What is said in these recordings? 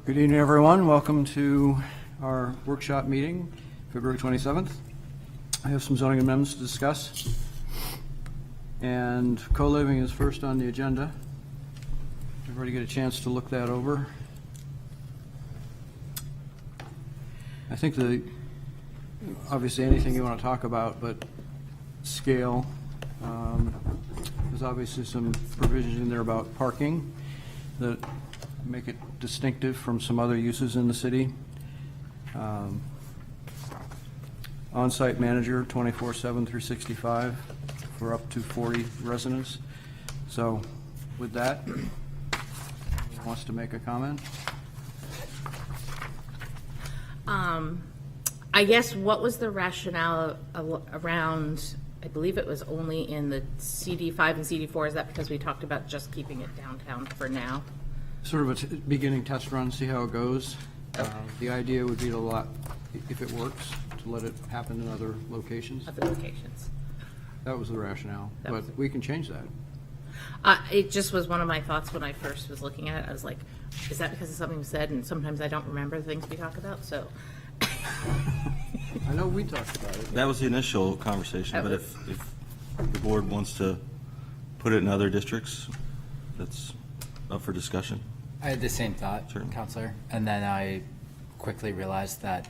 Good evening, everyone. Welcome to our workshop meeting, February 27th. I have some zoning amendments to discuss. And co-living is first on the agenda. Everybody get a chance to look that over. I think obviously anything you want to talk about, but scale. There's obviously some provisions in there about parking that make it distinctive from some other uses in the city. On-site manager, 24/7, 365 for up to 40 residents. So with that, anyone wants to make a comment? I guess what was the rationale around, I believe it was only in the CD5 and CD4, is that because we talked about just keeping it downtown for now? Sort of a beginning test run, see how it goes. The idea would be if it works, to let it happen in other locations. Other locations. That was the rationale, That was but we can change that. It just was one of my thoughts when I first was looking at it. I was like, is that because of something we said? And sometimes I don't remember the things we talk about, so. I know we talked about it. That was the initial conversation, but if the board wants to put it in other districts, that's up for discussion. I had the same thought, Sure. Counselor, and then I quickly realized that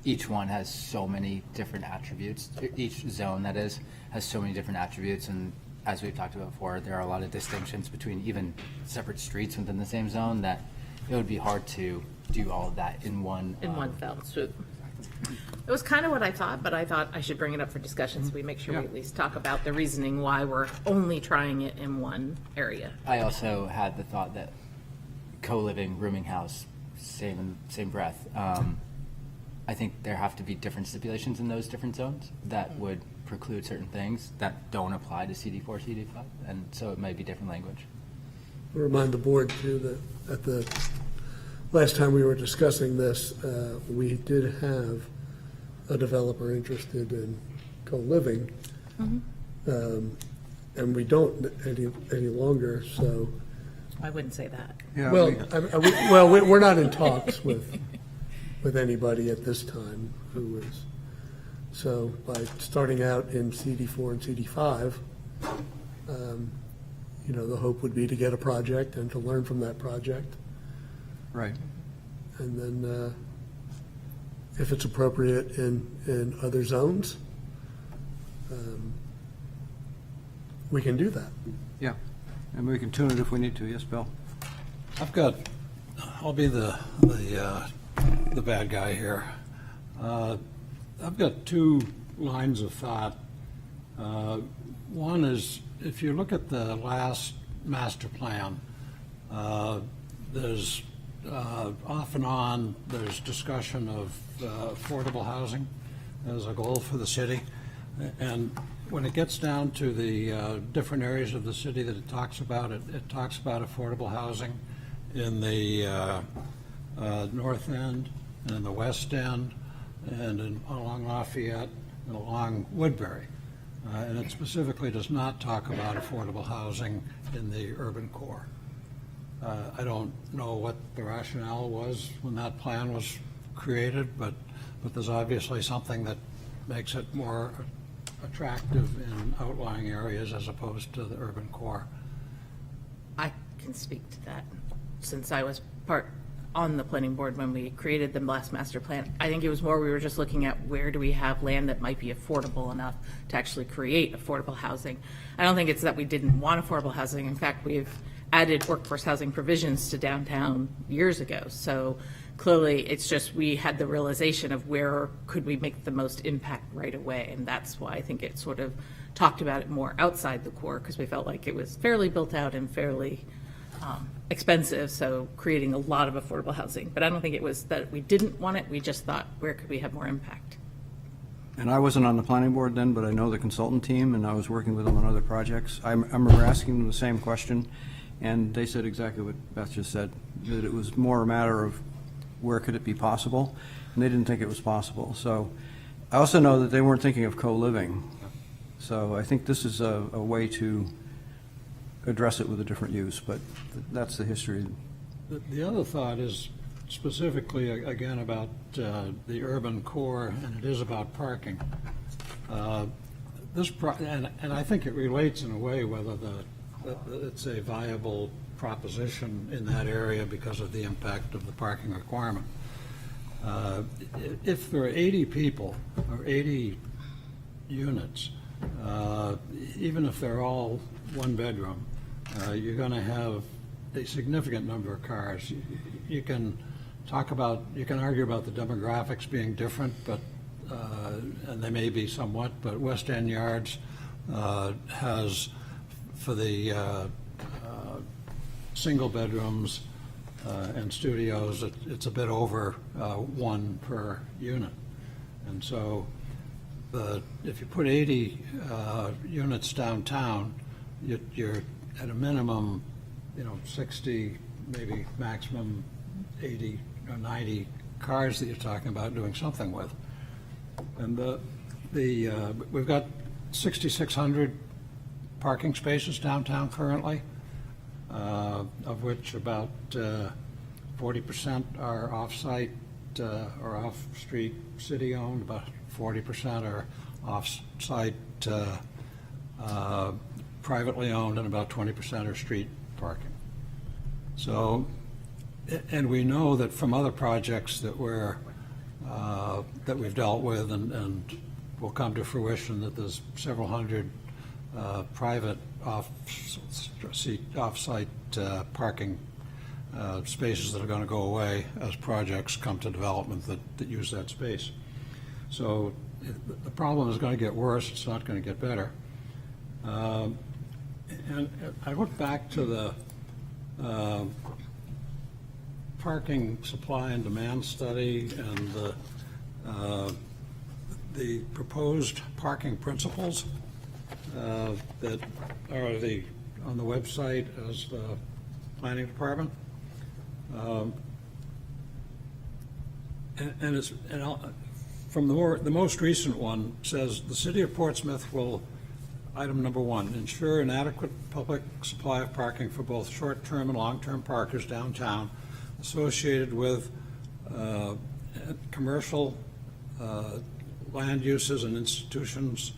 each one has so many different attributes. Each zone, that is, has so many different attributes, and as we've talked about before, there are a lot of distinctions between even separate streets within the same zone that it would be hard to do all of that in one. In one fell swoop. It was kind of what I thought, but I thought I should bring it up for discussion so we make sure we Yeah. at least talk about the reasoning why we're only trying it in one area. I also had the thought that co-living, rooming house, same breath. I think there have to be different stipulations in those different zones that would preclude certain things that don't apply to CD4, CD5, and so it might be different language. I'll remind the board too that at the last time we were discussing this, we did have a developer interested in co-living. And we don't any longer, so. I wouldn't say that. Yeah, Well, we're not in talks with anybody at this time who is. So by starting out in CD4 and CD5, the hope would be to get a project and to learn from that project. right. And then if it's appropriate in other zones, we can do that. Yeah, and we can tune it if we need to. Yes, Bill? I'll be the bad guy here. I've got two lines of thought. One is, if you look at the last master plan, there's off and on, there's discussion of affordable housing as a goal for the city. And when it gets down to the different areas of the city that it talks about, it talks about affordable housing in the north end and in the west end and along Lafayette and along Woodbury. And it specifically does not talk about affordable housing in the urban core. I don't know what the rationale was when that plan was created, but there's obviously something that makes it more attractive in outlying areas as opposed to the urban core. I can speak to that since I was part on the planning board when we created the last master plan. I think it was more we were just looking at where do we have land that might be affordable enough to actually create affordable housing. I don't think it's that we didn't want affordable housing. In fact, we've added workforce housing provisions to downtown years ago. So clearly it's just we had the realization of where could we make the most impact right away. And that's why I think it sort of talked about it more outside the core, because we felt like it was fairly built out and fairly expensive, so creating a lot of affordable housing. But I don't think it was that we didn't want it, we just thought, where could we have more impact? And I wasn't on the planning board then, but I know the consultant team, and I was working with them on other projects. I remember asking them the same question, and they said exactly what Beth just said, that it was more a matter of where could it be possible, and they didn't think it was possible. So I also know that they weren't thinking of co-living. So I think this is a way to address it with a different use, but that's the history. The other thought is, specifically, again, about the urban core, and it is about parking. And I think it relates in a way whether it's a viable proposition in that area because of the impact of the parking requirement. If there are 80 people or 80 units, even if they're all one bedroom, you're going to have a significant number of cars. You can argue about the demographics being different, but and they may be somewhat, but West End Yards has, for the single bedrooms and studios, it's a bit over one per unit. And so if you put 80 units downtown, you're at a minimum, 60, maybe maximum 80 or 90 cars that you're talking about doing something with. And we've got 6,600 parking spaces downtown currently, of which about 40% are off-site or off-street city-owned, about 40% are off-site privately owned, and about 20% are street parking. So, and we know that from other projects that we've dealt with and will come to fruition, that there's several hundred private off-site parking spaces that are going to go away as projects come to development that use that space. So the problem is going to get worse, it's not going to get better. And I look back to the parking supply and demand study and the proposed parking principles that are on the website as the planning department. From the most recent one says the city of Portsmouth will, item number 1, ensure an adequate public supply of parking for both short-term and long-term parkers downtown associated with commercial land uses and institutions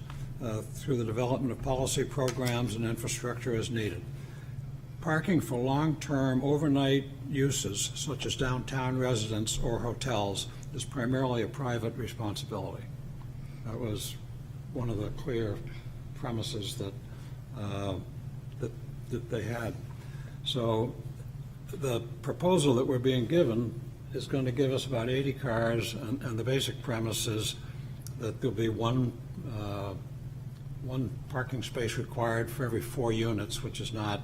through the development of policy programs and infrastructure as needed. Parking for long-term overnight uses, such as downtown residents or hotels, is primarily a private responsibility. That was one of the clear premises that they had. So the proposal that we're being given is going to give us about 80 cars, and the basic premise is that there'll be one parking space required for every 4 units, which is not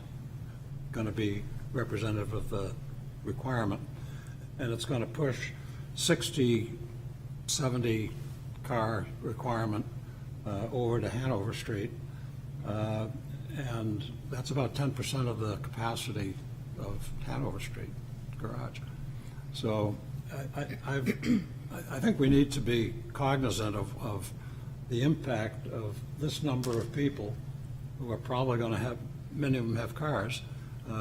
going to be representative of the requirement. And it's going to push 60, 70 car requirement over to Hanover Street. And that's about 10% of the capacity of Hanover Street garage. So I think we need to be cognizant of the impact of this number of people who are probably going to have, many of them have cars,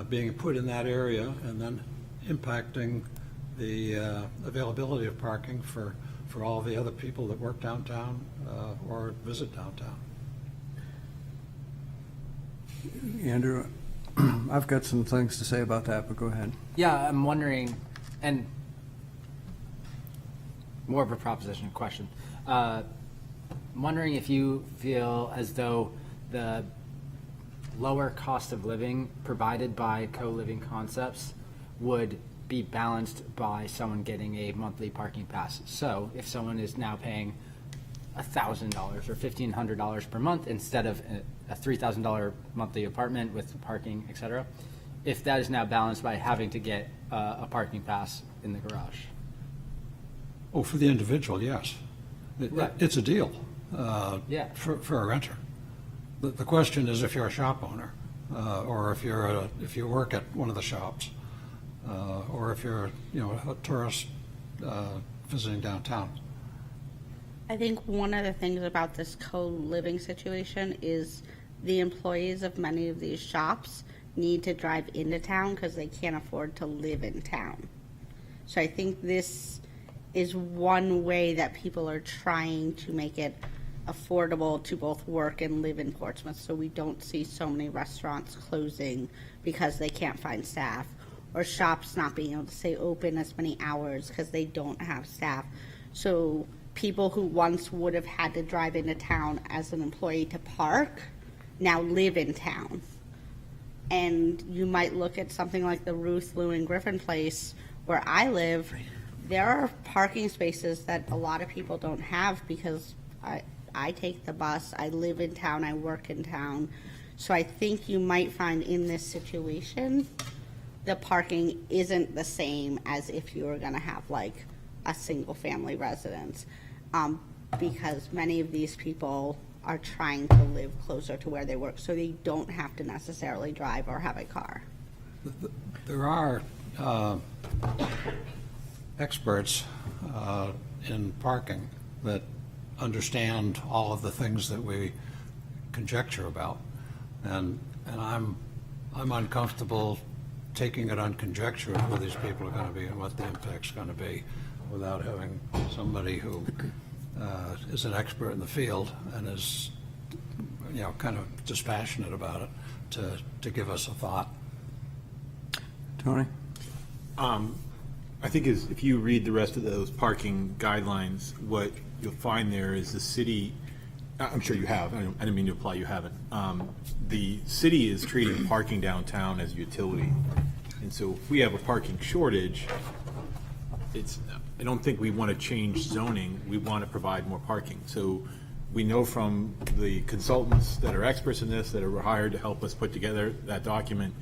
being put in that area and then impacting the availability of parking for all the other people that work downtown or visit downtown. Andrew, I've got some things to say about that, but go ahead. Yeah, I'm wondering, and more of a proposition question. I'm wondering if you feel as though the lower cost of living provided by co-living concepts would be balanced by someone getting a monthly parking pass. So if someone is now paying $1,000 or $1,500 per month instead of a $3,000 monthly apartment with parking, et cetera, if that is now balanced by having to get a parking pass in the garage. Oh, for the individual, yes. Right. It's a deal Yeah. for a renter. The question is if you're a shop owner, or if you work at one of the shops, or if you're a tourist visiting downtown. I think one of the things about this co-living situation is the employees of many of these shops need to drive into town because they can't afford to live in town. So I think this is one way that people are trying to make it affordable to both work and live in Portsmouth, so we don't see so many restaurants closing because they can't find staff, or shops not being able to stay open as many hours because they don't have staff. So people who once would have had to drive into town as an employee to park now live in town. And you might look at something like the Ruth Lou and Griffin Place where I live. There are parking spaces that a lot of people don't have because I take the bus, I live in town, I work in town. So I think you might find in this situation, the parking isn't the same as if you were gonna have like a single family residence. Because many of these people are trying to live closer to where they work, so they don't have to necessarily drive or have a car. There are experts in parking that understand all of the things that we conjecture about, and I'm uncomfortable taking it on conjecture of who these people are going to be and what the impact's going to be without having somebody who is an expert in the field and is, you know, kind of dispassionate about it to give us a thought. Tony? I think if you read the rest of those parking guidelines, what you'll find there is the city, I'm sure you have, I didn't mean to imply you haven't. The city is treating parking downtown as a utility. And so if we have a parking shortage, I don't think we want to change zoning, we want to provide more parking. So we know from the consultants that are experts in this, that are hired to help us put together that document,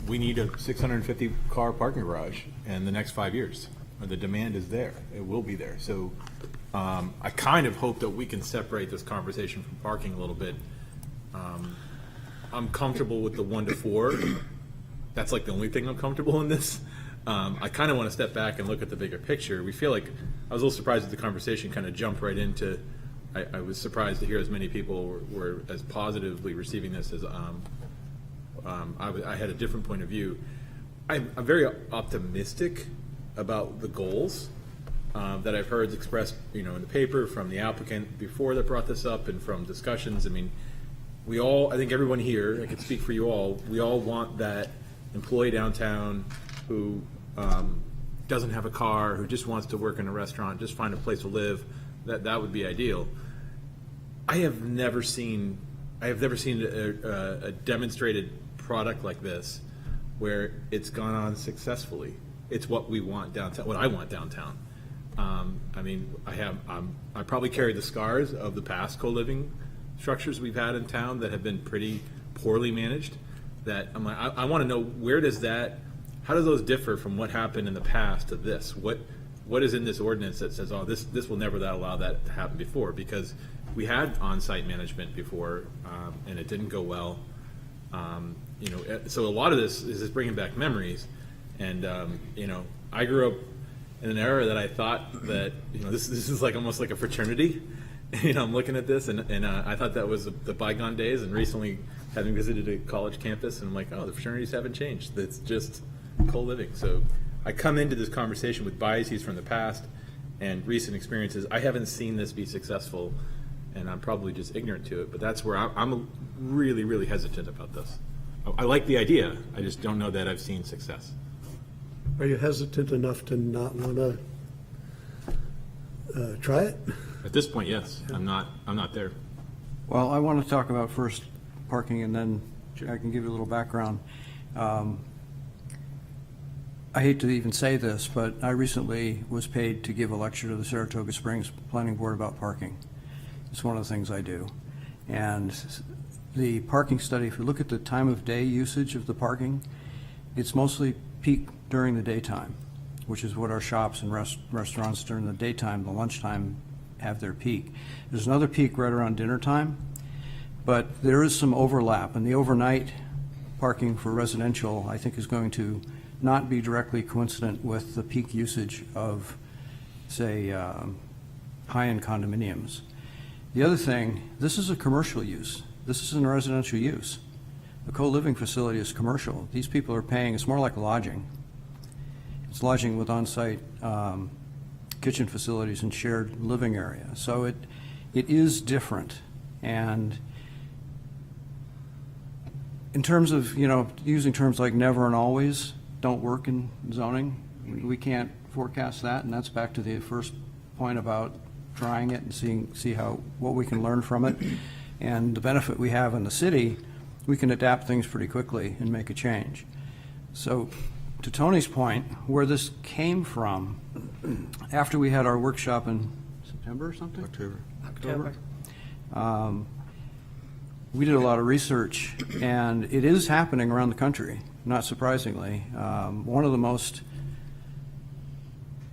we need a 650 car parking garage in the next 5 years. The demand is there, it will be there. So I kind of hope that we can separate this conversation from parking a little bit. I'm comfortable with the 1 to 4. That's like the only thing I'm comfortable in this. I kind of want to step back and look at the bigger picture. We feel like, I was a little surprised that the conversation kind of jumped right into, I was surprised to hear as many people were as positively receiving this as I had a different point of view. I'm very optimistic about the goals that I've heard expressed, in the paper from the applicant before that brought this up and from discussions. I mean, I think everyone here, I can speak for you all, we all want that employee downtown who doesn't have a car, who just wants to work in a restaurant, just find a place to live. That would be ideal. I have never seen a demonstrated product like this where it's gone on successfully. It's what we want downtown, what I want downtown. I mean, I probably carry the scars of the past co-living structures we've had in town that have been pretty poorly managed. That I want to know how do those differ from what happened in the past to this? What is in this ordinance that says, oh, this will never allow that to happen before? Because we had on-site management before, and it didn't go well. So a lot of this is just bringing back memories. And, I grew up in an era that I thought that, this is like almost like a fraternity. I'm looking at this and I thought that was the bygone days, and recently having visited a college campus and I'm like, oh, the fraternities haven't changed. It's just co-living. So I come into this conversation with biases from the past and recent experiences. I haven't seen this be successful, and I'm probably just ignorant to it, but that's where I'm really, really hesitant about this. I like the idea, I just don't know that I've seen success. Are you hesitant enough to not want to try it? At this point, yes, I'm not there. Well, I want to talk about first parking, and then I can give you a little background. I hate to even say this, but I recently was paid to give a lecture to the Saratoga Springs Planning Board about parking. It's one of the things I do. And the parking study, if you look at the time of day usage of the parking, it's mostly peak during the daytime, which is what our shops and restaurants during the daytime, the lunchtime, have their peak. There's another peak right around dinner time, but there is some overlap, and the overnight parking for residential, I think, is going to not be directly coincident with the peak usage of, say, high-end condominiums. The other thing, this is a commercial use. This isn't a residential use. A co-living facility is commercial. These people are paying, it's more like lodging. It's lodging with on-site kitchen facilities and shared living area. So it is different. And in terms of, using terms like never and always don't work in zoning, we can't forecast that, and that's back to the first point about trying it and see what we can learn from it. And the benefit we have in the city, we can adapt things pretty quickly and make a change. So to Tony's point, where this came from, after we had our workshop in September or something? October. We did a lot of research, and it is happening around the country, not surprisingly. One of the most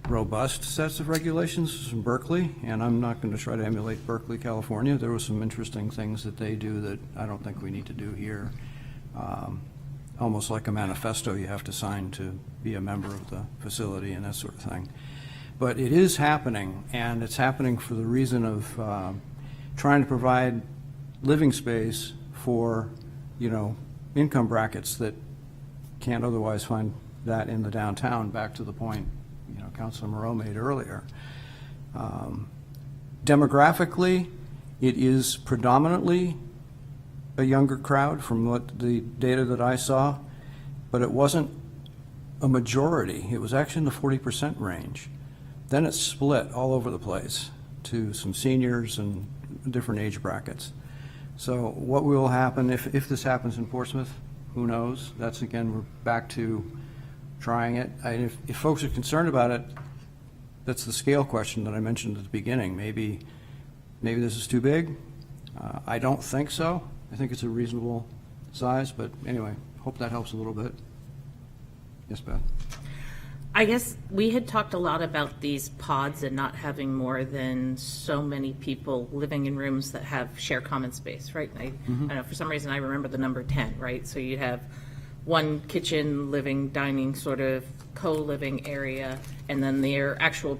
robust sets of regulations is from Berkeley, and I'm not going to try to emulate Berkeley, California. There were some interesting things that they do that I don't think we need to do here. Almost like a manifesto you have to sign to be a member of the facility and that sort of thing. But it is happening, and it's happening for the reason of trying to provide living space for, income brackets that can't otherwise find that in the downtown, back to the point, Councilor Moreau made earlier. Demographically, it is predominantly a younger crowd from what the data that I saw, but it wasn't a majority. It was actually in the 40% range. Then it split all over the place to some seniors and different age brackets. So what will happen if this happens in Portsmouth, who knows? That's, again, we're back to trying it. If folks are concerned about it, that's the scale question that I mentioned at the beginning. Maybe this is too big. I don't think so. I think it's a reasonable size, but anyway, hope that helps a little bit. Yes, Beth? I guess we had talked a lot about these pods and not having more than so many people living in rooms that have share common space, right? I don't know, for some reason I remember the number 10, right? So you'd have one kitchen, living, dining sort of co-living area, and then their actual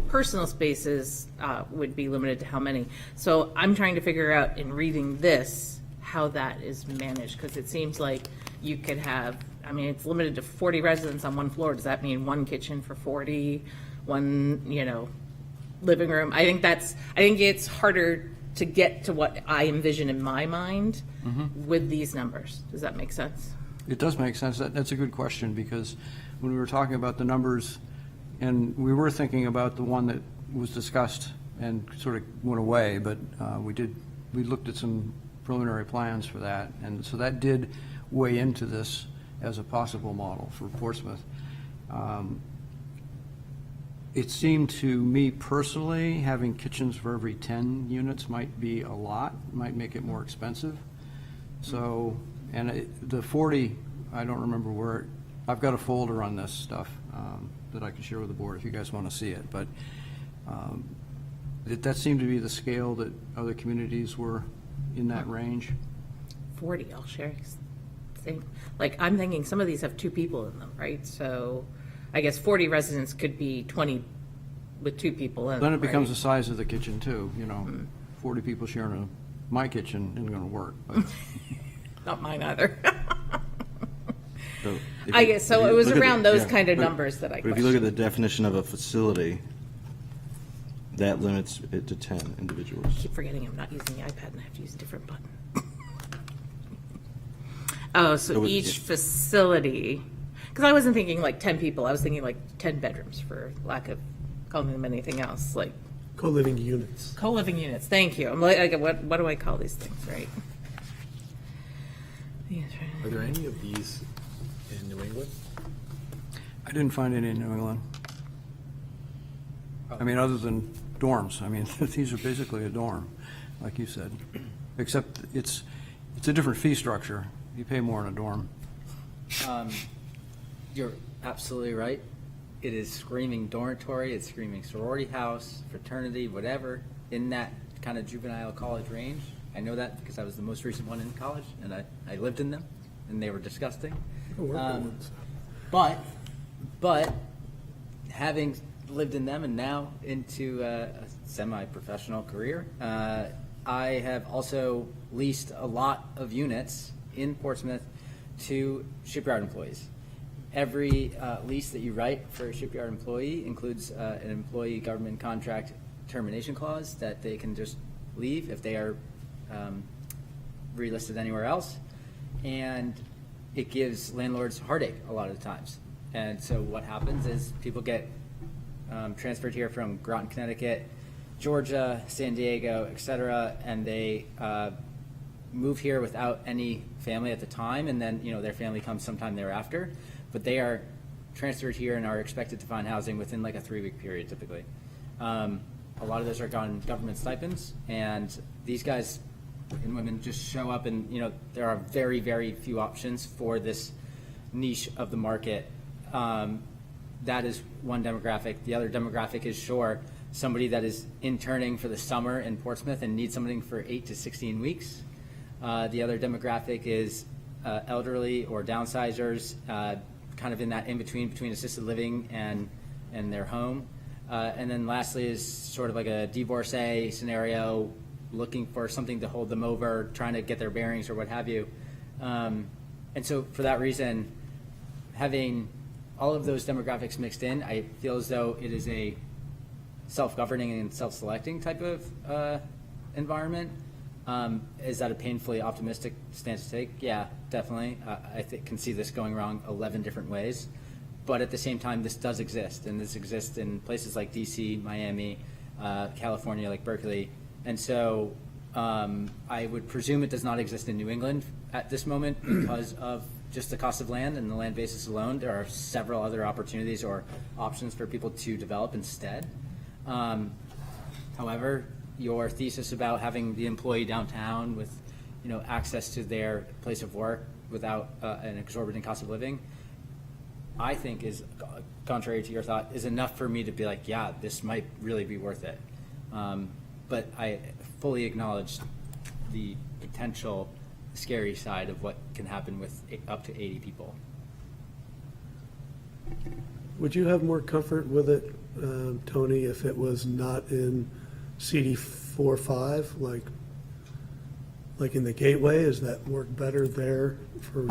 personal spaces would be limited to how many. So I'm trying to figure out in reading this how that is managed, because it seems like you could have, it's limited to 40 residents on one floor. Does that mean one kitchen for 40, one, living room? I think it's harder to get to what I envision in my mind with these numbers. Does that make sense? It does make sense. That's a good question, because when we were talking about the numbers, and we were thinking about the one that was discussed and sort of went away, but we looked at some preliminary plans for that, and so that did weigh into this as a possible model for Portsmouth. It seemed to me personally, having kitchens for every 10 units might be a lot, might make it more expensive. So, the 40, I don't remember where, I've got a folder on this stuff that I can share with the board if you guys want to see it, but that seemed to be the scale that other communities were in that range. 40, I'll share. Same. Like, I'm thinking some of these have 2 people in them, right? So I guess 40 residents could be 20 with 2 people in them. Then it becomes right? the size of the kitchen too, 40 people sharing my kitchen isn't going to work. But. Not mine either. So if I you- guess, so if it you was look at around the- those yeah, kind of but- numbers that I But if you look at the questioned. definition of a facility, that limits it to 10 individuals. I keep forgetting I'm not using the iPad and I have to use a different button. Oh, so So it- each facility, because I wasn't thinking like 10 people, I was thinking like 10 bedrooms for lack of calling them anything else, like Co-living units. co-living units. Thank you. I'm like, what do I call these things, right? Are there any of these in New England? I didn't find any in New England. Other than dorms. These are basically a dorm, like you said, except it's a different fee structure. You pay more in a dorm. You're absolutely right. It is screaming dormitory, it's screaming sorority house, fraternity, whatever, in that kind of juvenile college range. I know that because I was the most recent one in college, and I lived in them, and they were disgusting. But having lived in them and now into a semi-professional career, I have also leased a lot of units in Portsmouth to shipyard employees. every lease that you write for a shipyard employee includes an employee government contract termination clause that they can just leave if they are relisted anywhere else. And it gives landlords heartache a lot of the times. And so what happens is people get transferred here from Groton, Connecticut, Georgia, San Diego, et cetera, and they move here without any family at the time, and then, you know, their family comes sometime thereafter. But they are transferred here and are expected to find housing within like a 3-week period typically. A lot of those are government stipends, and these guys and women just show up, and, you know, there are very, very few options for this niche of the market. That is one demographic. The other demographic is, sure, somebody that is interning for the summer in Portsmouth and needs something for 8 to 16 weeks. The other demographic is elderly or downsizers, kind of in that in-between between assisted living and their home. And then lastly is sort of like a divorcee scenario, looking for something to hold them over, trying to get their bearings or what have you. And so for that reason, having all of those demographics mixed in, I feel as though it is a self-governing and self-selecting type of environment. Is that a painfully optimistic stance to take? Yeah, definitely. I can see this going wrong 11 different ways. But at the same time, this does exist, and this exists in places like DC, Miami, California, like Berkeley. And so I would presume it does not exist in New England at this moment because of just the cost of land and the land basis alone. There are several other opportunities or options for people to develop instead. However, your thesis about having the employee downtown with, you know, access to their place of work without an exorbitant cost of living, I think is, contrary to your thought, is enough for me to be like, yeah, this might really be worth it. But I fully acknowledge the potential scary side of what can happen with up to 80 people. Would you have more comfort with it, Tony, if it was not in CD 4-5, like in the Gateway? Does that work better there for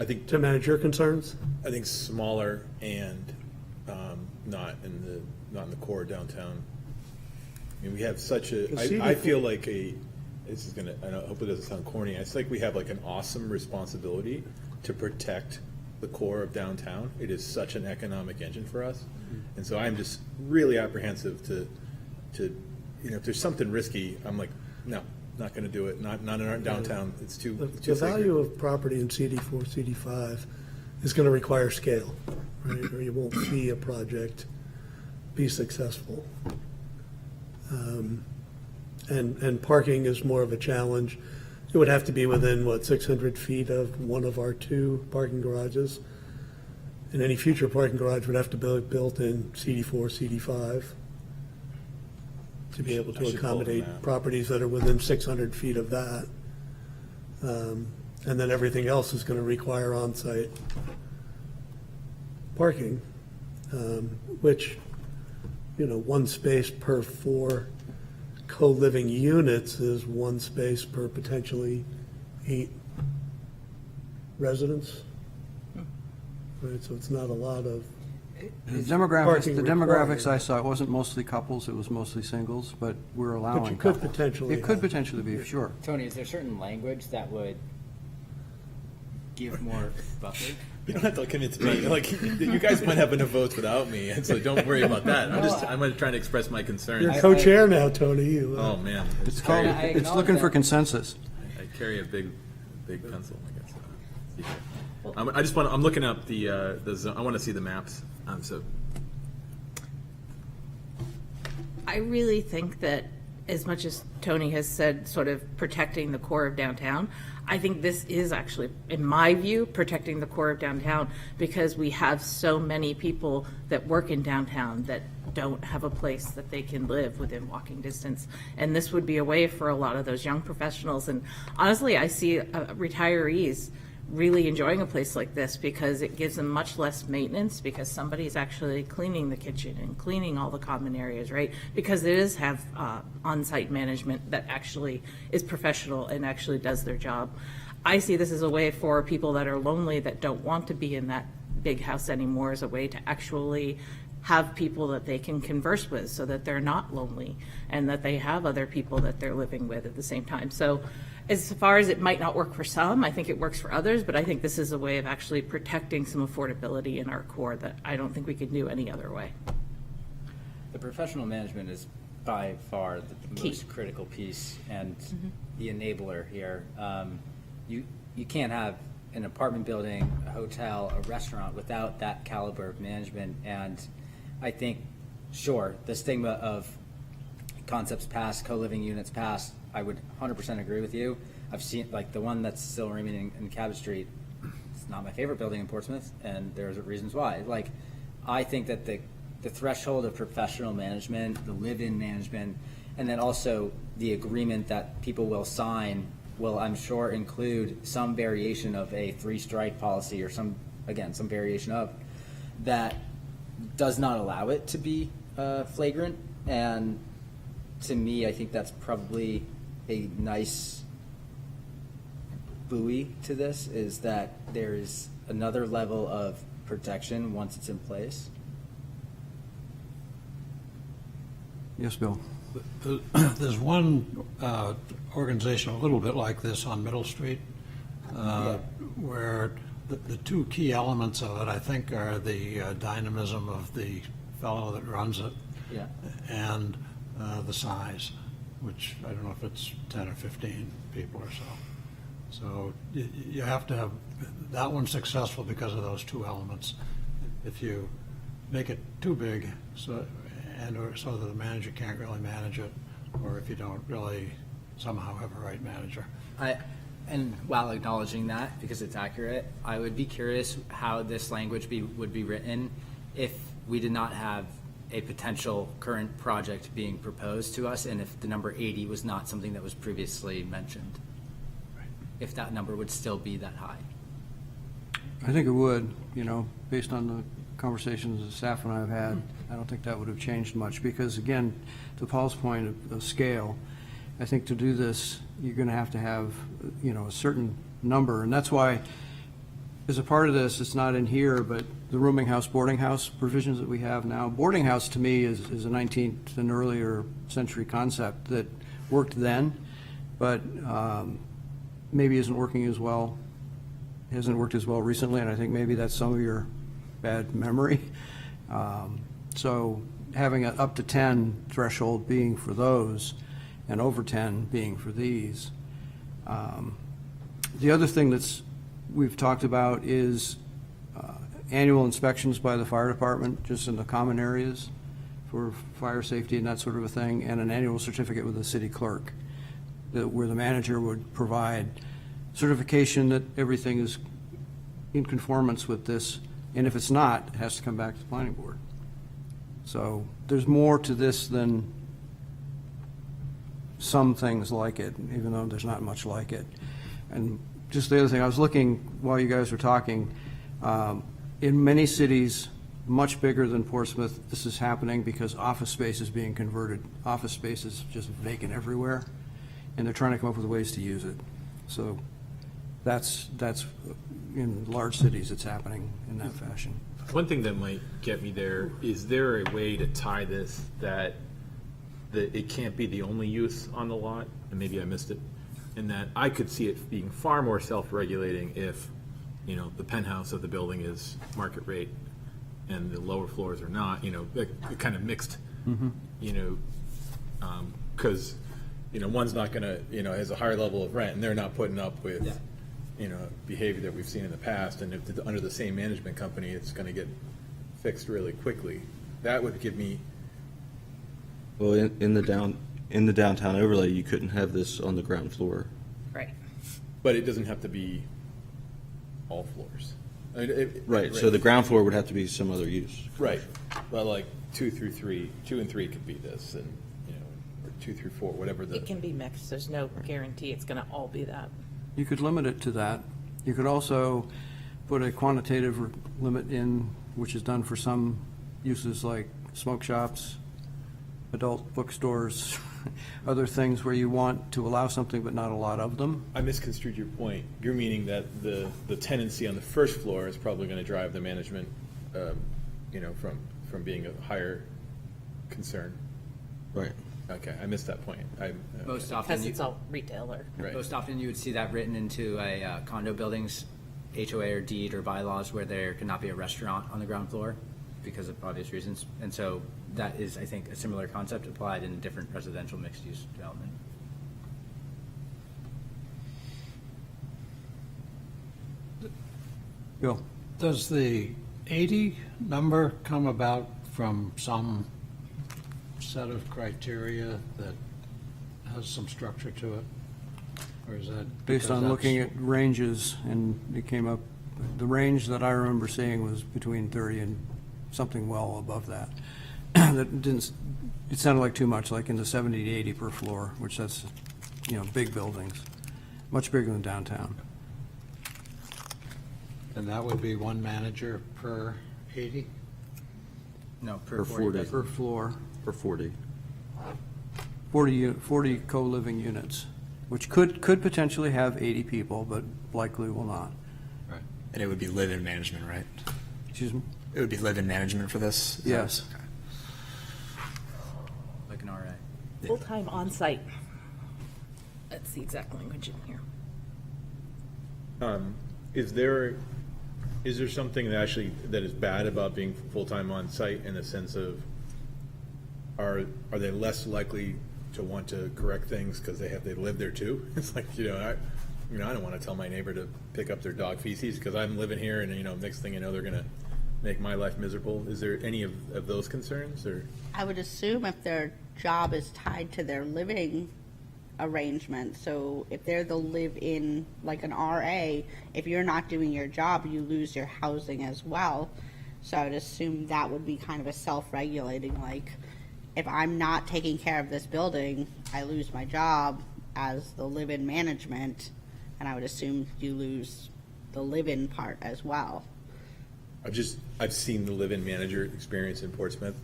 I think to manage your concerns? I think smaller and not in the core downtown. I mean, we have such a. The I feel like this is gonna. I hope it doesn't sound corny. It's like we have like an awesome responsibility to protect the core of downtown. It is such an economic engine for us, and so I'm just really apprehensive to you know, if there's something risky, I'm like, no, not going to do it. Not in our downtown. It's too. The value of property in CD4, CD5 is going to require scale, right? Or you won't see a project be successful. And parking is more of a challenge. It would have to be within, 600 feet of one of our 2 parking garages. And any future parking garage would have to be built in CD4, CD5 to be able I to should pull up a accommodate map. properties that are within 600 feet of that. And then everything else is going to require on-site parking, which, 1 space per 4 co-living units is 1 space per potentially 8 residents. Right, so it's not a lot of, The Parking demographics required. I saw, it wasn't mostly couples, it was mostly singles, but we're allowing but you could couples. potentially It could have- potentially be, sure. Tony, is there certain language that would give more buffer? You don't have to convince me. Like, you guys might have enough votes without me, and so don't worry about that. I'm trying to express my concerns. You're co-chair now, Tony. You, Oh man, It's called, I it's acknowledge looking for that. consensus. I carry a big pencil. I guess. I'm looking up the zone. I want to see the maps. So I really think that as much as Tony has said, sort of protecting the core of downtown, I think this is actually, in my view, protecting the core of downtown because we have so many people that work in downtown that don't have a place that they can live within walking distance. And this would be a way for a lot of those young professionals. And honestly, I see retirees really enjoying a place like this because it gives them much less maintenance because somebody's actually cleaning the kitchen and cleaning all the common areas, right? Because it is have on-site management that actually is professional and actually does their job. I see this as a way for people that are lonely, that don't want to be in that big house anymore as a way to actually have people that they can converse with so that they're not lonely and that they have other people that they're living with at the same time. So as far as it might not work for some, I think it works for others, but I think this is a way of actually protecting some affordability in our core that I don't think we could do any other way. The professional management is by far the Key. most critical piece and the enabler here. You can't have an apartment building, a hotel, a restaurant without that caliber of management. And I think, sure, the stigma of concepts past, co-living units past, I would 100% agree with you. I've seen, like, the one that's still remaining in Cabot Street, it's not my favorite building in Portsmouth, and there's reasons why. Like, I think that the threshold of professional management, the live-in management, and then also the agreement that people will sign will, I'm sure, include some variation of a three-strike policy or some variation of, that does not allow it to be flagrant. And to me, I think that's probably a nice buoy to this, is that there's another level of protection once it's in place. Yes, Bill? There's one organization a little bit like this on Middle Street, where the two key elements of it, I think, are the dynamism of the fellow that runs it Yeah. and the size, which I don't know if it's 10 or 15 people or so. So you have to have that one successful because of those two elements. If you make it too big, so that the manager can't really manage it, or if you don't really somehow have a right manager. And while acknowledging that, because it's accurate, I would be curious how this language would be written if we did not have a potential current project being proposed to us, and if the number 80 was not something that was previously mentioned. If that number would still be that high. I think it would, based on the conversations that staff and I have had. I don't think that would have changed much because, again, to Paul's point of scale, I think to do this, you're going to have, a certain number. And that's why, as a part of this, it's not in here, but the rooming house, boarding house provisions that we have now. Boarding house, to me, is a 19th and earlier century concept that worked then, but maybe isn't working as well, hasn't worked as well recently, and I think maybe that's some of your bad memory. So having an up to 10 threshold being for those and over 10 being for these. The other thing we've talked about is annual inspections by the fire department, just in the common areas for fire safety and that sort of a thing, and an annual certificate with the city clerk, where the manager would provide certification that everything is in conformance with this, and if it's not, it has to come back to the planning board. So there's more to this than some things like it, even though there's not much like it. And just the other thing, I was looking while you guys were talking, in many cities much bigger than Portsmouth, this is happening because office space is being converted. Office space is just vacant everywhere, and they're trying to come up with ways to use it. So that's in large cities, it's happening in that fashion. One thing that might get me there, is there a way to tie this that it can't be the only use on the lot? And maybe I missed it. And that I could see it being far more self-regulating if, the penthouse of the building is market rate and the lower floors are not, kind of mixed, because, one's not gonna, has a higher level of rent and they're not putting up with, behavior that we've seen in the past. And if under the same management company, it's gonna get fixed really quickly. That would give me, Well, in the downtown overlay, you couldn't have this on the ground floor. Right. but it doesn't have to be all floors. I mean, Right, so the ground floor would have to be some other use. Right, but like 2 through 3, 2 and 3 could be this, and, or 2 through 4, whatever the. It can be mixed. There's no guarantee it's going to all be that. You could limit it to that. You could also put a quantitative limit in, which is done for some uses like smoke shops, adult bookstores, other things where you want to allow something but not a lot of them. I misconstrued your point. You're meaning that the tenancy on the first floor is probably going to drive the management, from being a higher concern. Right. Okay, I missed that point. Most often, Because it's all retail or. Right. most often you would see that written into a condo building's HOA or deed or bylaws where there cannot be a restaurant on the ground floor because of obvious reasons. And so that is, I think, a similar concept applied in different residential mixed-use development. Bill? Does the 80 number come about from some set of criteria that has some structure to it? Or is that? Based because on looking that's- at ranges, and it came up, the range that I remember seeing was between 30 and something well above that. That didn't, it sounded like too much, like in the 70 to 80 per floor, which that's, big buildings, much bigger than downtown. And that would be one manager per 80? No, Per 40. Per floor, Or 40. 40 co-living units, which could potentially have 80 people, but likely will not. Right. And it would be live-in management, right? Excuse me? It would be live-in management for this? Is that- Yes. okay. like an RA. Full-time on-site. That's the exact language in here. Is there something that is bad about being full-time on site in the sense of, are they less likely to want to correct things because they live there too? It's like, I don't want to tell my neighbor to pick up their dog feces because I'm living here and, next thing you know, they're going to make my life miserable. Is there any of those concerns or? I would assume if their job is tied to their living arrangement, so if they're the live-in, like an RA, if you're not doing your job, you lose your housing as well. So I would assume that would be kind of a self-regulating, like, if I'm not taking care of this building, I lose my job as the live-in management, and I would assume you lose the live-in part as well. I've seen the live-in manager experience in Portsmouth,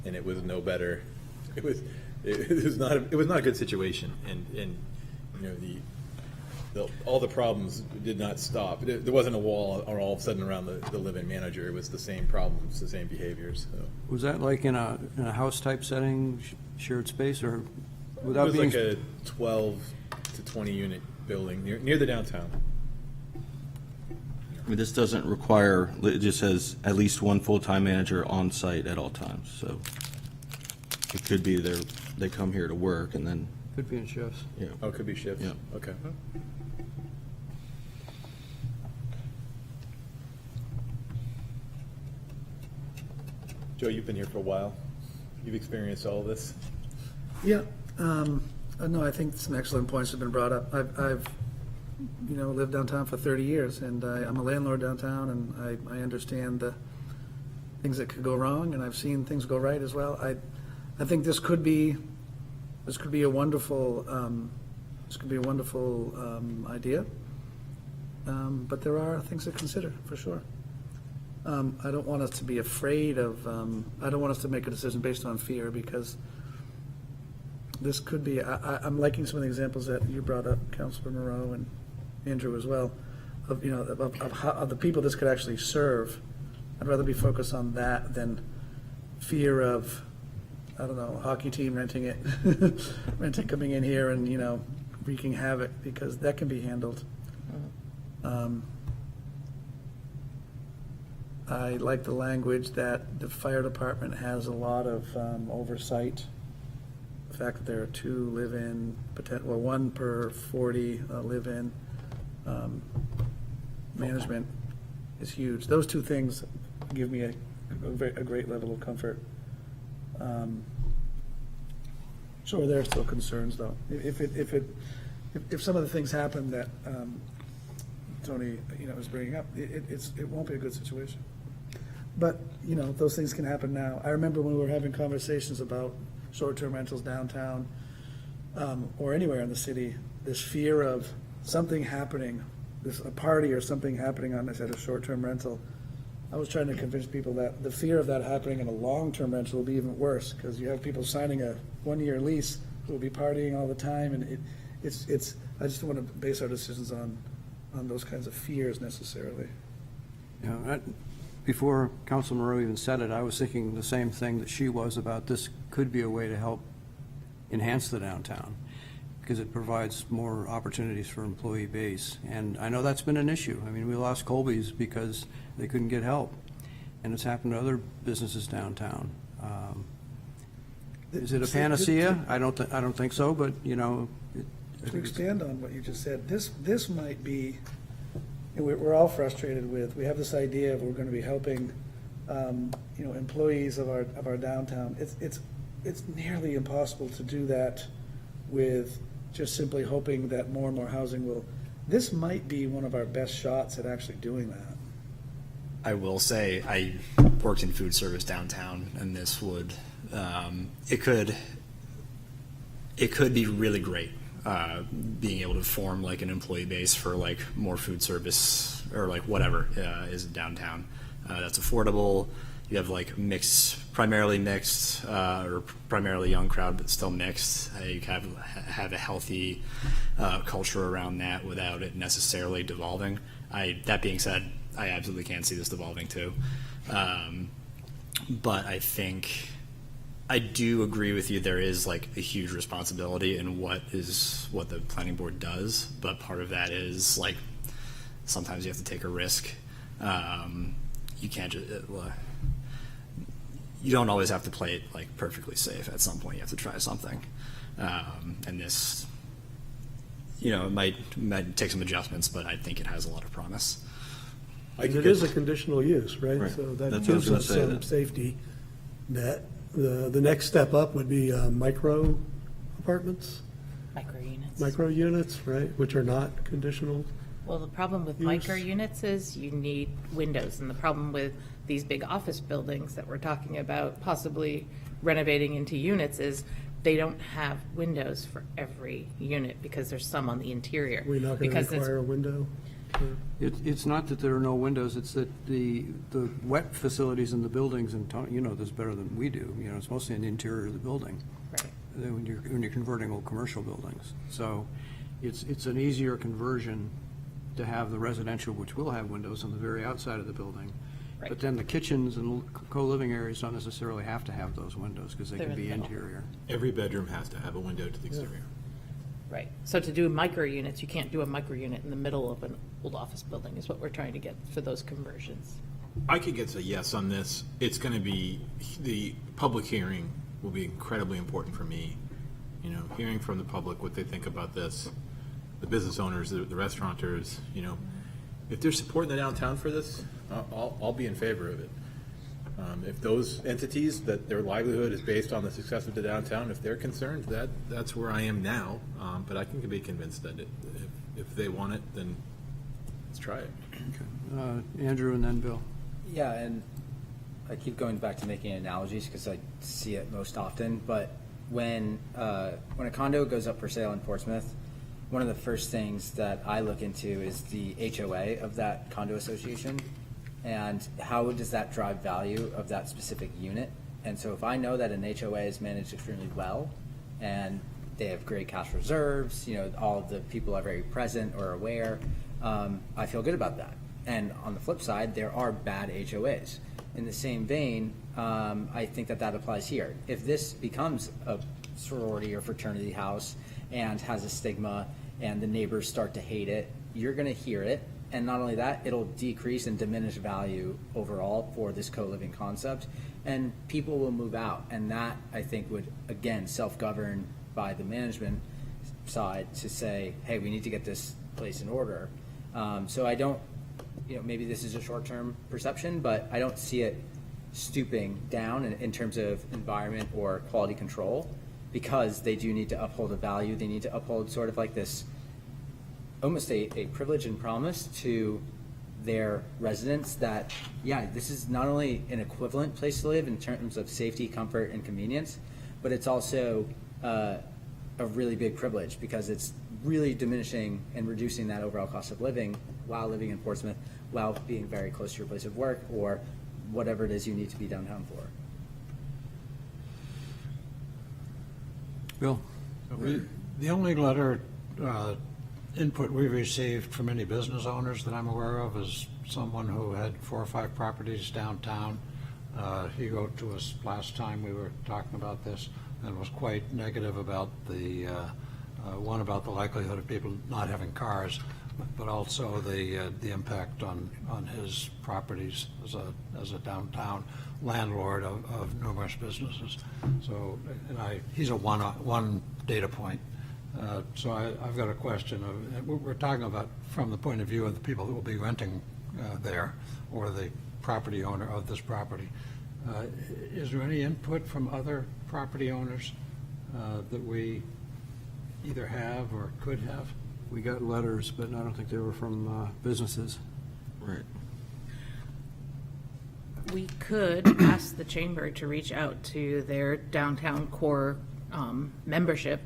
and it was no better. It was not a good situation, and all the problems did not stop. There wasn't a wall all of a sudden around the live-in manager. It was the same problems, the same behaviors. So. Was that like in a house-type setting, shared space, or It without was being? like a 12 to 20 unit building near the downtown. I mean, this doesn't require, it just says at least one full-time manager on site at all times, so it could be they come here to work and then, Could be in shifts. Oh, it could be shifts. Yeah. Okay. Joe, you've been here for a while. You've experienced all of this. Yeah, no, I think some excellent points have been brought up. I've lived downtown for 30 years, and I'm a landlord downtown, and I understand the things that could go wrong, and I've seen things go right as well. I think this could be a wonderful, idea, but there are things to consider, for sure. I don't want us to be afraid of, I don't want us to make a decision based on fear, because this could be, I'm liking some of the examples that you brought up, Councilor Moreau and Andrew as well, of the people this could actually serve. I'd rather be focused on that than fear of, I don't know, a hockey team renting it, coming in here and, wreaking havoc, because that can be handled. I like the language that the fire department has a lot of oversight. The fact that there are 2 live-in, well, 1 per 40 live-in management is huge. Those 2 things give me a great level of comfort. Sure, there are still concerns, though. If some of the things happen that Tony, is bringing up, it won't be a good situation. But, those things can happen now. I remember when we were having conversations about short-term rentals downtown, or anywhere in the city, this fear of something happening, a party or something happening on this at a short-term rental. I was trying to convince people that the fear of that happening in a long-term rental will be even worse, because you have people signing a 1-year lease who will be partying all the time, and it's, I just don't want to base our decisions on those kinds of fears necessarily. You know, before Council Moreau even said it, I was thinking the same thing that she was about this could be a way to help enhance the downtown, because it provides more opportunities for employee base. And I know that's been an issue. I mean, we lost Colby's because they couldn't get help, and it's happened to other businesses downtown. Is it a panacea? I don't think so, but, you know. To expand on what you just said, this might be, and we're all frustrated with, we have this idea of we're going to be helping, you know, employees of our downtown. It's nearly impossible to do that with just simply hoping that more and more housing will. This might be one of our best shots at actually doing that. I will say, I worked in food service downtown, and this would, it could be really great, being able to form like an employee base for like more food service or like whatever is downtown. That's affordable. You have like primarily mixed, or primarily young crowd, but still mixed. You have a healthy culture around that without it necessarily devolving. That being said, I absolutely can see this devolving too. But I think I do agree with you. There is like a huge responsibility in what the planning board does, but part of that is like sometimes you have to take a risk. You can't just. You don't always have to play it like perfectly safe. At some point, you have to try something, and this, you know, it might take some adjustments, but I think it has a lot of promise. And it is a conditional use, right? Right. So that That's what I was gives gonna us say, some that- safety net. The next step up would be micro apartments, Micro units. micro units, right, which are not conditional. Well, the problem with Use. micro units is you need windows, and the problem with these big office buildings that we're talking about possibly renovating into units is they don't have windows for every unit because there's some on the interior. We're not going to Because it's- require a window. It's not that there are no windows, it's that the wet facilities in the buildings, and you know this better than we do, you know, it's mostly in the interior of the building. Right. When you're converting old commercial buildings. So it's an easier conversion to have the residential, which will have windows on the very outside of the building. Right. But then the kitchens and co-living areas don't necessarily have to have those windows because they They're can in be the middle. interior. Every bedroom has to have a window to the exterior. Right. So to do micro units, you can't do a micro unit in the middle of an old office building is what we're trying to get for those conversions. I could get a yes on this. It's going to be, the public hearing will be incredibly important for me. You know, hearing from the public what they think about this, the business owners, the restaurateurs, you know, if they're supporting the downtown for this, I'll be in favor of it. If those entities that their livelihood is based on the success of the downtown, if they're concerned, that's where I am now. But I can be convinced that if they want it, then let's try it. Andrew and then Bill. Yeah, and I keep going back to making analogies because I see it most often, but when a condo goes up for sale in Portsmouth, one of the first things that I look into is the HOA of that condo association, and how does that drive value of that specific unit. And so if I know that an HOA is managed extremely well, and they have great cash reserves, you know, all of the people are very present or aware, I feel good about that. And on the flip side, there are bad HOAs. In the same vein, I think that applies here. If this becomes a sorority or fraternity house and has a stigma and the neighbors start to hate it, you're going to hear it. And not only that, it'll decrease and diminish value overall for this co-living concept, and people will move out. And that, I think, would, again, self-govern by the management side to say, hey, we need to get this place in order. So I don't, you know, maybe this is a short-term perception, but I don't see it stooping down in terms of environment or quality control, because they do need to uphold a value. They need to uphold sort of like this, almost a privilege and promise to their residents that, yeah, this is not only an equivalent place to live in terms of safety, comfort, and convenience, but it's also a really big privilege because it's really diminishing and reducing that overall cost of living while living in Portsmouth, while being very close to your place of work or whatever it is you need to be downtown for. Bill? The only letter input we received from any business owners that I'm aware of is someone who had 4 or 5 properties downtown. He wrote to us last time we were talking about this and was quite negative about the, one about the likelihood of people not having cars, but also the impact on his properties as a downtown landlord of numerous businesses. So, and he's a one data point. So I've got a question of, we're talking about from the point of view of the people who will be renting there, or the property owner of this property. Is there any input from other property owners that we either have or could have? We got letters, but I don't think they were from businesses. Right. We could ask the chamber to reach out to their downtown core membership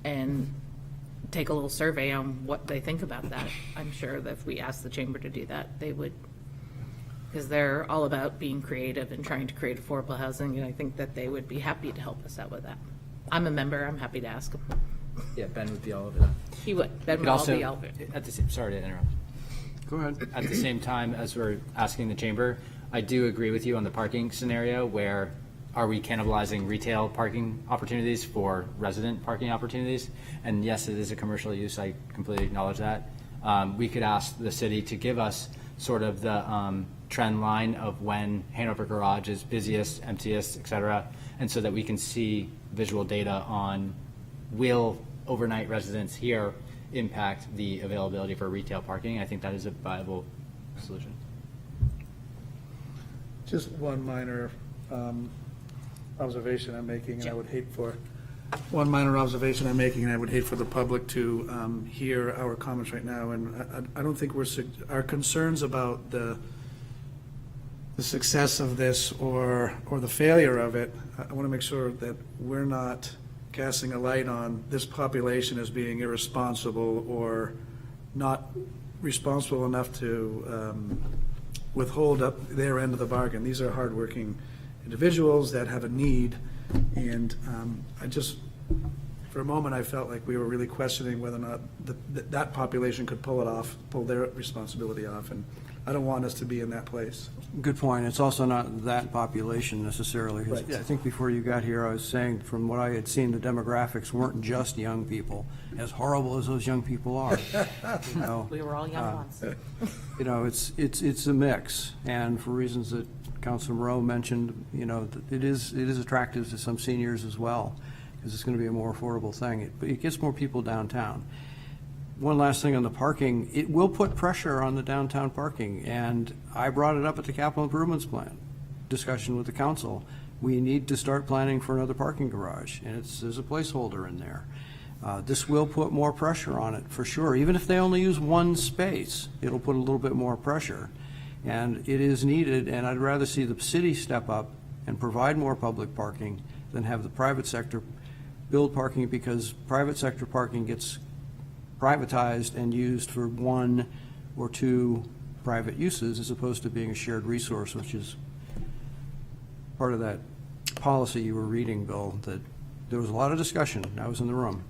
and take a little survey on what they think about that. I'm sure that if we asked the chamber to do that, they would, because they're all about being creative and trying to create affordable housing, and I think that they would be happy to help us out with that. I'm a member, I'm happy to ask them. Yeah, Ben would be all over that. He would, that would Could all also, be all of it. at the same, sorry to interrupt. Go ahead. At the same time, as we're asking the chamber, I do agree with you on the parking scenario where are we cannibalizing retail parking opportunities for resident parking opportunities? And yes, it is a commercial use. I completely acknowledge that. We could ask the city to give us sort of the trend line of when Hanover Garage is busiest, emptiest, et cetera, and so that we can see visual data on will overnight residents here impact the availability for retail parking. I think that is a viable solution. Just one minor observation I'm making, and I would hate for, one minor observation I'm making, and I would hate for the public to hear our comments right now, and I don't think our concerns about the success of this or the failure of it, I want to make sure that we're not casting a light on this population as being irresponsible or not responsible enough to withhold up their end of the bargain. These are hardworking individuals that have a need, and I just, for a moment, I felt like we were really questioning whether or not that population could pull it off, pull their responsibility off, and I don't want us to be in that place. Good point. It's also not that population necessarily. Right. I think before you got here, I was saying, from what I had seen, the demographics weren't just young people, as horrible as those young people are. You know, We were all young ones. you know, it's a mix, and for reasons that Councilman Rowe mentioned, you know, it is attractive to some seniors as well, because it's going to be a more affordable thing. But it gets more people downtown. One last thing on the parking, it will put pressure on the downtown parking, and I brought it up at the capital improvements plan discussion with the council. We need to start planning for another parking garage, and there's a placeholder in there. This will put more pressure on it, for sure. Even if they only use one space, it'll put a little bit more pressure. And it is needed, and I'd rather see the city step up and provide more public parking than have the private sector build parking, because private sector parking gets privatized and used for 1 or 2 private uses, as opposed to being a shared resource, which is part of that policy you were reading, Bill, that there was a lot of discussion. I was in the room.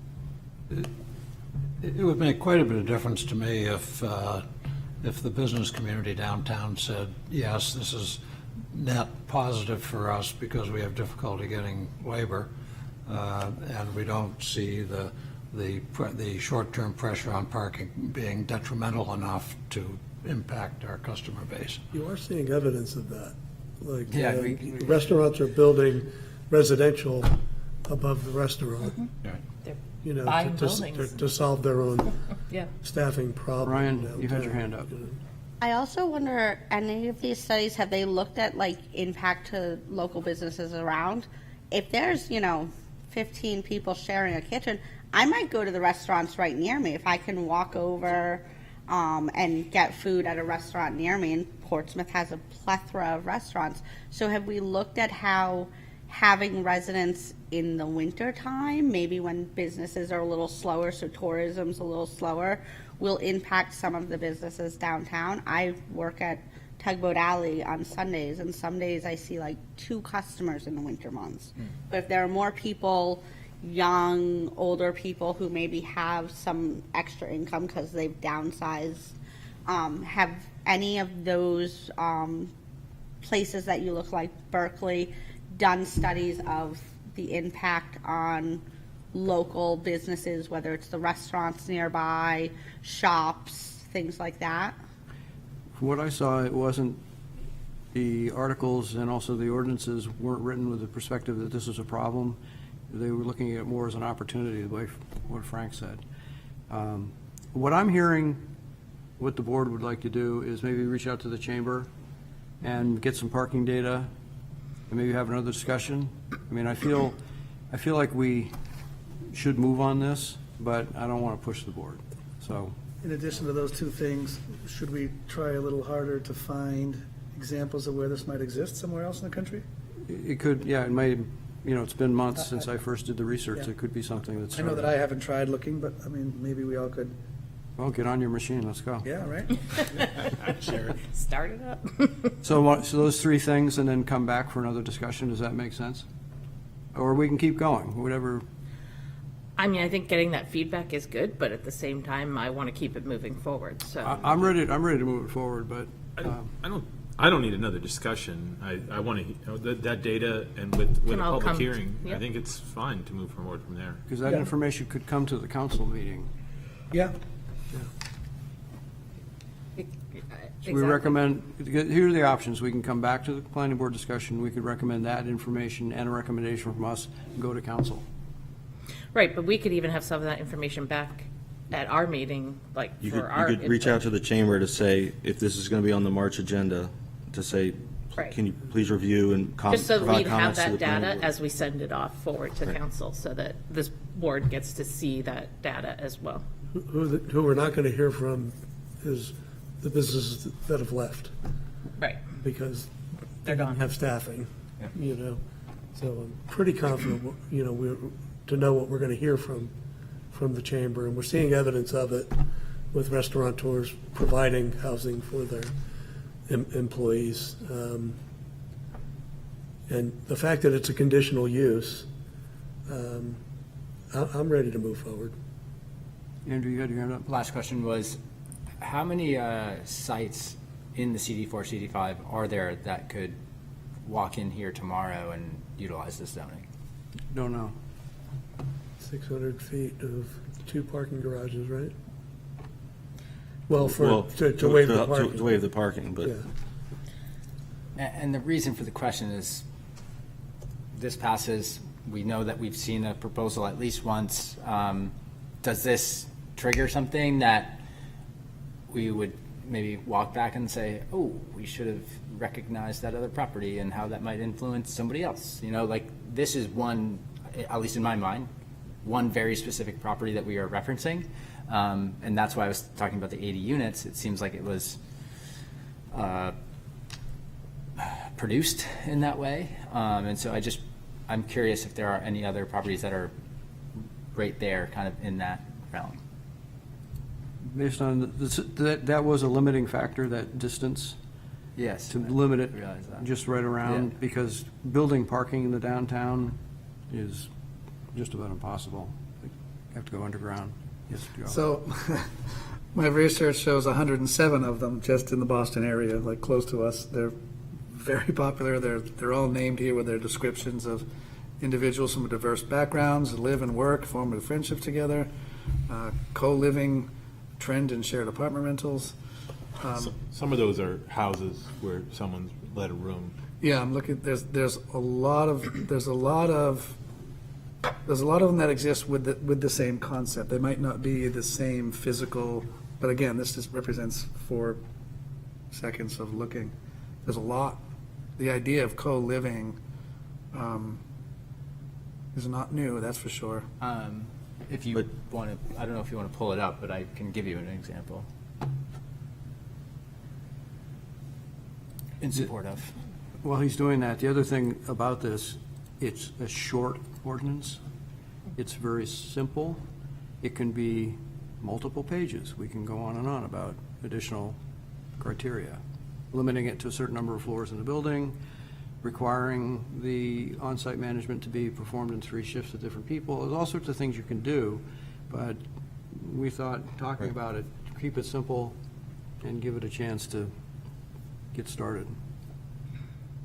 It would make quite a bit of difference to me if the business community downtown said, yes, this is net positive for us because we have difficulty getting labor, and we don't see the short-term pressure on parking being detrimental enough to impact our customer base. You are seeing evidence of that. Like, Yeah, restaurants are building residential above the restaurant, They're you know, buying buildings. to solve their own Yeah. staffing problem. Ryan, you had your downtown, hand up. you know. I also wonder, any of these studies, have they looked at like impact to local businesses around? If there's, 15 people sharing a kitchen, I might go to the restaurants right near me if I can walk over and get food at a restaurant near me. And Portsmouth has a plethora of restaurants. So have we looked at how having residents in the winter time, maybe when businesses are a little slower, so tourism's a little slower, will impact some of the businesses downtown? I work at Tugboat Alley on Sundays, and some days I see like 2 customers in the winter months. But if there are more people young, older people who maybe have some extra income because they've downsized. Have any of those places that you look like Berkeley done studies of the impact on local businesses, whether it's the restaurants nearby, shops, things like that? From what I saw, it wasn't, the articles and also the ordinances weren't written with the perspective that this was a problem. They were looking at it more as an opportunity, the way what Frank said. What I'm hearing, what the board would like to do is maybe reach out to the chamber and get some parking data and maybe have another discussion. I mean, I feel like we should move on this, but I don't want to push the board, so. In addition to those two things, should we try a little harder to find examples of where this might exist somewhere else in the country? It could, yeah, it may, it's been months since I first did the research. Yeah. It could be something that's. I know that I haven't tried looking, but, I mean, maybe we all could, Well, get on your machine, let's go. yeah, right? Start it up. So those three things and then come back for another discussion, does that make sense? Or we can keep going, whatever. I mean, I think getting that feedback is good, but at the same time, I want to keep it moving forward, so. I'm ready to move it forward, but, I don't need another discussion. I want to, that data and with a Can all public come- hearing, I yep. think it's fine to move forward from there. because that Yeah. information could come to the council meeting. Yeah, So we recommend, here are the options. We can come back to the planning board discussion. We could recommend that information and a recommendation from us and go to council. Right, but we could even have some of that information back at our meeting, like You for our. could reach out to the chamber to say, if this is going to be on the March agenda, to say, Right. can you please review and Just so that provide we'd have comments to the that planning data board? as we send it off forward to council, so that this board gets to see that data as well. Who we're not going to hear from is the businesses that have left, Right. because They're they gone. don't have staffing, So I'm pretty confident, we're, to know what we're going to hear from the chamber, and we're seeing evidence of it with restaurateurs providing housing for their employees. And the fact that it's a conditional use, I'm ready to move forward. Andrew, you had your hand up? Last question was, how many sites in the CD4, CD5 are there that could walk in here tomorrow and utilize this zoning? Don't know. 600 feet of 2 parking garages, right? Well, Well, to waive the parking. To waive the parking, but Yeah. And the reason for the question is, this passes, we know that we've seen a proposal at least once. Does this trigger something that we would maybe walk back and say, oh, we should have recognized that other property and how that might influence somebody else? This is one, at least in my mind, one very specific property that we are referencing. And that's why I was talking about the 80 units. It seems like it was produced in that way. And so I'm curious if there are any other properties that are right there, kind of in that realm. Based on, that was a limiting factor, that distance, Yes. to limit it I realize that. just right around, Yeah. because building parking in the downtown is just about impossible. You have to go underground. Yes, Joe. so my research shows 107 of them just in the Boston area, like close to us. They're very popular. They're all named here with their descriptions of individuals from diverse backgrounds, live and work, form a friendship together, co-living, trend and shared apartment rentals. Some of those are houses where someone's let a room. Yeah, I'm looking, there's a lot of them that exist with the same concept. They might not be the same physical, but again, this just represents 4 seconds of looking. There's a lot. The idea of co-living is not new, that's for sure. If you want to, I don't know if you want to pull it up, but I can give you an example. In support of. While he's doing that, the other thing about this, it's a short ordinance. It's very simple. It can be multiple pages. We can go on and on about additional criteria, limiting it to a certain number of floors in the building, requiring the on-site management to be performed in 3 shifts with different people. There's all sorts of things you can do, but we thought, talking about it, keep it simple and give it a chance to get started.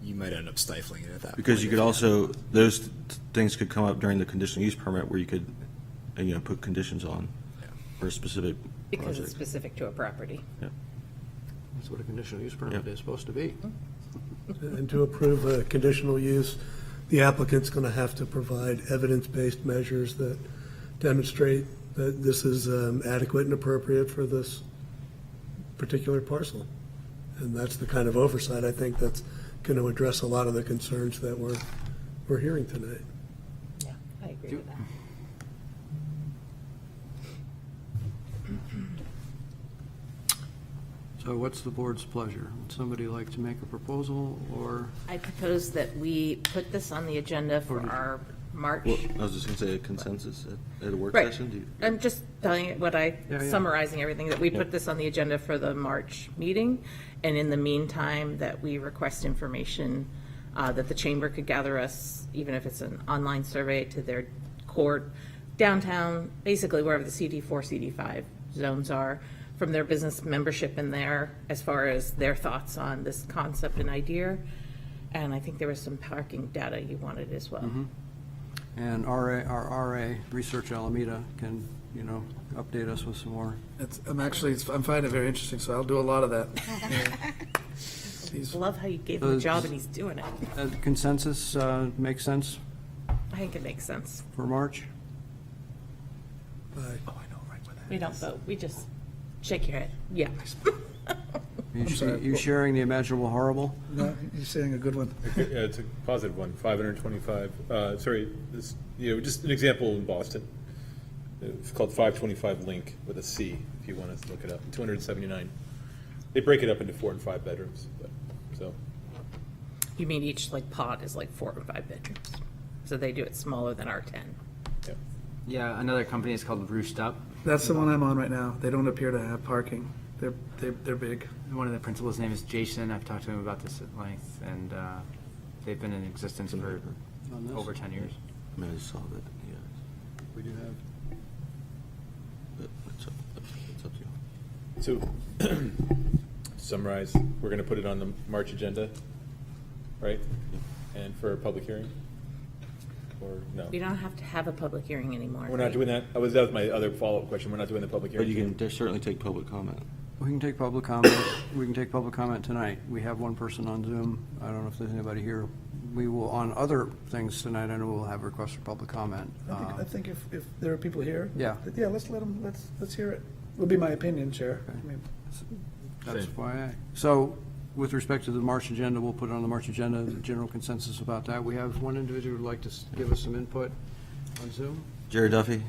You might end up stifling it at that point. Because you could also, those things could come up during the conditional use permit where you could, put conditions on for a specific Because it's project. specific to a property. That's what a conditional use permit Yeah. is supposed to be. And to approve a conditional use, the applicant's going to have to provide evidence-based measures that demonstrate that this is adequate and appropriate for this particular parcel. And that's the kind of oversight, I think, that's going to address a lot of the concerns that we're hearing tonight. Yeah, I agree with that. So what's the board's pleasure? Would somebody like to make a proposal, or? I propose that we put this on the agenda for our March. Well, I was just going to say a consensus at a work Right. session. Do you- I'm just telling you what Yeah. summarizing everything, that we put this on the agenda for the March meeting, and in the meantime, that we request information that the chamber could gather us, even if it's an online survey to their court, downtown, basically wherever the CD4, CD5 zones are, from their business membership in there, as far as their thoughts on this concept and idea. And I think there was some parking data you wanted as well. And our RA, Research Alameda, can, update us with some more. I'm finding it very interesting, so I'll do a lot of that. I love how you gave him a job and he's doing it. Consensus makes sense I think it makes sense. for March? Aye. We don't vote, we just shake your head. Yeah. You sharing the imaginable horrible? No, you're saying a good one. Yeah, it's a positive one, 525. Just an example in Boston. It's called 525 Link with a C, if you want to look it up, 279. They break it up into 4 and 5 bedrooms, so. You mean each pod is 4 or 5 bedrooms? So they do it smaller than our 10. Yeah. Yeah, another company is called Roost Up. That's the one I'm on right now. They don't appear to have parking. They're big. One of the principals' name is Jason. I've talked to him about this at length, and they've been in existence for On this? over 10 years. I mean, I saw that, yeah. We do have. But it's up to you. So, summarize, we're going to put it on the March agenda, right? And for a public hearing? Or no? We don't have to have a public hearing anymore. We're not doing that? That was my other follow-up question. We're not doing the public But hearing? you can certainly take public comment. We can take public comment. We can take public comment tonight. We have one person on Zoom. I don't know if there's anybody here. We will, on other things tonight, I know we'll have requests for public comment. I think if there are people here. Yeah. Let's let them, let's hear it. Would be my opinion, Chair. I mean, That's why so with respect to the March agenda, we'll put it on the March agenda, the general consensus about that. We have one individual who'd like to give us some input on Zoom. Jerry Duffy?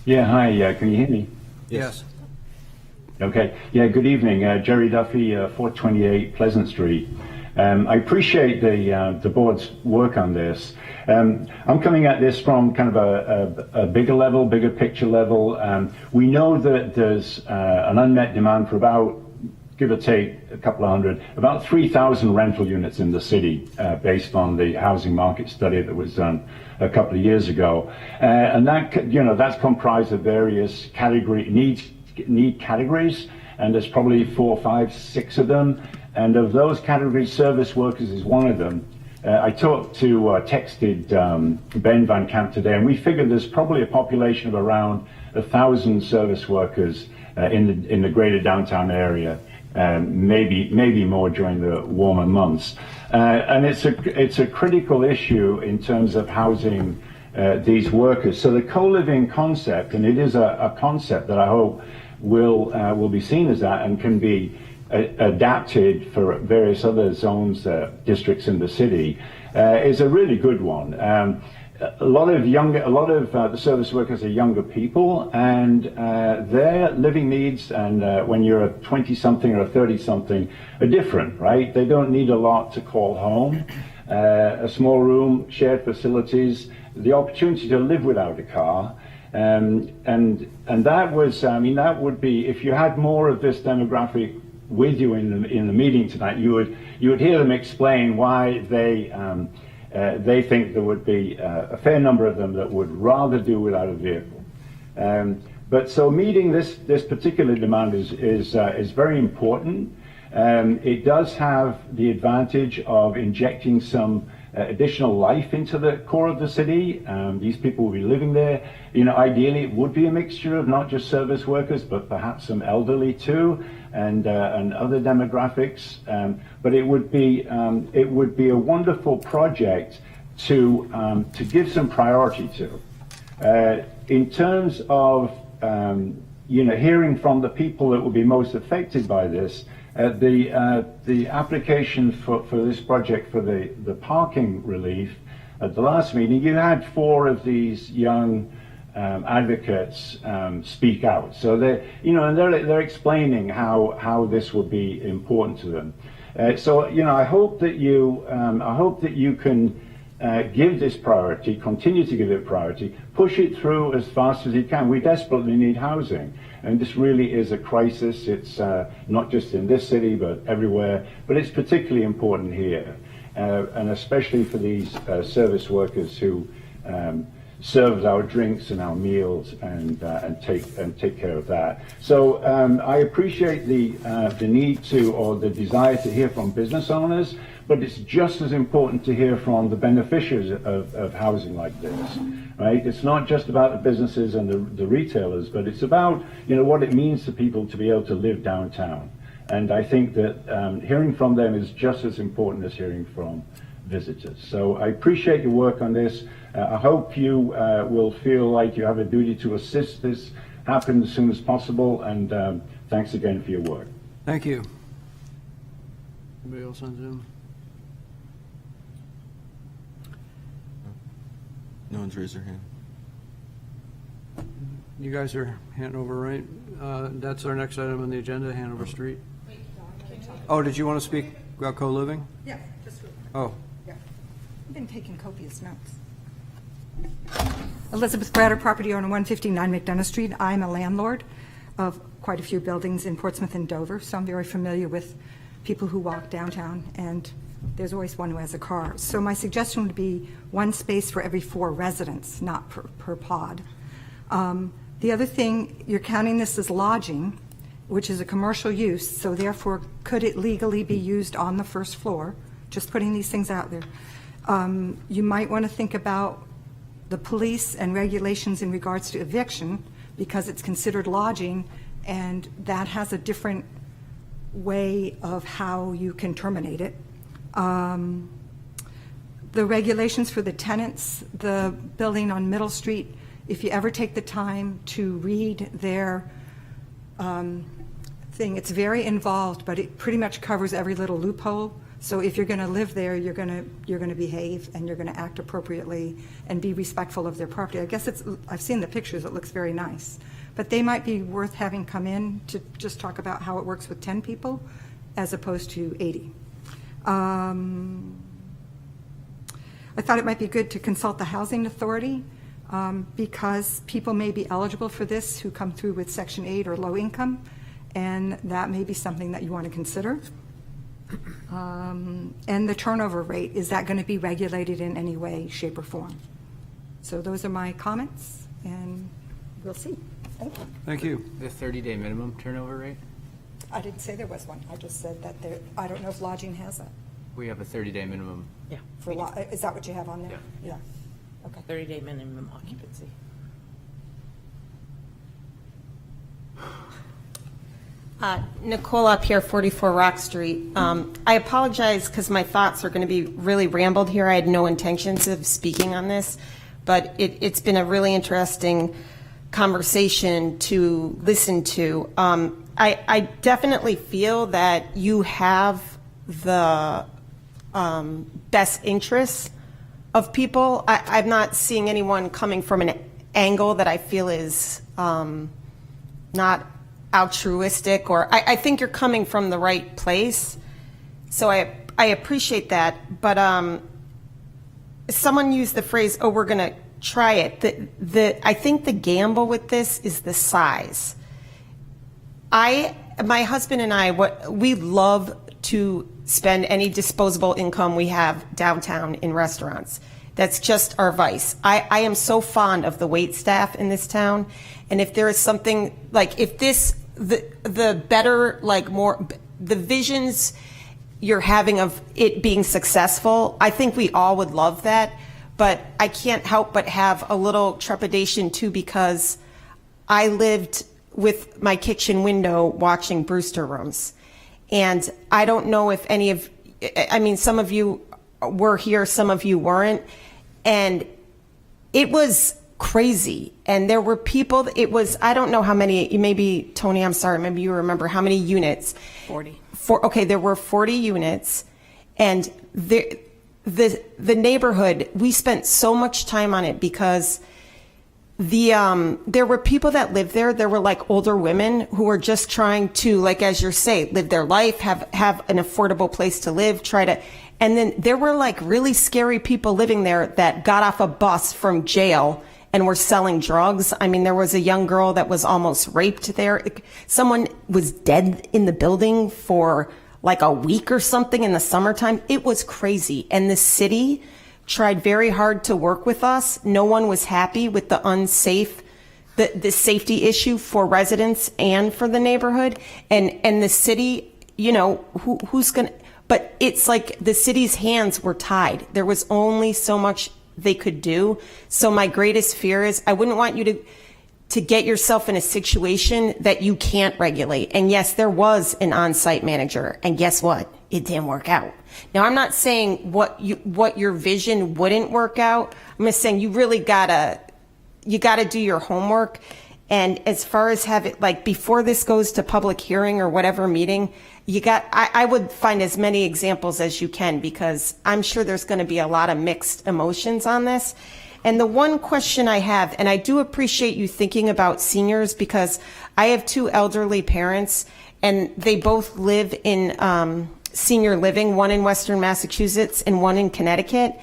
Yeah, hi, can you hear me? Yes. Okay, yeah, good evening. Jerry Duffy, 428 Pleasant Street. I appreciate the board's work on this. I'm coming at this from kind of a bigger level, bigger picture level. We know that there's an unmet demand for about, give or take a couple of hundred, about 3,000 rental units in the city based on the housing market study that was done a couple of years ago. And that, that's comprised of various need categories, and there's probably 4, 5, 6 of them. And of those categories, service workers is one of them. I texted Ben Van Camp today, and we figured there's probably a population of around 1,000 service workers in the greater downtown area, maybe more during the warmer months. And it's a critical issue in terms of housing these workers. So the co-living concept, and it is a concept that I hope will be seen as that and can be adapted for various other zones, districts in the city, is a really good one. A lot of the service workers are younger people, and their living needs, and when you're a 20-something or a 30-something, are different, right? They don't need a lot to call home. A small room, shared facilities, the opportunity to live without a car. And that was, that would be, if you had more of this demographic with you in the meeting tonight, you would hear them explain why they think there would be a fair number of them that would rather do without a vehicle. But so meeting this particular demand is very important. It does have the advantage of injecting some additional life into the core of the city. These people will be living there. Ideally it would be a mixture of not just service workers, but perhaps some elderly too, and other demographics. But it would be a wonderful project to give some priority to. In terms of hearing from the people that will be most affected by this, the application for this project for the parking relief at the last meeting, you had 4 of these young advocates speak out. So they're explaining how this would be important to them. So I hope that you can give this priority, continue to give it priority, push it through as fast as you can. We desperately need housing. And this really is a crisis. It's not just in this city, but everywhere. But it's particularly important here, and especially for these service workers who serve our drinks and our meals and take care of that. So I appreciate the need to, or the desire to hear from business owners, but it's just as important to hear from the beneficiaries of housing like this, right? It's not just about the businesses and the retailers, but it's about what it means to people to be able to live downtown. And I think that hearing from them is just as important as hearing from visitors. So I appreciate your work on this. I hope you will feel like you have a duty to assist this happen as soon as possible. And thanks again for your work. Thank you. Anybody else on Zoom? No one's raised their hand. You guys are Hanover, right? That's our next item on the agenda, Hanover Street. Oh, did you want to speak about co-living? Yeah, just real quick. Oh, Yeah. I've been taking copious notes. Elizabeth Bratter, property owner, 159 McDonough Street. I'm a landlord of quite a few buildings in Portsmouth and Dover, so I'm very familiar with people who walk downtown, and there's always one who has a car. So my suggestion would be 1 space for every 4 residents, not per pod. The other thing, you're counting this as lodging, which is a commercial use, so therefore, could it legally be used on the first floor? Just putting these things out there. You might want to think about the police and regulations in regards to eviction, because it's considered lodging, and that has a different way of how you can terminate it. The regulations for the tenants, the building on Middle Street, if you ever take the time to read their thing, it's very involved, but it pretty much covers every little loophole. So if you're going to live there, you're going to behave, and you're going to act appropriately and be respectful of their property. I guess I've seen the pictures, it looks very nice. But they might be worth having come in to just talk about how it works with 10 people as opposed to 80. I thought it might be good to consult the Housing Authority, because people may be eligible for this who come through with Section 8 or low income, and that may be something that you want to consider. And the turnover rate, is that going to be regulated in any way, shape, or form? So those are my comments, and we'll see. Thank you. thank you. The 30-day minimum turnover rate? I didn't say there was one. I just said that there, I don't know if lodging has that. We have a 30-day minimum. Yeah, Is that what you have on there? Yeah. Okay. 30-day minimum occupancy. Nicole up here, 44 Rock Street. I apologize because my thoughts are going to be really rambled here. I had no intentions of speaking on this, but it's been a really interesting conversation to listen to. I definitely feel that you have the best interests of people. I'm not seeing anyone coming from an angle that I feel is not altruistic, or I think you're coming from the right place. So I appreciate that. But someone used the phrase, "Oh, we're going to try it." I think the gamble with this is the size. I my husband and I, we love to spend any disposable income we have downtown in restaurants. That's just our vice. I am so fond of the wait staff in this town, and if there is something, like, if this, the better, like, more, the visions you're having of it being successful, I think we all would love that, but I can't help but have a little trepidation too, because I lived with my kitchen window watching Brewster Rooms. And I don't know if any of, I mean, some of you were here, some of you weren't. And it was crazy. And there were people, it was, I don't know how many, maybe, Tony, I'm sorry, maybe you remember how many units. 40. Okay, there were 40 units. And the neighborhood, we spent so much time on it because there were people that lived there. There were like older women who were just trying to, like, as you say, live their life, have an affordable place to live, and then there were like really scary people living there that got off a bus from jail and were selling drugs. I mean, there was a young girl that was almost raped there. Someone was dead in the building for like a week or something in the summertime. It was crazy. And the city tried very hard to work with us. No one was happy with the the safety issue for residents and for the neighborhood. And the city, you know, who's going to, but it's like the city's hands were tied. There was only so much they could do. So my greatest fear is I wouldn't want you to get yourself in a situation that you can't regulate. And yes, there was an on-site manager. And guess what? It didn't work out. Now, I'm not saying what your vision wouldn't work out. I'm just saying you really gotta do your homework. And as far as have it, like, before this goes to public hearing or whatever meeting, I would find as many examples as you can, because I'm sure there's going to be a lot of mixed emotions on this. And the one question I have, and I do appreciate you thinking about seniors, because I have two elderly parents and they both live in senior living, one in Western Massachusetts and one in Connecticut.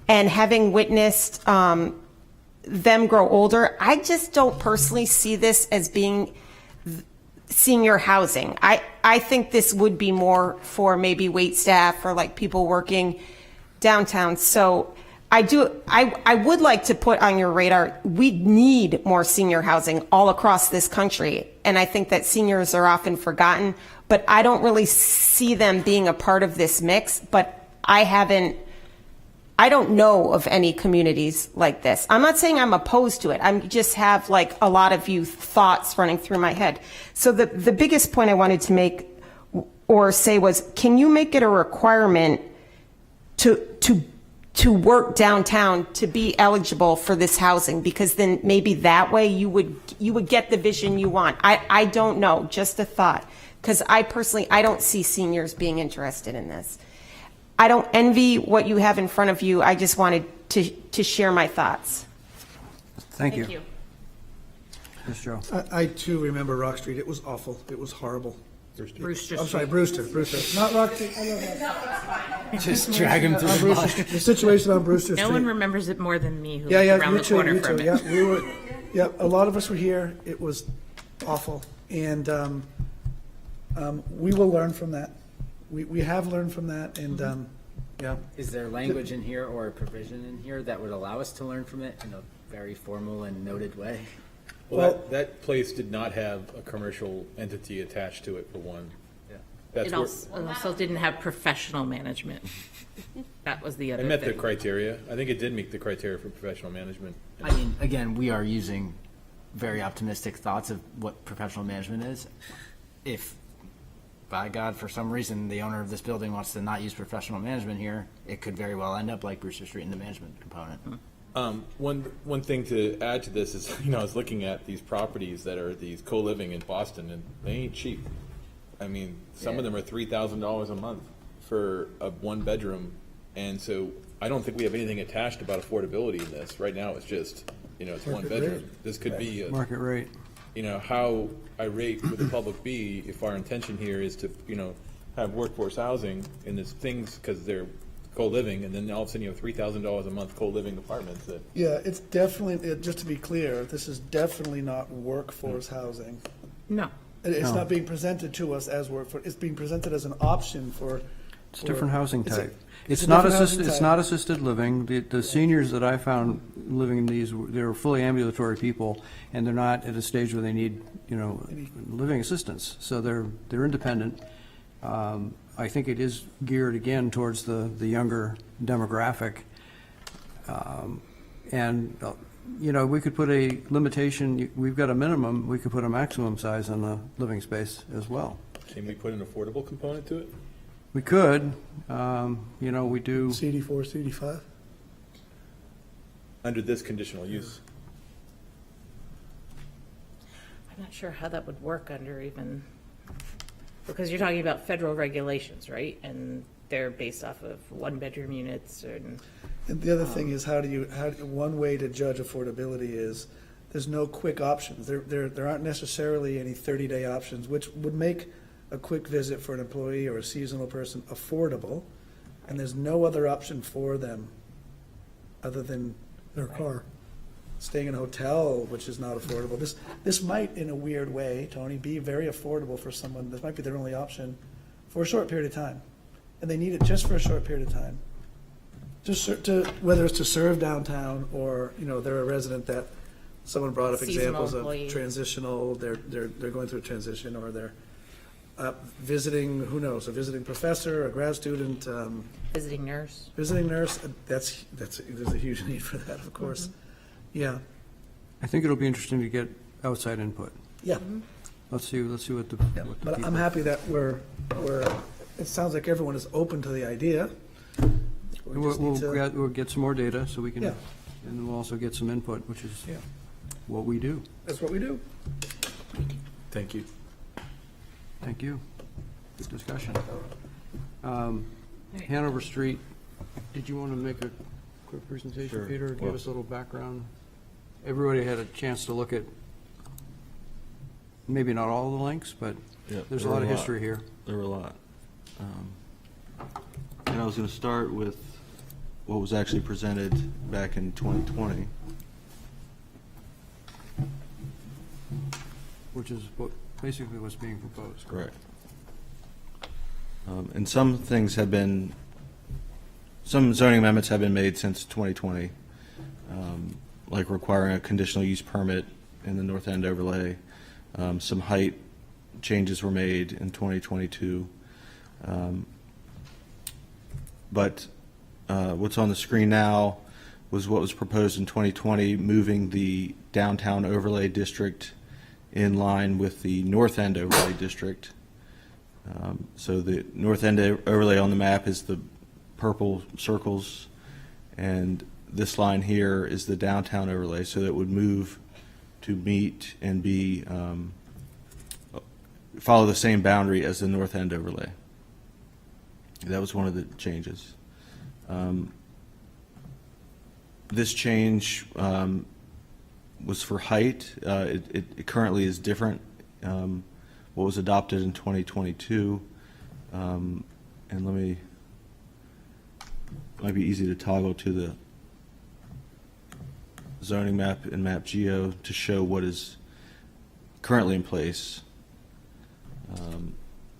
And having witnessed them grow older, I just don't personally see this as being senior housing. I think this would be more for maybe wait staff or like people working downtown. So I would like to put on your radar, we need more senior housing all across this country. And I think that seniors are often forgotten, but I don't really see them being a part of this mix. But I don't know of any communities like this. I'm not saying I'm opposed to it. I just have like a lot of thoughts running through my head. So the biggest point I wanted to make or say was, can you make it a requirement to work downtown to be eligible for this housing? Because then maybe that way you would get the vision you want. I don't know, just a thought. Because I don't see seniors being interested in this. I don't envy what you have in front of you. I just wanted to share my thoughts. Thank you. Thank you. Ms. Joe. I too remember Rock Street. It was awful. It was horrible. Brewster I'm sorry, Street. Brewster, not Rock Street. I love Rock Just drag him through Street. the mud. The situation on Brewster Street. No one remembers it more than me, who Yeah, lives around you the too, corner you from too. it. Yeah, a lot of us were here. It was awful. And we will learn from that. We have learned from that, and yeah. Is there language in here or a provision in here that would allow us to learn from it in a very formal and noted way? Well, that place did not have a commercial entity attached to it, for one. Yeah. That's It where, also didn't have professional management. That was the other it met the thing. criteria. I think it did meet the criteria for professional management. I mean, again, we are using very optimistic thoughts of what professional management is. If, by God, for some reason, the owner of this building wants to not use professional management here, it could very well end up like Brewster Street in the management component. One thing to add to this is, I was looking at these properties that are these co-living in Boston, and they ain't cheap. I mean, some of them are $3,000 a month for a one bedroom, and so I don't think we have anything attached about affordability in this. Right now, it's just, it's one bedroom. This could be Market rate. how irate would the public be if our intention here is to, have workforce housing in this things because they're co-living, and then all of a sudden you have $3,000 a month co-living apartments that. Yeah, it's definitely, just to be clear, this is definitely not workforce housing. No. It's No. not being presented to us as it's being presented as an option for. It's a different housing it's a- type. it's It's a not different housing assisted, it's type. not assisted living. The seniors that I found living in these, they're fully ambulatory people, and they're not at a stage where they need, living assistance. So they're independent. I think it is geared again towards the younger demographic. And, we could put a limitation, we've got a minimum, we could put a maximum size on the living space as well. Can we put an affordable component to it? We could, we do, CD4, CD5? Under this conditional use? I'm not sure how that would work under even, because you're talking about federal regulations, right? And they're based off of one-bedroom units and. And the other thing is, one way to judge affordability is, there's no quick options. There aren't necessarily any 30-day options, which would make a quick visit for an employee or a seasonal person affordable, and there's no other option for them other than Their car. staying in a hotel, which is not affordable. This might, in a weird way, Tony, be very affordable for someone. This might be their only option for a short period of time, and they need it just for a short period of time. Whether it's to serve downtown or, they're a resident that, someone brought up Seasonal examples of employee. transitional, they're going through a transition, or they're visiting, who knows, a visiting professor, a grad student, Visiting nurse. visiting nurse, there's a huge need for that, of course. Yeah, I think it'll be interesting to get outside input. yeah. Let's see what the. Yeah, what the but I'm people- happy that it sounds like everyone is open to the idea. We just need to- We'll get some more data so we can, Yeah. and we'll also get some input, which is Yeah. what we do. That's what we do. Thank you. Thank you. Good discussion. Hanover Street, did you want to make a quick presentation, Sure. Peter? Give Well- us a little background. Everybody had a chance to look at, maybe not all the links, but Yeah, there's a there lot were of history here. There were a lot. And I was going to start with what was actually presented back in 2020. Which is basically what's being proposed. Correct. And some things have been, some zoning amendments have been made since 2020, like requiring a conditional use permit in the North End overlay. Some height changes were made in 2022. But what's on the screen now was what was proposed in 2020, moving the downtown overlay district in line with the North End overlay district. So the North End overlay on the map is the purple circles, and this line here is the downtown overlay, so that would move to meet and be, follow the same boundary as the North End overlay. That was one of the changes. This change was for height. It currently is different. What was adopted in 2022, and it might be easy to toggle to the zoning map and map geo to show what is currently in place.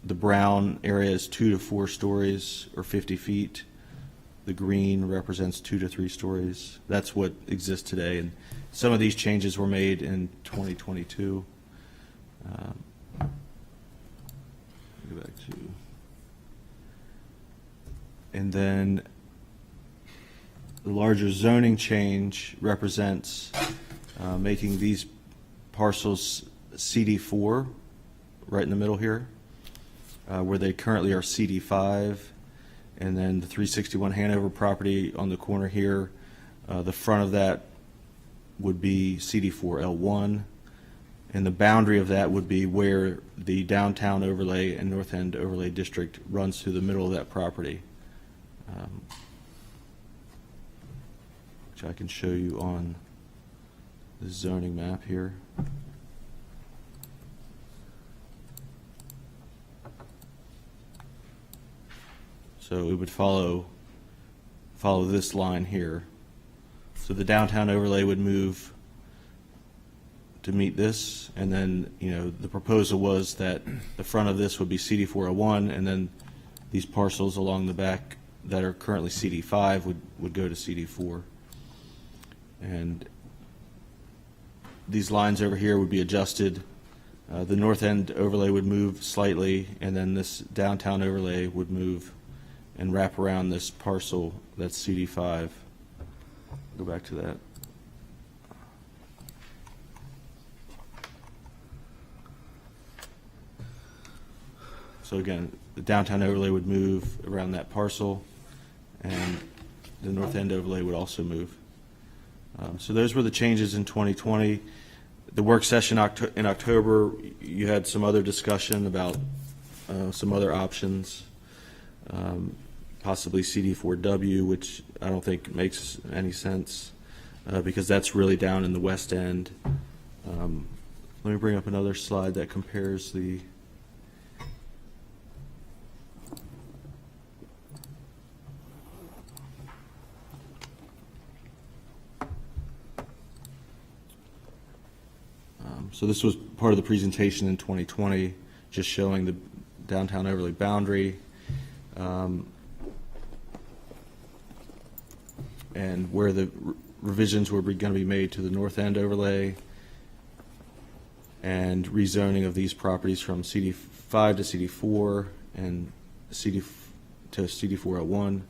The brown area is 2 to 4 stories or 50 feet. The green represents 2 to 3 stories. That's what exists today, and some of these changes were made in 2022. Go back to, and then the larger zoning change represents making these parcels CD4 right in the middle here, where they currently are CD5, and then the 361 Hanover property on the corner here, the front of that would be CD4L1, and the boundary of that would be where the downtown overlay and North End overlay district runs through the middle of that property, which I can show you on the zoning map here. So it would follow this line here. So the downtown overlay would move to meet this, and then, the proposal was that the front of this would be CD 401, and then these parcels along the back that are currently CD 5 would go to CD 4. And these lines over here would be adjusted. The north end overlay would move slightly, and then this downtown overlay would move and wrap around this parcel that's CD 5. Go back to that. So again, the downtown overlay would move around that parcel, and the north end overlay would also move. So those were the changes in 2020. The work session in October, you had some other discussion about some other options, possibly CD4W, which I don't think makes any sense because that's really down in the west end. Let me bring up another slide that compares the so this was part of the presentation in 2020, just showing the downtown overlay boundary and where the revisions were going to be made to the north end overlay and rezoning of these properties from CD5 to CD4 and CD to CD401.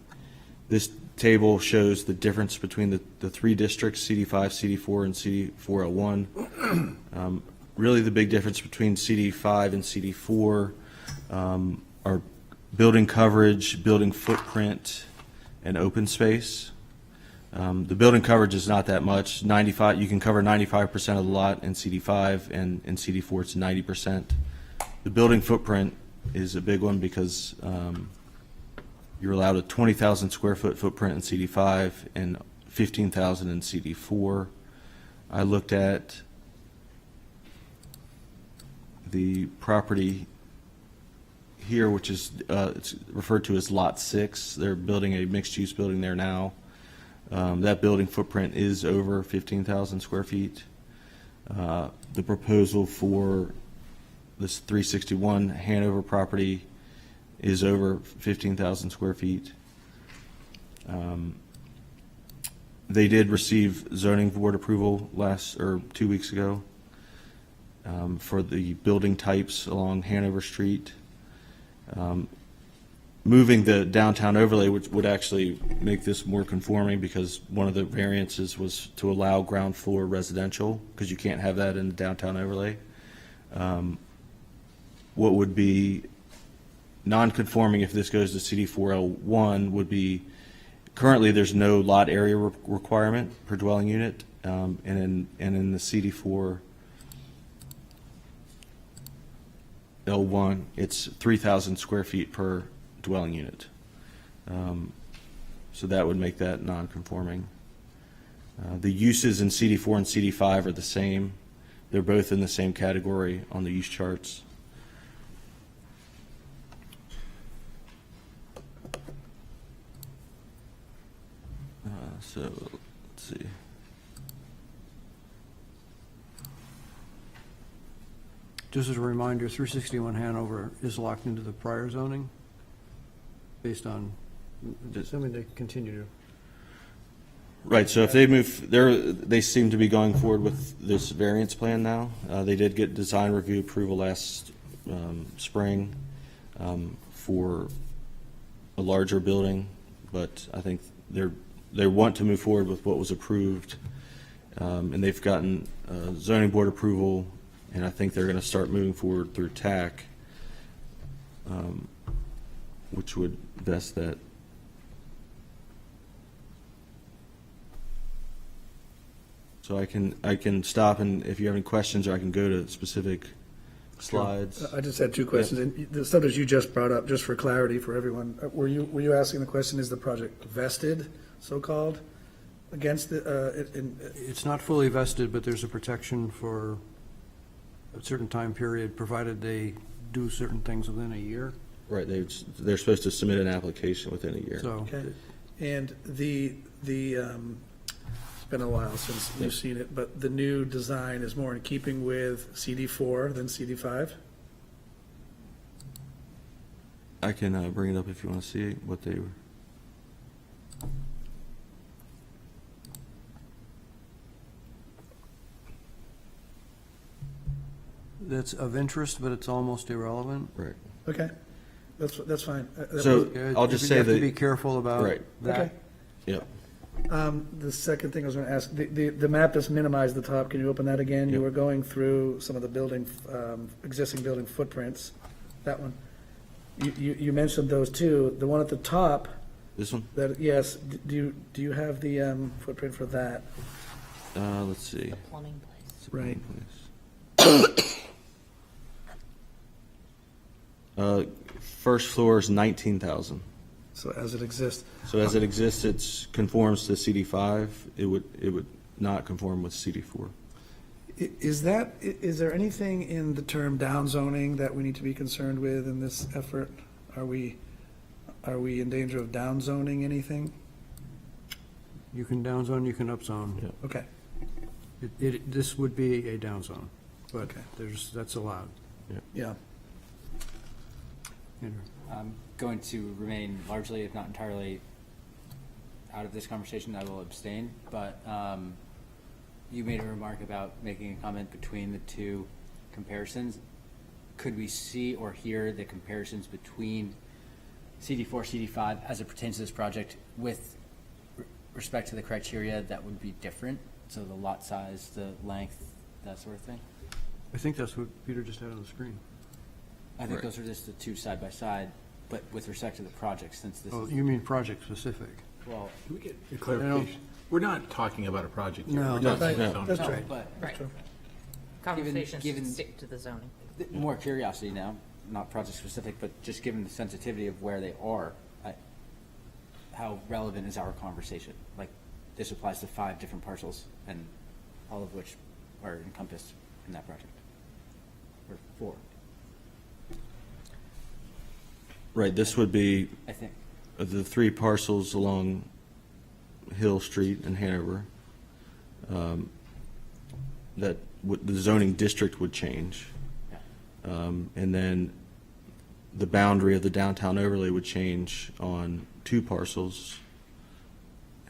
This table shows the difference between the three districts, CD5, CD4, and CD401. Really the big difference between CD5 and CD4 are building coverage, building footprint, and open space. The building coverage is not that much. 95, you can cover 95% of the lot in CD5, and in CD4 it's 90%. The building footprint is a big one because you're allowed a 20,000 square foot footprint in CD5 and 15,000 in CD4. I looked at the property here, which is it's referred to as Lot 6. They're building a mixed-use building there now. That building footprint is over 15,000 square feet. The proposal for this 361 Hanover property is over 15,000 square feet. They did receive zoning board approval 2 weeks ago for the building types along Hanover Street. Moving the downtown overlay would actually make this more conforming because one of the variances was to allow ground floor residential because you can't have that in the downtown overlay. What would be non-conforming if this goes to CD401 would be currently there's no lot area requirement per dwelling unit, and in the CD4L1 it's 3,000 square feet per dwelling unit. So that would make that non-conforming. The uses in CD4 and CD5 are the same. They're both in the same category on the use charts. So let's see. Just as a reminder, 361 Hanover is locked into the prior zoning based on, assuming they continue to. Right, so if they move, they seem to be going forward with this variance plan now. They did get design review approval last spring for a larger building, but I think they want to move forward with what was approved, and they've gotten zoning board approval, and I think they're going to start moving forward through TAC, which would vest that. So I can stop, and if you have any questions, or I can go to specific slides. I just had two questions, and the subjects you just brought up, just for clarity for everyone, were you asking the question, is the project vested, so-called, against the, It's not fully vested, but there's a protection for a certain time period, provided they do certain things within a year. Right, they're supposed to submit an application within a year. So okay, and the been a while since you've seen it, but the new design is more in keeping with CD4 than CD5? I can bring it up if you want to see what they were. That's of interest, but it's almost irrelevant. Right. Okay, that's fine. So Yeah, I'll just you say have to that. be careful about Right. that. Okay. Yep. The second thing I was going to ask, the map is minimized at the top. Can you open that again? You Yep. were going through some of the building, existing building footprints. That one. You mentioned those two. The one at the top, This one? that, yes, do you have the footprint for that? Let's see. Plumbing place. Right. First floor is 19,000. So as it exists. So as it exists, it conforms to CD5. It would not conform with CD4. Is there anything in the term downzoning that we need to be concerned with in this effort? Are we in danger of downzoning anything? You can downzone, you can upzone. Yep. Okay, This would be a downzone, but Okay. that's allowed. yeah. Andrew. I'm going to remain largely, if not entirely, out of this conversation. I will abstain, but you made a remark about making a comment between the two comparisons. Could we see or hear the comparisons between CD4, CD5 as it pertains to this project with respect to the criteria that would be different? So the lot size, the length, that sort of thing? I think that's what Peter just had on the screen. I think Right. those are just the two side by side, but with respect to the project, since this Oh, is, you mean project specific? well, Can we get a clarification? We're not talking about a project here. No, We're that's talking right. about That's zoning. right. but Right. true. Conversations given- should stick to the zoning. more curiosity now, not project specific, but just given the sensitivity of where they are, how relevant is our conversation? Like, this applies to 5 different parcels, and all of which are encompassed in that project, or 4, Right, this would be I think. the 3 parcels along Hill Street in Hanover. That the zoning district would change. And then the boundary of the downtown overlay would change on 2 parcels,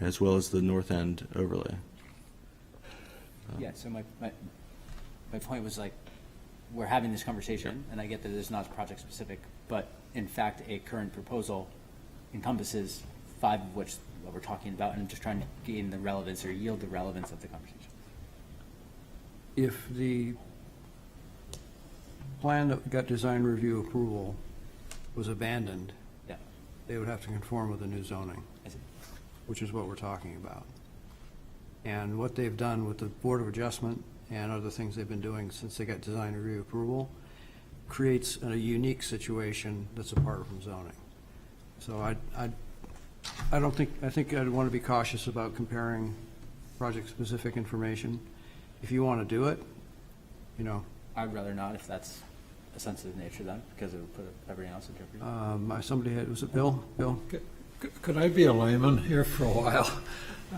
as well as the north end overlay. Yeah, so my point was like, we're having this conversation, and I get that it's not project specific, but in fact, a current proposal encompasses 5 of which what we're talking about, and I'm just trying to gain the relevance or yield the relevance of the conversation. If the plan that got design review approval was abandoned, Yeah, they would have to conform with the new zoning, I see. which is what we're talking about. And what they've done with the Board of Adjustment and other things they've been doing since they got design review approval creates a unique situation that's apart from zoning. So I don't think, I think I'd want to be cautious about comparing project-specific information. If you want to do it, you know, I'd rather not, if that's a sensitive nature then, because it would put everything else in jeopardy. somebody had, was it Bill? Bill? Could I be a layman here for a while?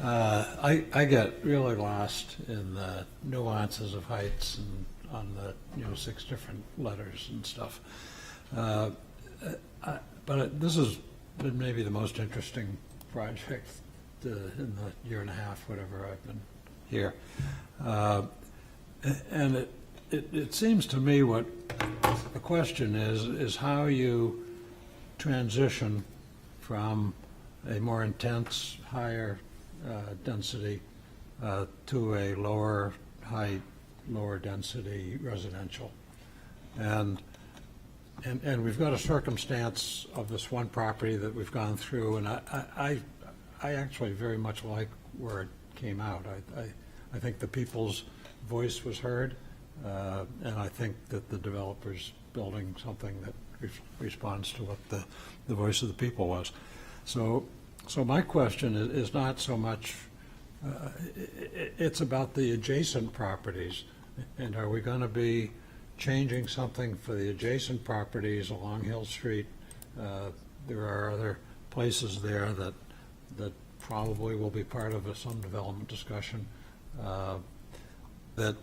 I get really lost in the nuances of heights and on the 6 different letters and stuff. But this has been maybe the most interesting project in the year and a half, whatever I've been here. And it seems to me what the question is how you transition from a more intense, higher density to a lower height, lower density residential. And we've got a circumstance of this one property that we've gone through, and I actually very much like where it came out. I think the people's voice was heard, and I think that the developer's building something that responds to what the voice of the people was. So my question is not so much, it's about the adjacent properties, and are we going to be changing something for the adjacent properties along Hill Street? There are other places there that probably will be part of some development discussion, that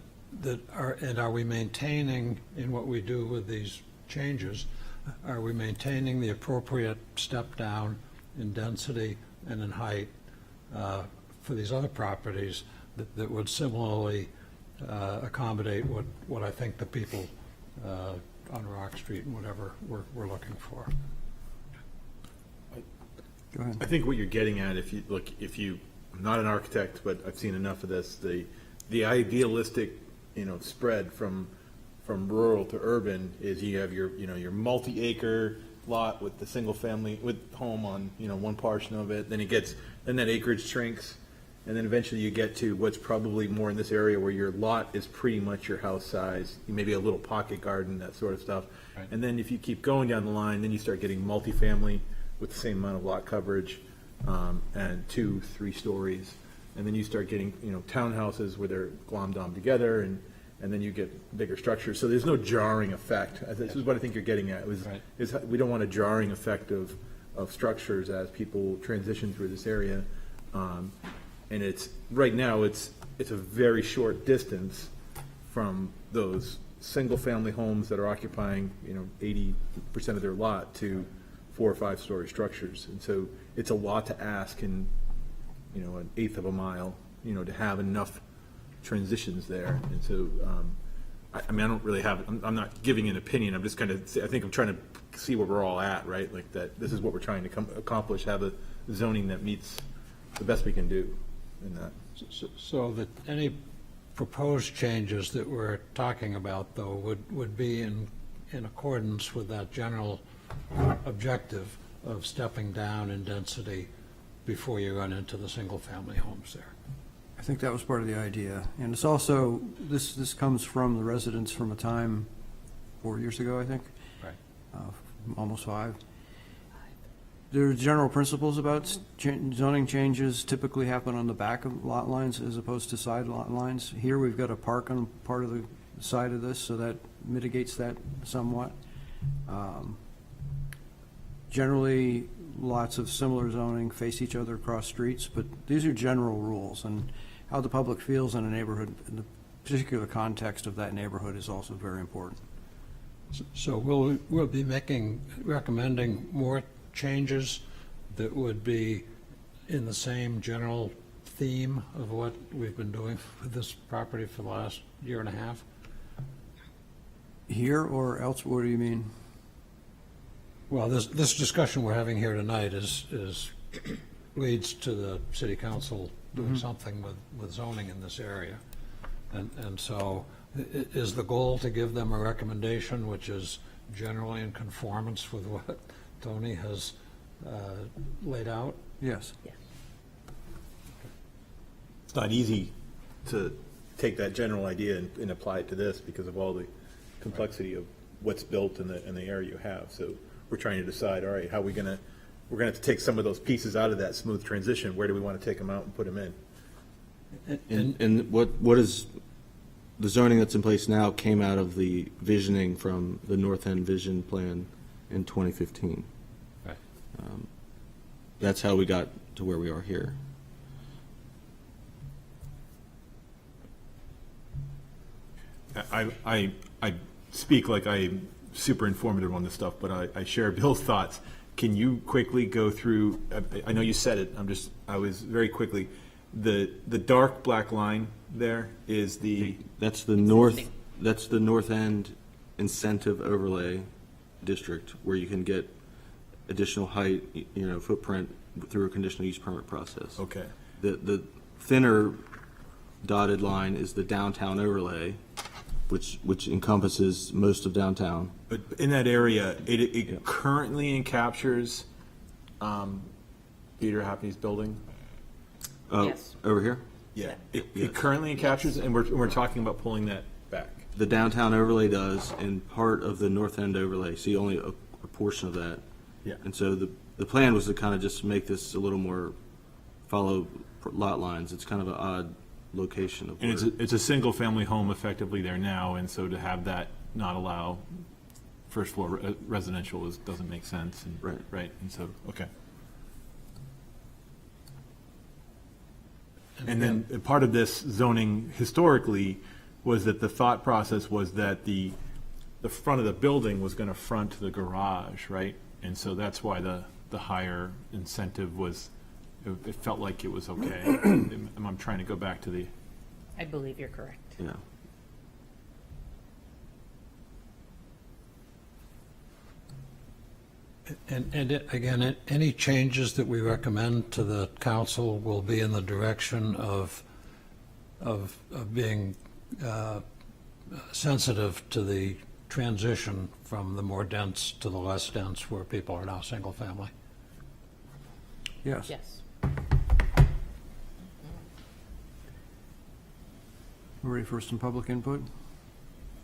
are we maintaining, in what we do with these changes, are we maintaining the appropriate step down in density and in height for these other properties that would similarly accommodate what I think the people on Rock Street and whatever we're looking for. Go ahead. I think what you're getting at, if you, I'm not an architect, but I've seen enough of this, the idealistic, spread from rural to urban is you have your multi-acre lot with the single family, with home on, one portion of it, then that acreage shrinks, and then eventually you get to what's probably more in this area where your lot is pretty much your house size, maybe a little pocket garden, that sort of stuff. Right. And then if you keep going down the line, then you start getting multifamily with the same amount of lot coverage, and 2-3 stories. And then you start getting, townhouses where they're glommed on together, and then you get bigger structures. So there's no jarring effect. This is what I think you're getting at, Right. is we don't want a jarring effect of structures as people transition through this area. And right now, it's a very short distance from those single-family homes that are occupying, 80% of their lot to 4 or 5 story structures. And so it's a lot to ask in, an eighth of a mile, to have enough transitions there. And so, I don't really have, I'm not giving an opinion. I'm just I think I'm trying to see where we're all at, right? Like that, this is what we're trying to accomplish, have a zoning that meets the best we can do in that. So that any proposed changes that we're talking about, though, would be in accordance with that general objective of stepping down in density before you run into the single-family homes there. I think that was part of the idea. And it's also, this comes from the residents from a time 4 years ago, I think. Right. Almost 5. There are general principles about zoning changes typically happen on the back of lot lines as opposed to side lot lines. Here, we've got a park on part of the side of this, so that mitigates that somewhat. Generally, lots of similar zoning face each other across streets, but these are general rules, and how the public feels in a neighborhood, in the particular context of that neighborhood, is also very important. So we'll be recommending more changes that would be in the same general theme of what we've been doing with this property for the last year and a half? Here or elsewhere, what do you mean? Well, this discussion we're having here tonight leads to the city council doing something with zoning in this area. And so is the goal to give them a recommendation which is generally in conformance with what Tony has laid out? Yes. It's not easy to take that general idea and apply it to this because of all the complexity of what's built in the area you have. So we're trying to decide, all right, how we're gonna have to take some of those pieces out of that smooth transition. Where do we want to take them out and put them in? And what is, the zoning that's in place now came out of the visioning from the North End Vision Plan in 2015. Right. That's how we got to where we are here. I speak like I'm super informative on this stuff, but I share Bill's thoughts. Can you quickly go through, I know you said it, I was very quickly, the dark black line there is That's the North End Incentive Overlay District, where you can get additional height, footprint through a conditional use permit process. Okay. The thinner dotted line is the downtown overlay, which encompasses most of downtown. But in that area, it currently captures Peter Happy's building? Yes. Over here? Yeah. It currently captures, and we're talking about pulling that back. The downtown overlay does, and part of the North End overlay, see only a portion of that. Yeah. And so the plan was to kind of just make this a little more follow lot lines. It's kind of an odd location of And where. it's a single-family home effectively there now, and so to have that not allow first floor residential doesn't make sense. And, Right. Right, and so, okay. And then part of this zoning historically was that the thought process was that the front of the building was going to front the garage, right? And so that's why the higher incentive was, it felt like it was okay. I'm trying to go back to the, I believe you're correct. Yeah. Again, any changes that we recommend to the council will be in the direction of being sensitive to the transition from the more dense to the less dense, where people are now single family. Yes. Yes. We're ready for some public input?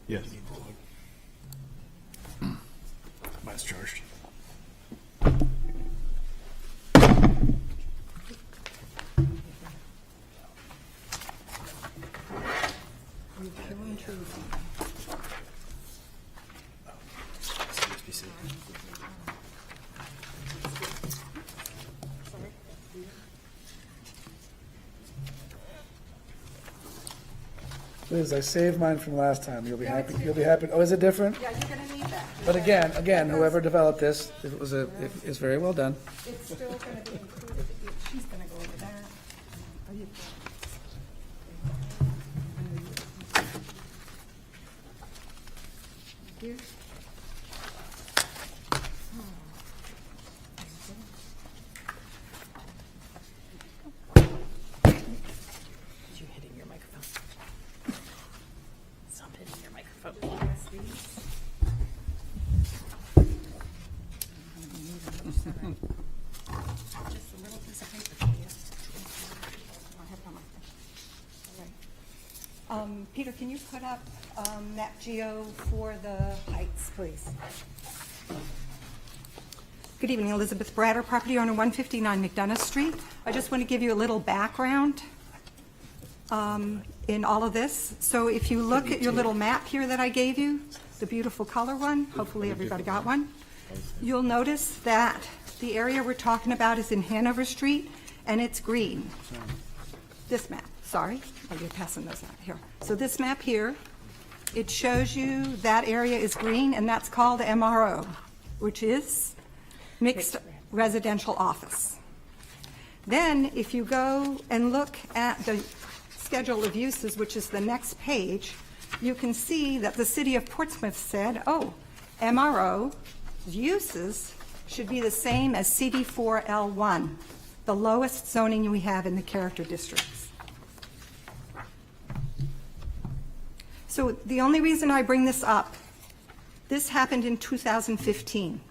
yes. Mine's charged. Liz, I saved mine from last time. You'll be happy. You'll be happy. Oh, is it different? Yeah, you're going to need that. But again, whoever developed this, it's very well done. It's still going to be included. She's going to go over that. Are you- Here. You're hitting your microphone. Stop hitting your microphone. Just a little piece of paper for you. I have it on my phone. All right. Peter, can you put up Nat Geo for the heights, please? Good evening, Elizabeth Bratter, property owner, 159 McDonough Street. I just want to give you a little background in all of this. So if you look at your little map here that I gave you, the beautiful color one, hopefully everybody got one, you'll notice that the area we're talking about is in Hanover Street, and it's green. This map, sorry, I'll be passing those out here. So this map here, it shows you that area is green, and that's called MRO, which is Mixed Residential Office. Then, if you go and look at the schedule of uses, which is the next page, you can see that the city of Portsmouth said, oh, MRO uses should be the same as CD4L1, the lowest zoning we have in the character districts. So the only reason I bring this up, this happened in 2015.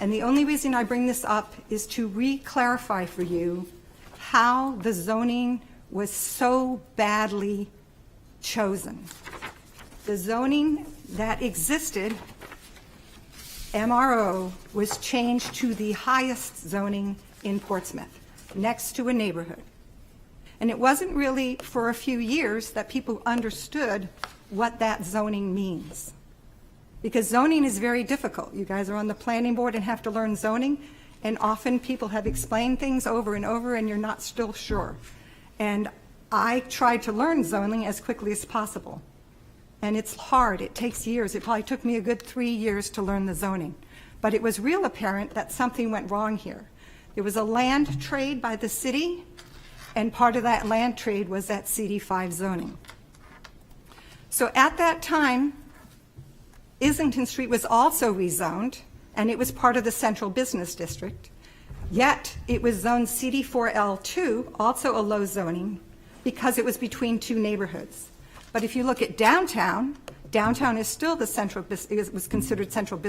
And the only reason I bring this up is to re-clarify for you how the zoning was so badly chosen. The zoning that existed, MRO, was changed to the highest zoning in Portsmouth, next to a neighborhood. And it wasn't really for a few years that people understood what that zoning means. Because zoning is very difficult. You guys are on the planning board and have to learn zoning, and often people have explained things over and over and you're not still sure. And I tried to learn zoning as quickly as possible. And it's hard, it takes years. It probably took me a good 3 years to learn the zoning. But it was real apparent that something went wrong here. There was a land trade by the city, and part of that land trade was that CD5 zoning. So at that time, Islington Street was also rezoned, and it was part of the Central Business District. Yet, it was zoned CD4L2, also a low zoning, because it was between two neighborhoods. But if you look at downtown, downtown is still the central, it was considered Central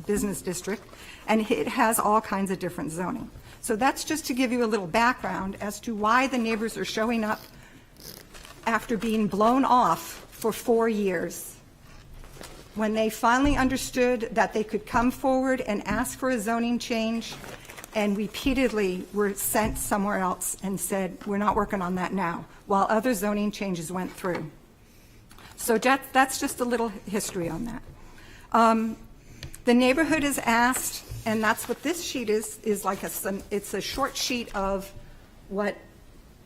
Business District, and it has all kinds of different zoning. So that's just to give you a little background as to why the neighbors are showing up after being blown off for 4 years. When they finally understood that they could come forward and ask for a zoning change, and repeatedly were sent somewhere else and said, we're not working on that now, while other zoning changes went through. So that's just a little history on that. The neighborhood is asked, and that's what this sheet is like it's a short sheet of what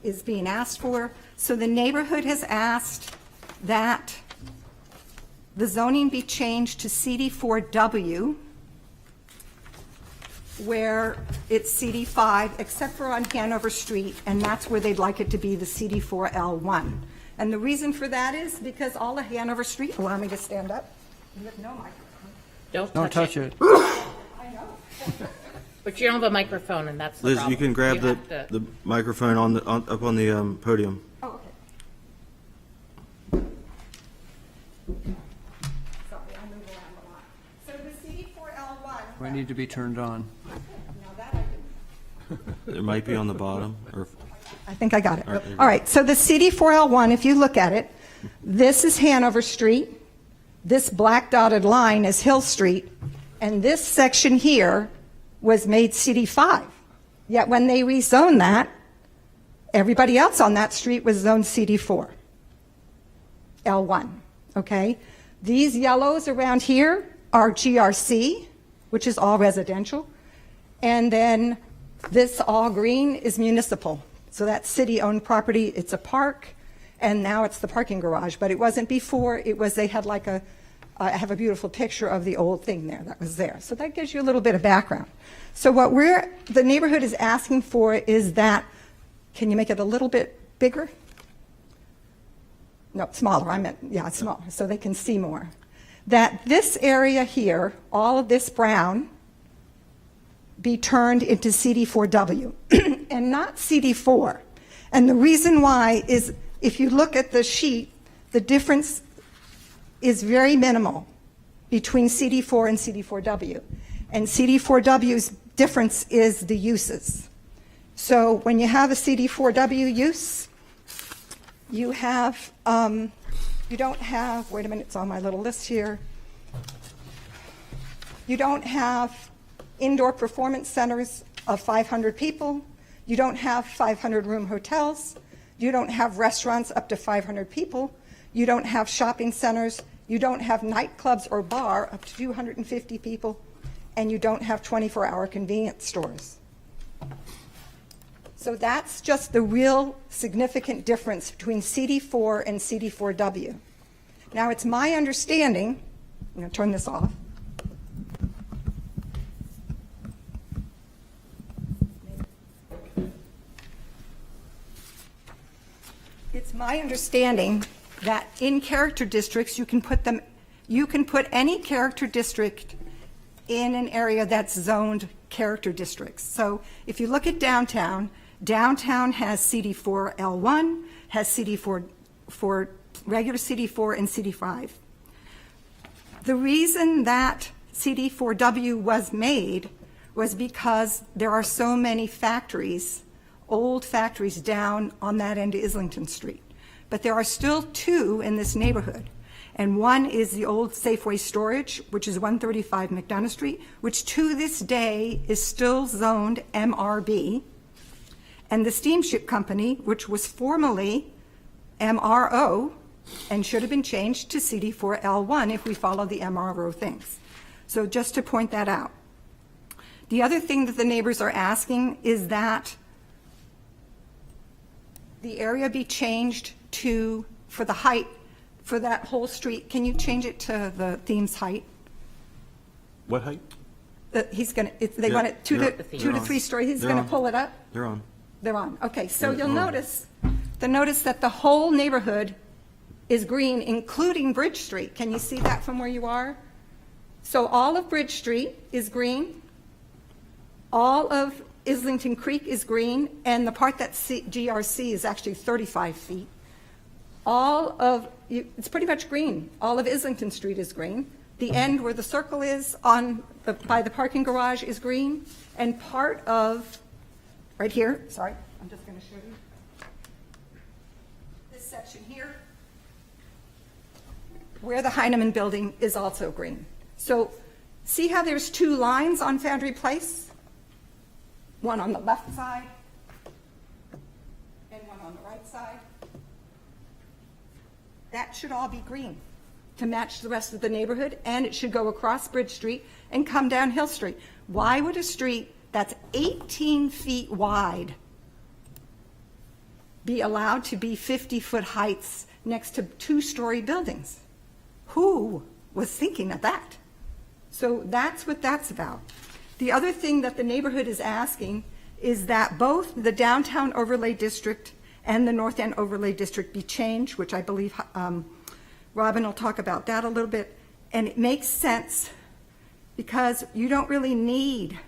is being asked for. So the neighborhood has asked that the zoning be changed to CD4W, where it's CD5, except for on Hanover Street, and that's where they'd like it to be the CD4L1. And the reason for that is because all of Hanover Street, allow me to stand up. You have no microphone. Don't touch it. I know. But you don't have a microphone, and that's the Liz, problem. you can grab have to- the microphone up on the podium. Oh, okay. Sorry, I move around a lot. So the CD4L1. Might need to be turned on. Now that I can. It might be on the bottom, or I think I got it. All right, there you All go. right, so the CD4L1, if you look at it, this is Hanover Street, this black dotted line is Hill Street, and this section here was made CD5. Yet when they rezoned that, everybody else on that street was zoned CD4, L1, okay? These yellows around here are GRC, which is all residential, and then this all green is municipal. So that's city-owned property, it's a park, and now it's the parking garage. But it wasn't before, it was, they had like I have a beautiful picture of the old thing there that was there. So that gives you a little bit of background. So what the neighborhood is asking for is that, can you make it a little bit bigger? No, smaller, I meant, yeah, smaller, so they can see more. That this area here, all of this brown, be turned into CD4W and not CD4. And the reason why is if you look at the sheet, the difference is very minimal between CD4 and CD4W. And CD4W's difference is the uses. So when you have a CD4W use, you have, you don't have, wait a minute, it's on my little list here. You don't have indoor performance centers of 500 people. You don't have 500-room hotels. You don't have restaurants up to 500 people. You don't have shopping centers. You don't have nightclubs or bar up to 250 people. And you don't have 24-hour convenience stores. So that's just the real significant difference between CD4 and CD4W. Now, it's my understanding, I'm going to turn this off. It's my understanding that in character districts, you can put any character district in an area that's zoned character districts. So if you look at downtown, downtown has CD4L1, has CD4 for regular CD4 and CD5. The reason that CD4W was made was because there are so many factories, old factories down on that end of Islington Street. But there are still two in this neighborhood. And one is the old Safeway Storage, which is 135 McDonough Street, which to this day is still zoned MRB. And the Steamship Company, which was formerly MRO and should have been changed to CD4L1 if we follow the MRO things. So just to point that out. The other thing that the neighbors are asking is that the area be changed to, for the height, for that whole street, can you change it to the theme's height? what height? He's going to, they Yeah, want it 2 they're- to they're 3 on. stories, he's They're going to on. pull it up? They're on. They're on, okay, so They're you'll on. notice that the whole neighborhood is green, including Bridge Street. Can you see that from where you are? So all of Bridge Street is green, all of Islington Creek is green, and the part that's GRC is actually 35 feet. All of, it's pretty much green. All of Islington Street is green. The end where the circle is by the parking garage is green, and part of, right here, sorry, I'm just going to show you. This section here, where the Heinemann Building is also green. So see how there's two lines on Foundry Place? One on the left side and one on the right side. That should all be green to match the rest of the neighborhood, and it should go across Bridge Street and come down Hill Street. Why would a street that's 18 feet wide be allowed to be 50-foot heights next to two-story buildings. Who was thinking of that? So that's what that's about. The other thing that the neighborhood is asking is that both the downtown overlay district and the North End overlay district be changed, which I believe Robin will talk about that a little bit. And it makes sense because you don't really need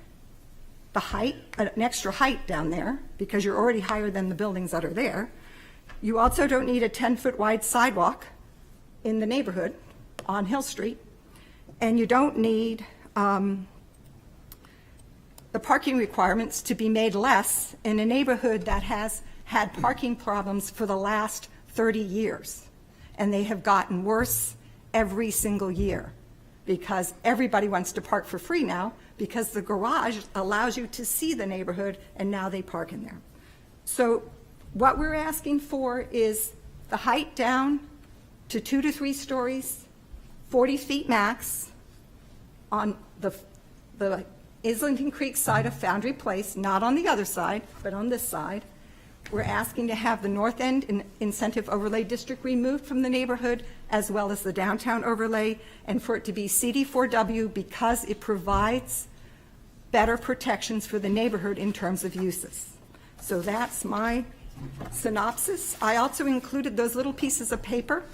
the height, an extra height down there, because you're already higher than the buildings that are there. You also don't need a 10-foot wide sidewalk in the neighborhood on Hill Street. And you don't need the parking requirements to be made less in a neighborhood that has had parking problems for the last 30 years. And they have gotten worse every single year because everybody wants to park for free now because the garage allows you to see the neighborhood, and now they park in there. So what we're asking for is the height down to 2 to 3 stories, 40 feet max on the Islington Creek side of Foundry Place, not on the other side, but on this side. We're asking to have the North End Incentive Overlay District removed from the neighborhood, as well as the downtown overlay, and for it to be CD4W because it provides better protections for the neighborhood in terms of uses. So that's my synopsis. I also included those little pieces of paper.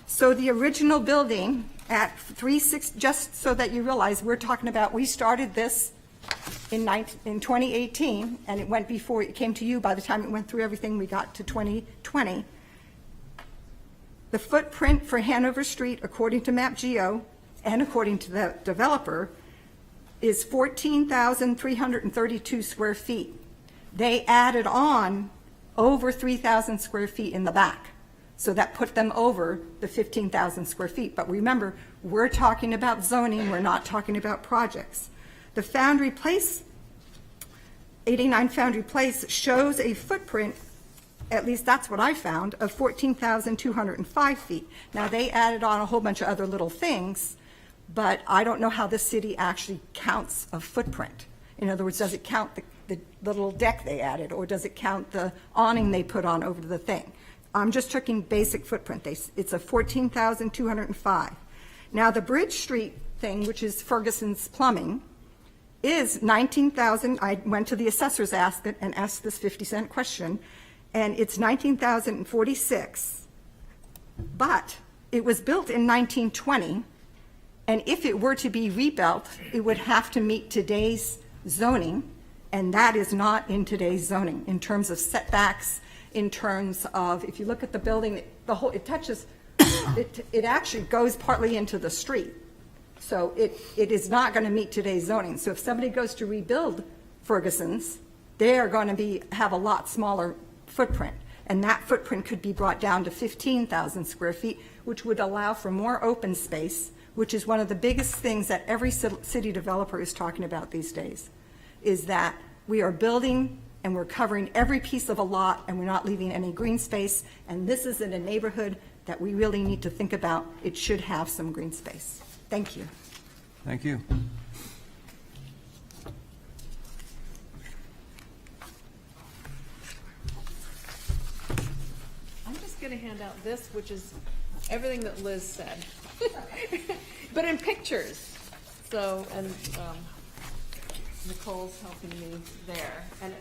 So the original building at 36, just so that you realize, we're talking about, we started this in 2018, and it went before it came to you. By the time it went through everything, we got to 2020. The footprint for Hanover Street, according to MapGeo and according to the developer, is 14,332 square feet. They added on over 3,000 square feet in the back. So that put them over the 15,000 square feet. But remember, we're talking about zoning, we're not talking about projects. The Foundry Place, 89 Foundry Place, shows a footprint, at least that's what I found, of 14,205 feet. Now, they added on a whole bunch of other little things, but I don't know how the city actually counts a footprint. In other words, does it count the little deck they added, or does it count the awning they put on over the thing? I'm just checking basic footprint. It's a 14,205. Now, the Bridge Street thing, which is Ferguson's Plumbing, is 19,000. I went to the assessor's asked this 50-cent question, and it's 19,046. But it was built in 1920, and if it were to be rebuilt, it would have to meet today's zoning, and that is not in today's zoning in terms of setbacks, in terms of, if you look at the building, it touches, it actually goes partly into the street. So it is not going to meet today's zoning. So if somebody goes to rebuild Ferguson's, they are going to have a lot smaller footprint. And that footprint could be brought down to 15,000 square feet, which would allow for more open space, which is one of the biggest things that every city developer is talking about these days, is that we are building and we're covering every piece of a lot and we're not leaving any green space. And this is in a neighborhood that we really need to think about. It should have some green space. Thank you. Thank you. I'm just going to hand out this, which is everything that Liz said, but in pictures. So, and Nicole's helping me there. And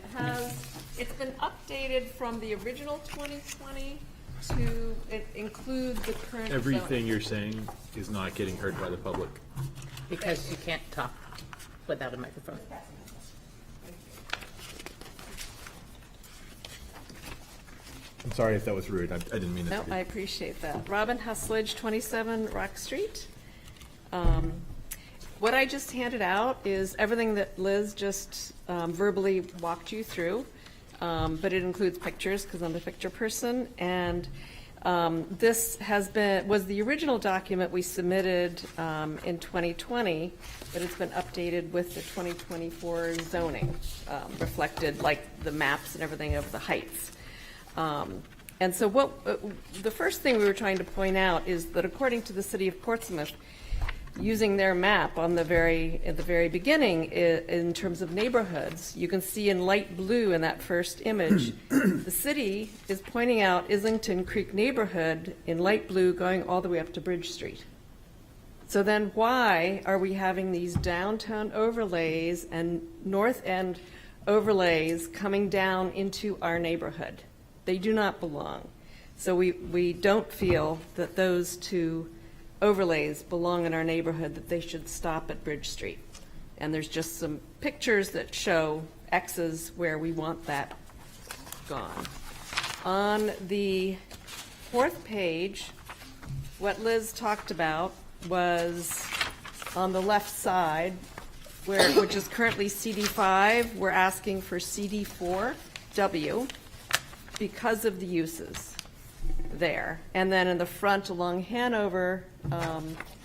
it's been updated from the original 2020 to include the current Everything zoning. you're saying is not getting heard by the public. Because you can't talk without a microphone. I'm sorry if that was rude. I didn't mean it. No, I appreciate that. Robin Husledge, 27 Rock Street. What I just handed out is everything that Liz just verbally walked you through, but it includes pictures because I'm a picture person. And this was the original document we submitted in 2020, but it's been updated with the 2024 zoning reflected, like the maps and everything of the heights. And so the first thing we were trying to point out is that according to the city of Portsmouth, using their map at the very beginning in terms of neighborhoods, you can see in light blue in that first image, the city is pointing out Islington Creek neighborhood in light blue going all the way up to Bridge Street. So then why are we having these downtown overlays and north end overlays coming down into our neighborhood? They do not belong. So we don't feel that those two overlays belong in our neighborhood, that they should stop at Bridge Street. And there's just some pictures that show X's where we want that gone. On the fourth page, what Liz talked about was on the left side, which is currently CD5, we're asking for CD4W because of the uses there. And then in the front along Hanover,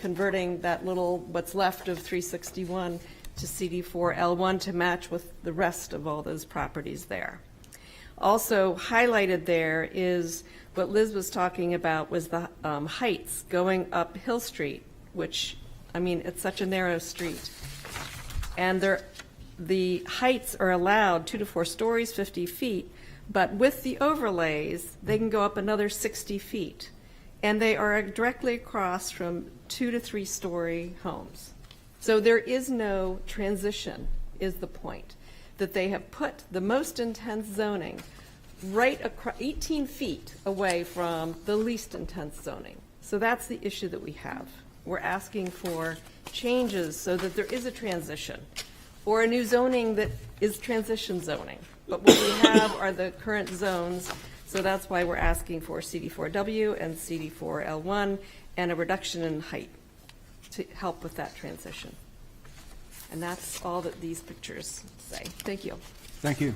converting that little, what's left of 361 to CD4L1 to match with the rest of all those properties there. Also highlighted there is what Liz was talking about was the heights going up Hill Street, which, I mean, it's such a narrow street. And the heights are allowed 2 to 4 stories, 50 feet, but with the overlays, they can go up another 60 feet. And they are directly across from 2 to 3 story homes. So there is no transition, is the point, that they have put the most intense zoning right across 18 feet away from the least intense zoning. So that's the issue that we have. We're asking for changes so that there is a transition or a new zoning that is transition zoning. But what we have are the current zones, so that's why we're asking for CD4W and CD4L1 and a reduction in height to help with that transition. And that's all that these pictures say. Thank you. Thank you.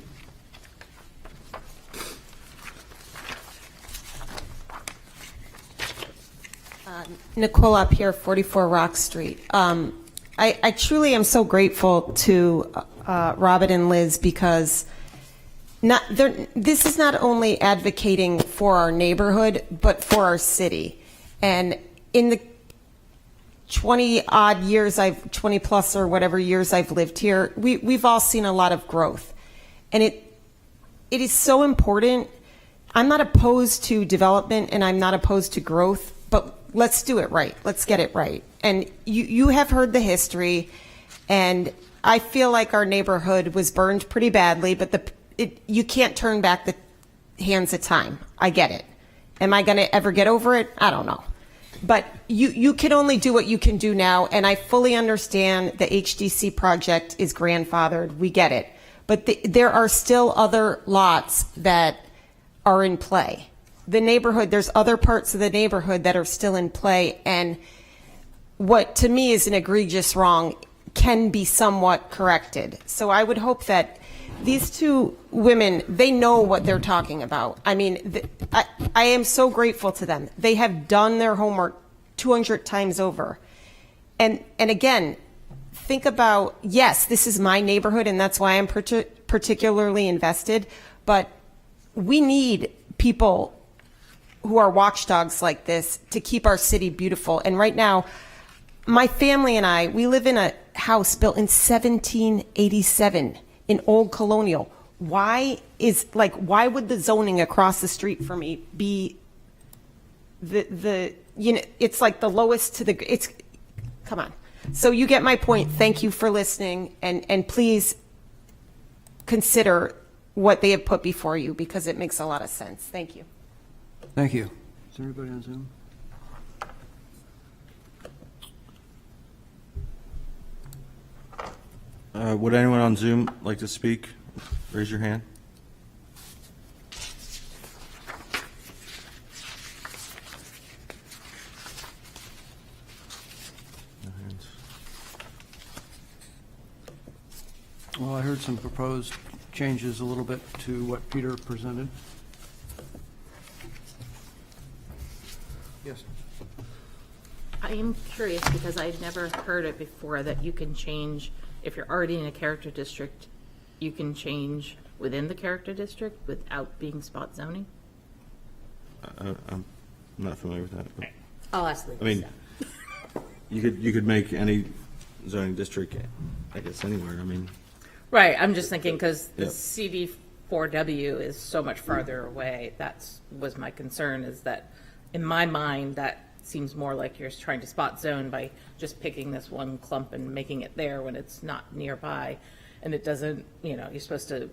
Nicole up here, 44 Rock Street. I truly am so grateful to Robin and Liz because this is not only advocating for our neighborhood, but for our city. And in the 20 plus or whatever years I've lived here, we've all seen a lot of growth. And it is so important. I'm not opposed to development and I'm not opposed to growth, but let's do it right. Let's get it right. And you have heard the history, and I feel like our neighborhood was burned pretty badly, but you can't turn back the hands of time. I get it. Am I going to ever get over it? I don't know. But you can only do what you can do now, and I fully understand the HDC project is grandfathered. We get it. But there are still other lots that are in play. The neighborhood, there's other parts of the neighborhood that are still in play, and what to me is an egregious wrong can be somewhat corrected. So I would hope that these two women, they know what they're talking about. I mean, I am so grateful to them. They have done their homework 200 times over. And again, think about, yes, this is my neighborhood, and that's why I'm particularly invested, but we need people who are watchdogs like this to keep our city beautiful. And right now, my family and I, we live in a house built in 1787 in Old Colonial. Why would the zoning across the street from me be it's like the lowest to the, come on. So you get my point. Thank you for listening, and please consider what they have put before you because it makes a lot of sense. Thank you. Thank you. Is everybody on Zoom? Would anyone on Zoom like to speak? Raise your hand. No hands. Well, I heard some proposed changes a little bit to what Peter presented. Yes. I am curious because I'd never heard it before that you can change, if you're already in a character district, you can change within the character district without being spot zoning? I'm not familiar with that. But I'll ask Lisa. I mean, You could make any zoning district, I guess, anywhere, I mean. Right, I'm just thinking, because the Yep. CD4W is so much farther away, was my concern, is that, in my mind, that seems more like you're trying to spot zone by just picking this one clump and making it there when it's not nearby, and it doesn't, you're supposed to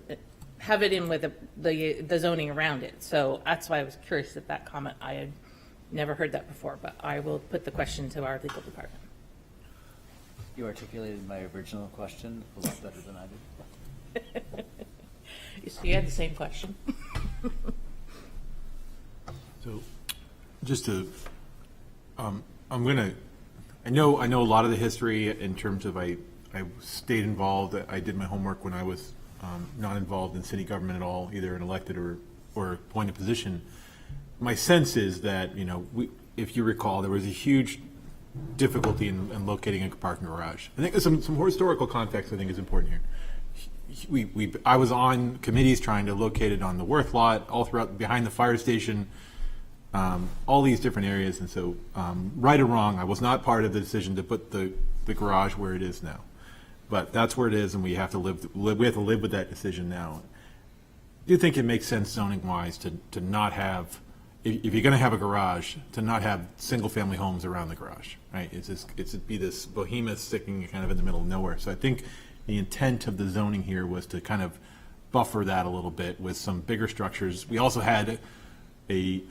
have it in with the zoning around it, so that's why I was curious at that comment. I had never heard that before, but I will put the question to our legal department. You articulated my original question a lot better than I did. So you had the same question? So, just to, I know a lot of the history in terms of I stayed involved. I did my homework when I was not involved in city government at all, either an elected or appointed position. My sense is that, if you recall, there was a huge difficulty in locating a parking garage. I think there's some historical context I think is important here. I was on committees trying to locate it on the Worth lot, all throughout, behind the fire station, all these different areas. And so, right or wrong, I was not part of the decision to put the garage where it is now. But that's where it is, and we have to live with that decision now. Do you think it makes sense zoning-wise to not have, if you're going to have a garage, to not have single-family homes around the garage, right? It'd be this behemoth sticking kind of in the middle of nowhere. So I think the intent of the zoning here was to kind of buffer that a little bit with some bigger structures. We also had a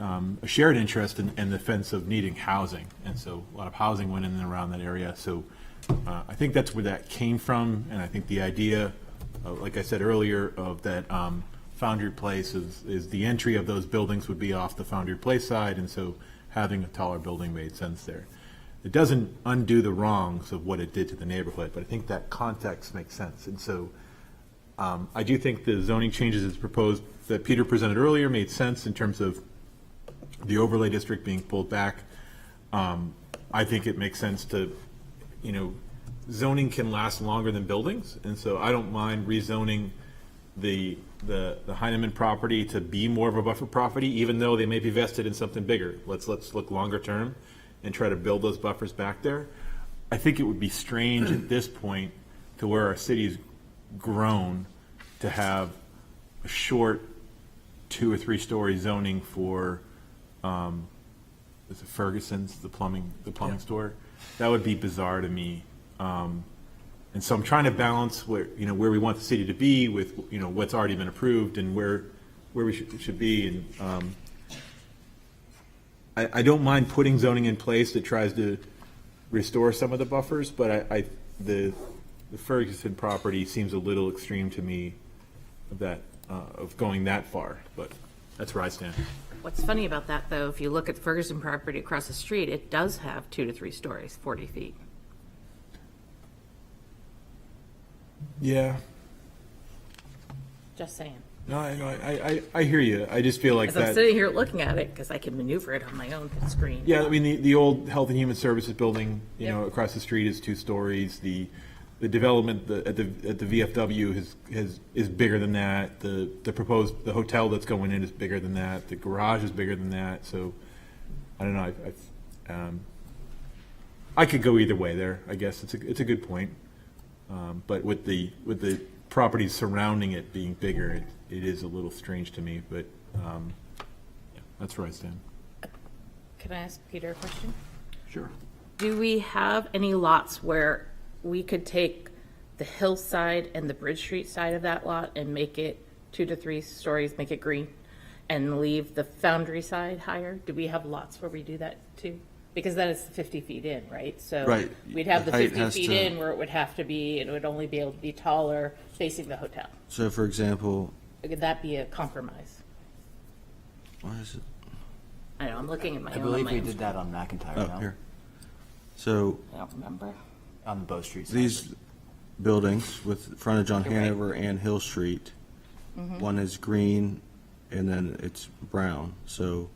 shared interest in the fence of needing housing, and so a lot of housing went in and around that area. So I think that's where that came from, and I think the idea, like I said earlier, of that Foundry Place is the entry of those buildings would be off the Foundry Place side, and so having a taller building made sense there. It doesn't undo the wrongs of what it did to the neighborhood, but I think that context makes sense. And so I do think the zoning changes as proposed that Peter presented earlier made sense in terms of the overlay district being pulled back. I think it makes sense to, zoning can last longer than buildings, and so I don't mind rezoning the Heineman property to be more of a buffer property, even though they may be vested in something bigger. Let's look longer term and try to build those buffers back there. I think it would be strange at this point to where our city's grown to have a short 2 or 3 story zoning for is it Ferguson's, the plumbing store. That would be bizarre to me. And so I'm trying to balance where we want the city to be with what's already been approved and where we should be. And I don't mind putting zoning in place that tries to restore some of the buffers, but the Ferguson property seems a little extreme to me of going that far. But that's where I stand. What's funny about that, though, if you look at the Ferguson property across the street, it does have 2 to 3 stories, 40 feet. Yeah. Just saying. No, I hear you. I just feel like As I'm sitting here looking at it, because I can maneuver it on my own screen. Yeah, I mean, the old Health and Human Services building, Yeah. across the street is 2 stories. The development at the VFW is bigger than that. The hotel that's going in is bigger than that. The garage is bigger than that. So, I don't know. I could go either way there. I guess it's a good point. But with the properties surrounding it being bigger, it is a little strange to me. But yeah, that's where I stand. Can I ask Peter a question? Sure. Do we have any lots where we could take the hillside and the Bridge Street side of that lot and make it 2 to 3 stories, make it green, and leave the Foundry side higher? Do we have lots where we do that too? Because that is 50 feet in, right? So Right. we'd have the The height 50 has feet to- in where it would have to be, and it would only be able to be taller facing the hotel. So for example, Could that be a compromise? why is it? I know, I'm looking at my I own. believe on my we own did screen. that on McIntyre, Oh, no? here. So I don't remember. On the Bow Street side. these buildings with frontage on You're right. Hanover and Hill Street, one is green and then it's brown. So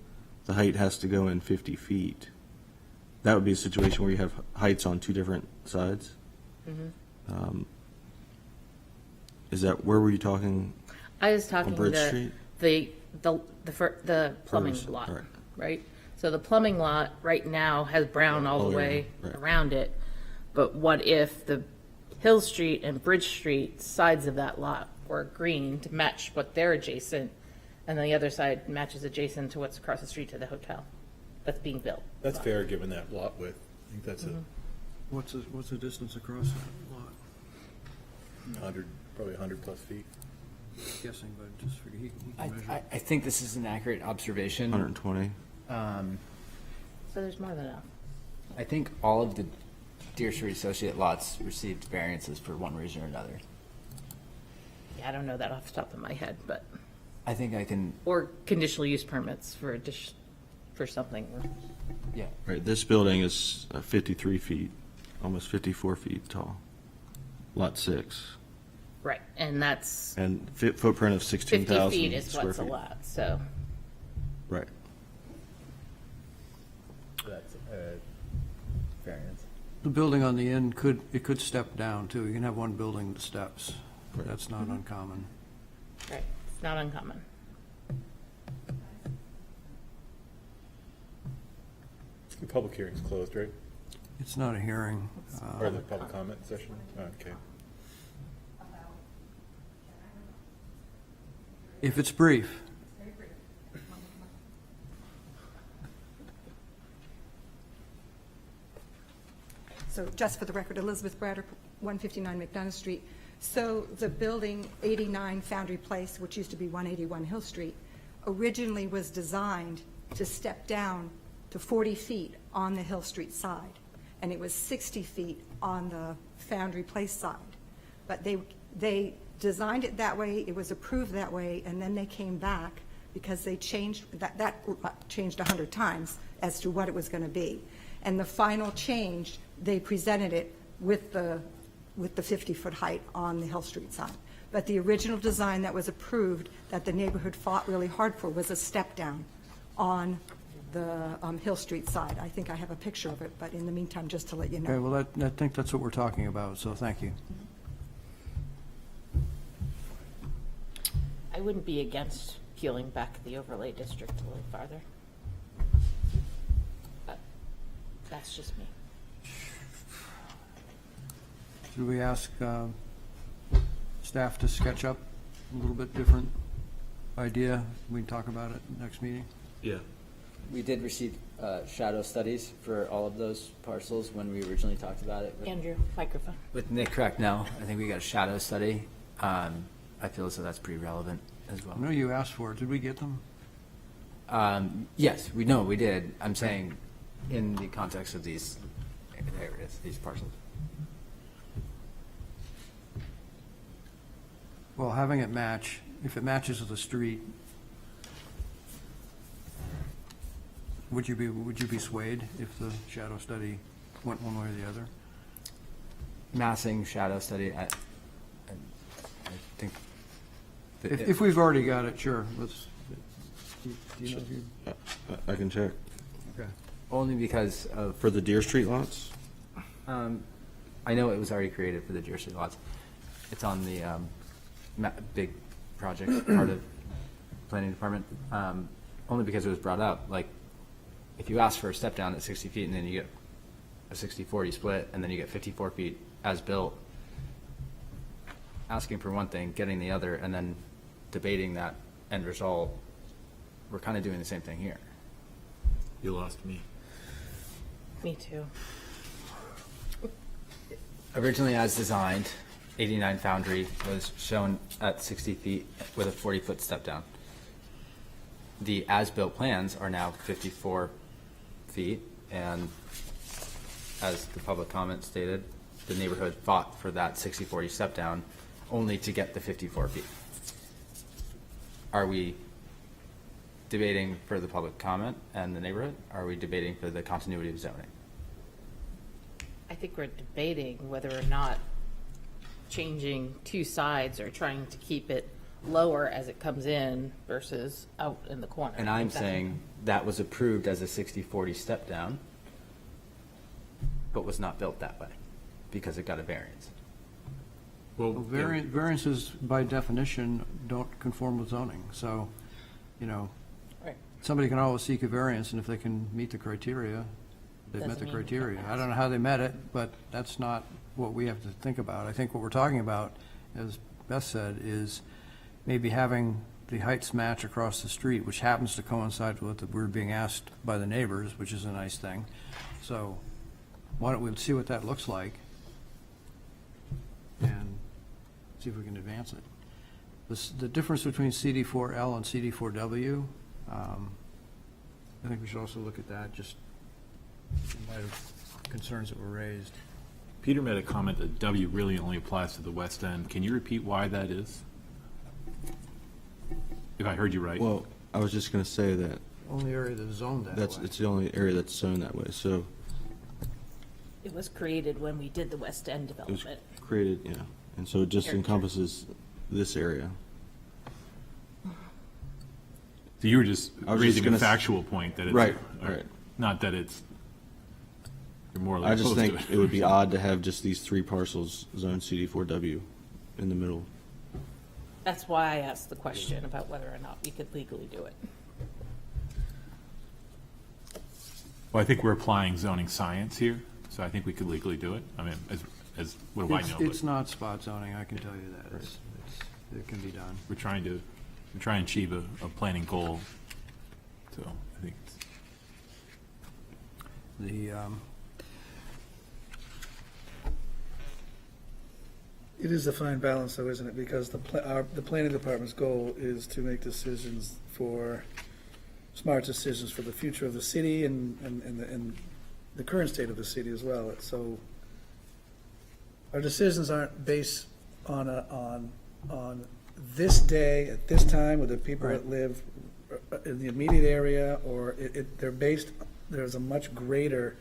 the height has to go in 50 feet. That would be a situation where you have heights on 2 different sides. Is that, where were you talking? I was talking Bridge Street? the plumbing Ferguson, lot, right. right? So the plumbing lot right now has brown all the way right. around it. But what if the Hill Street and Bridge Street sides of that lot were green to match what they're adjacent, and the other side matches adjacent to what's across the street to the hotel that's being built? That's fair, given that lot width. I think that's What's the distance across that lot? 100, probably 100+ feet. Guessing, but just figure he can measure. I think this is an accurate observation. 120. So there's more than enough. I think all of the Deer Street Associate lots received variances for one reason or another. Yeah, I don't know that off the top of my head, but, I think I can, or conditional use permits for for something. yeah. Right, this building is 53 feet, almost 54 feet tall. Lot 6. Right, and that's And footprint of 50 16,000 feet is square what's a feet. lot, so. Right. That's a variance. The building on the end could step down too. You can have one building that steps. Right. That's not uncommon. Right, it's not uncommon. The public hearing's closed, right? It's not a hearing. Or the public comment session? Okay. If it's brief. So just for the record, Elizabeth Bradder, 159 McDonough Street. So the building 89 Foundry Place, which used to be 181 Hill Street, originally was designed to step down to 40 feet on the Hill Street side, and it was 60 feet on the Foundry Place side. But they designed it that way, it was approved that way, and then they came back because they changed, that changed 100 times as to what it was going to be. And the final change, they presented it with the 50-foot height on the Hill Street side. But the original design that was approved, that the neighborhood fought really hard for, was a step down on the Hill Street side. I think I have a picture of it, but in the meantime, just to let you know. Okay, well, I think that's what we're talking about, so thank you. I wouldn't be against peeling back the overlay district a little farther. But that's just me. Should we ask staff to sketch up a little bit different idea? We can talk about it next meeting. Yeah. We did receive shadow studies for all of those parcels when we originally talked about it. Andrew, microphone. With Nick Cracknell, I think we got a shadow study. I feel as though that's pretty relevant as well. I know you asked for it. Did we get them? Yes, we know we did. I'm saying in the context of these areas, these parcels. Well, having it match, if it matches with the street, would you be swayed if the shadow study went one way or the other? Massing shadow study, I think. that If we've already got it, sure, let's, do you know if you? I can check. Okay. Only because of, For the Deer Street lots? I know it was already created for the Deer Street lots. It's on the big project part of planning department. Only because it was brought up, like, if you ask for a step down at 60 feet and then you get a 60-40 split and then you get 54 feet as built, asking for one thing, getting the other, and then debating that end result, we're kind of doing the same thing here. You lost me. Me too. Originally as designed, 89 Foundry was shown at 60 feet with a 40-foot step down. The as-built plans are now 54 feet, and as the public comment stated, the neighborhood fought for that 60-40 step down only to get the 54 feet. Are we debating for the public comment and the neighborhood? Are we debating for the continuity of zoning? I think we're debating whether or not changing two sides or trying to keep it lower as it comes in versus out in the corner. And I'm saying that was approved as a 60-40 step down, but was not built that way because it got a variance. Well, Well, variances by definition don't conform with zoning, so, you know, Right. somebody can always seek a variance, and if they can meet the criteria, they've met Doesn't the mean you criteria. can't I don't know how they met it, but that's not what we have to think about. I think what we're talking about, as Beth said, is maybe having the heights match across the street, which happens to coincide with what we're being asked by the neighbors, which is a nice thing. So why don't we see what that looks like and see if we can advance it. The difference between CD4L and CD4W, I think we should also look at that, just in light of concerns that were raised. Peter made a comment that W really only applies to the west end. Can you repeat why that is? If I heard you right. Well, I was just going to say that Only area that's zoned that way. it's the only area that's zoned that way. So It was created when we did the West End it was development. created, yeah. And so it just Character. encompasses this area. So you were just I was just raising a gonna factual point that it's. Right, or right. Not that it's, you're more or I less just opposed to think it would be odd to have just these 3 parcels zoned CD4W in the middle. That's why I asked the question about whether or not we could legally do it. Well, I think we're applying zoning science here, so I think we could legally do it. I mean, as what do I know? It's But not spot zoning, I can tell you that. It can be done. we're trying to achieve a planning goal. So I think it's. The, It is a fine balance, though, isn't it? Because the planning department's goal is to make decisions smart decisions for the future of the city and the current state of the city as well. So our decisions aren't based on this day, at this time, with the people that live in the immediate area, or there's a much greater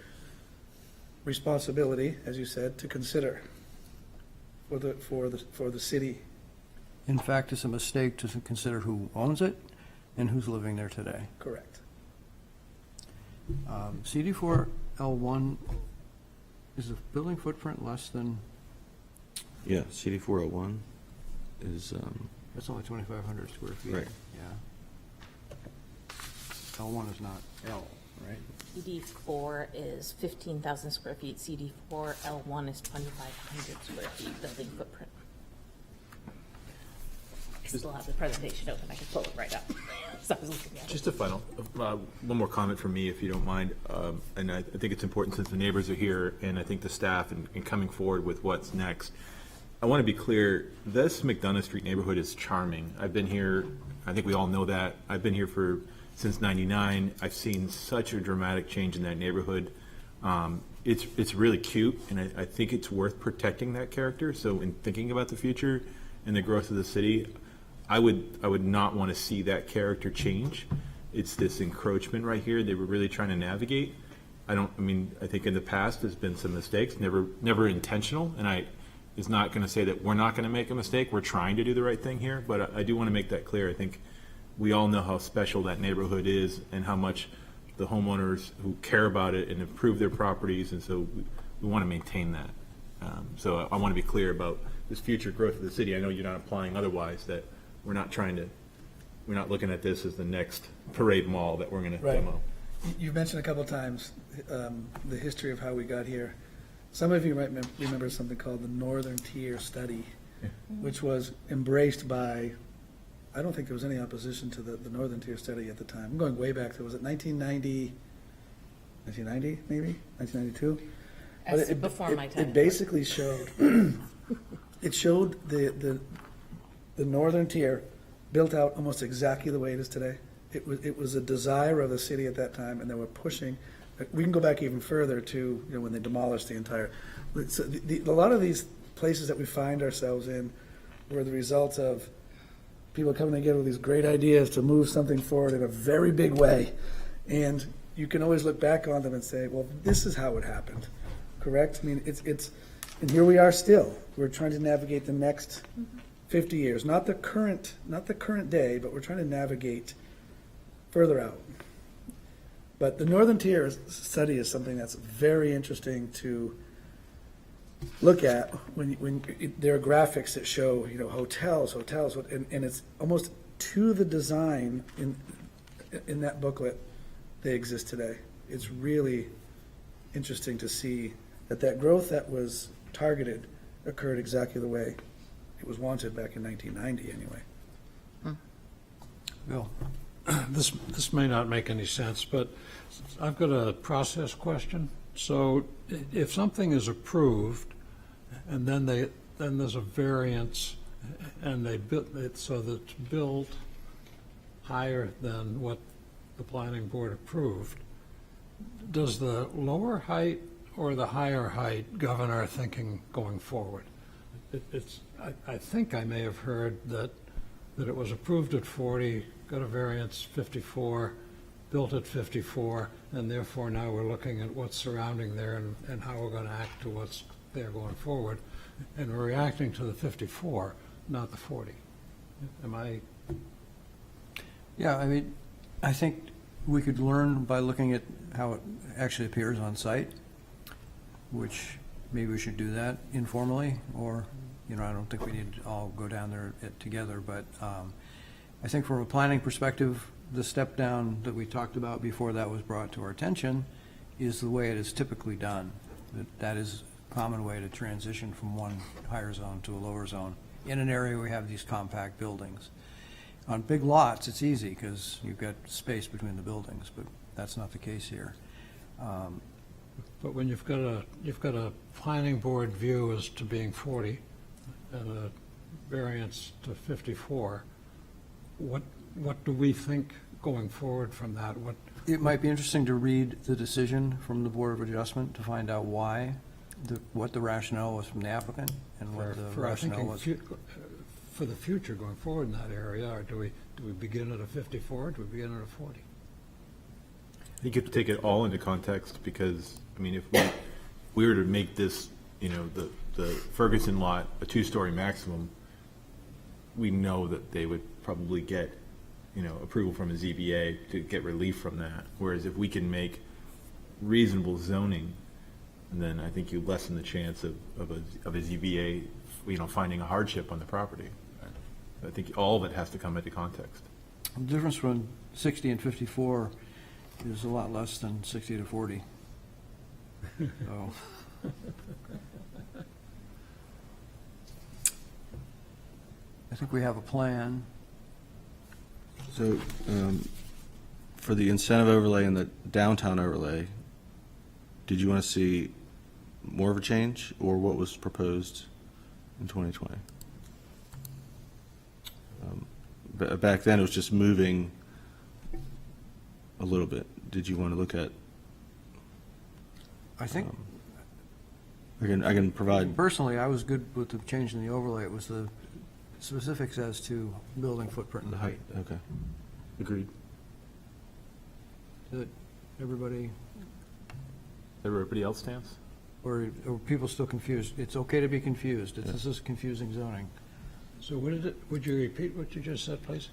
responsibility, as you said, to consider for the city. in fact, it's a mistake to consider who owns it and who's living there today. Correct. CD4L1, is the building footprint less than, Yeah, CD401 is, that's only 2,500 square feet. Right. Yeah. L1 is not L, right? CD4 is 15,000 square feet, CD4 L1 is 2,500 square feet building footprint. I still have the presentation open, I can pull it right up. So I was looking at it. Just a final, one more comment from me, if you don't mind. And I think it's important since the neighbors are here, and I think the staff and coming forward with what's next. I want to be clear, this McDonough Street neighborhood is charming. I've been here, I think we all know that. I've been here since '99. I've seen such a dramatic change in that neighborhood. It's really cute, and I think it's worth protecting that character. So in thinking about the future and the growth of the city, I would not want to see that character change. It's this encroachment right here they were really trying to navigate. I think in the past there's been some mistakes, never intentional, and is not going to say that we're not going to make a mistake. We're trying to do the right thing here, but I do want to make that clear. I think we all know how special that neighborhood is and how much the homeowners who care about it and improve their properties, and so we want to maintain that. So I want to be clear about this future growth of the city. I know you're not implying otherwise, that we're not looking at this as the next parade mall that we're going to Right. demo. You've mentioned a couple of times the history of how we got here. Some of you might remember something called the Northern Tier Study, which was embraced by, I don't think there was any opposition to the Northern Tier Study at the time. I'm going way back to, was it 1990 maybe, 1992? But That's before my time. It basically showed, it showed the Northern Tier built out almost exactly the way it is today. It was a desire of the city at that time, and they were pushing. We can go back even further to when they demolished the entire. So a lot of these places that we find ourselves in were the result of people coming together with these great ideas to move something forward in a very big way, and you can always look back on them and say, well, this is how it happened, correct? I mean, it's and here we are still. We're trying to navigate the next 50 years, not the current day, but we're trying to navigate further out. But the Northern Tier Study is something that's very interesting to look at when there are graphics that show hotels, and it's almost to the design in that booklet, they exist today. It's really interesting to see that growth that was targeted occurred exactly the way it was wanted back in 1990 anyway. Bill? This may not make any sense, but I've got a process question. So if something is approved, and then there's a variance, and they built it so that it's built higher than what the planning board approved, does the lower height or the higher height govern our thinking going forward? I think I may have heard that it was approved at 40, got a variance 54, built at 54, and therefore now we're looking at what's surrounding there and how we're going to act to what's there going forward. And we're reacting to the 54, not the 40. Am I? Yeah, I mean, I think we could learn by looking at how it actually appears on site, which maybe we should do that informally, or, I don't think we need to all go down there together, but I think from a planning perspective, the step down that we talked about before that was brought to our attention is the way it is typically done. That is a common way to transition from one higher zone to a lower zone in an area where we have these compact buildings. On big lots, it's easy because you've got space between the buildings, but that's not the case here. But when you've got a planning board view as to being 40 and a variance to 54, what do we think going forward from that? It might be interesting to read the decision from the Board of Adjustment to find out why, what the rationale was from the applicant and what the rationale was. For the future going forward in that area, or do we begin at a 54, or do we begin at a 40? I think you have to take it all into context, because, if we were to make this, the Ferguson lot a 2-story maximum, we know that they would probably get, approval from a ZBA to get relief from that. Whereas if we can make reasonable zoning, then I think you lessen the chance of a ZBA, finding a hardship on the property. I think all of it has to come into context. The difference from 60 and 54 is a lot less than 60 to 40. So. I think we have a plan. So, for the incentive overlay and the downtown overlay, did you want to see more of a change, or what was proposed in 2020? Back then, it was just moving a little bit. Did you want to look at? I think. I can provide. Personally, I was good with the change in the overlay. It was the specifics as to building footprint and height. Okay. Agreed. Did everybody, Everybody else stands? or are people still confused? It's okay to be confused. This is confusing zoning. So would you repeat what you just said, please?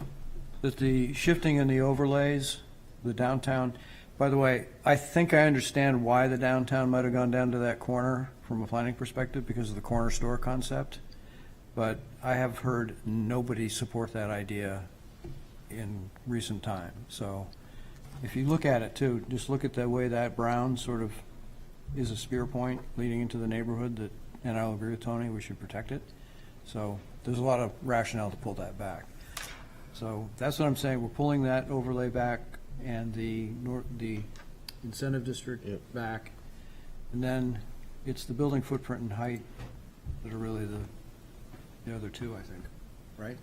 That the shifting in the overlays, the downtown, by the way, I think I understand why the downtown might have gone down to that corner from a planning perspective, because of the corner store concept. But I have heard nobody support that idea in recent time. So if you look at it too, just look at the way that brown sort of is a spear point leading into the neighborhood and I'll agree with Tony, we should protect it. So there's a lot of rationale to pull that back. So that's what I'm saying. We're pulling that overlay back and the incentive district back. And then it's the building footprint and height that are really the other two, I think, right?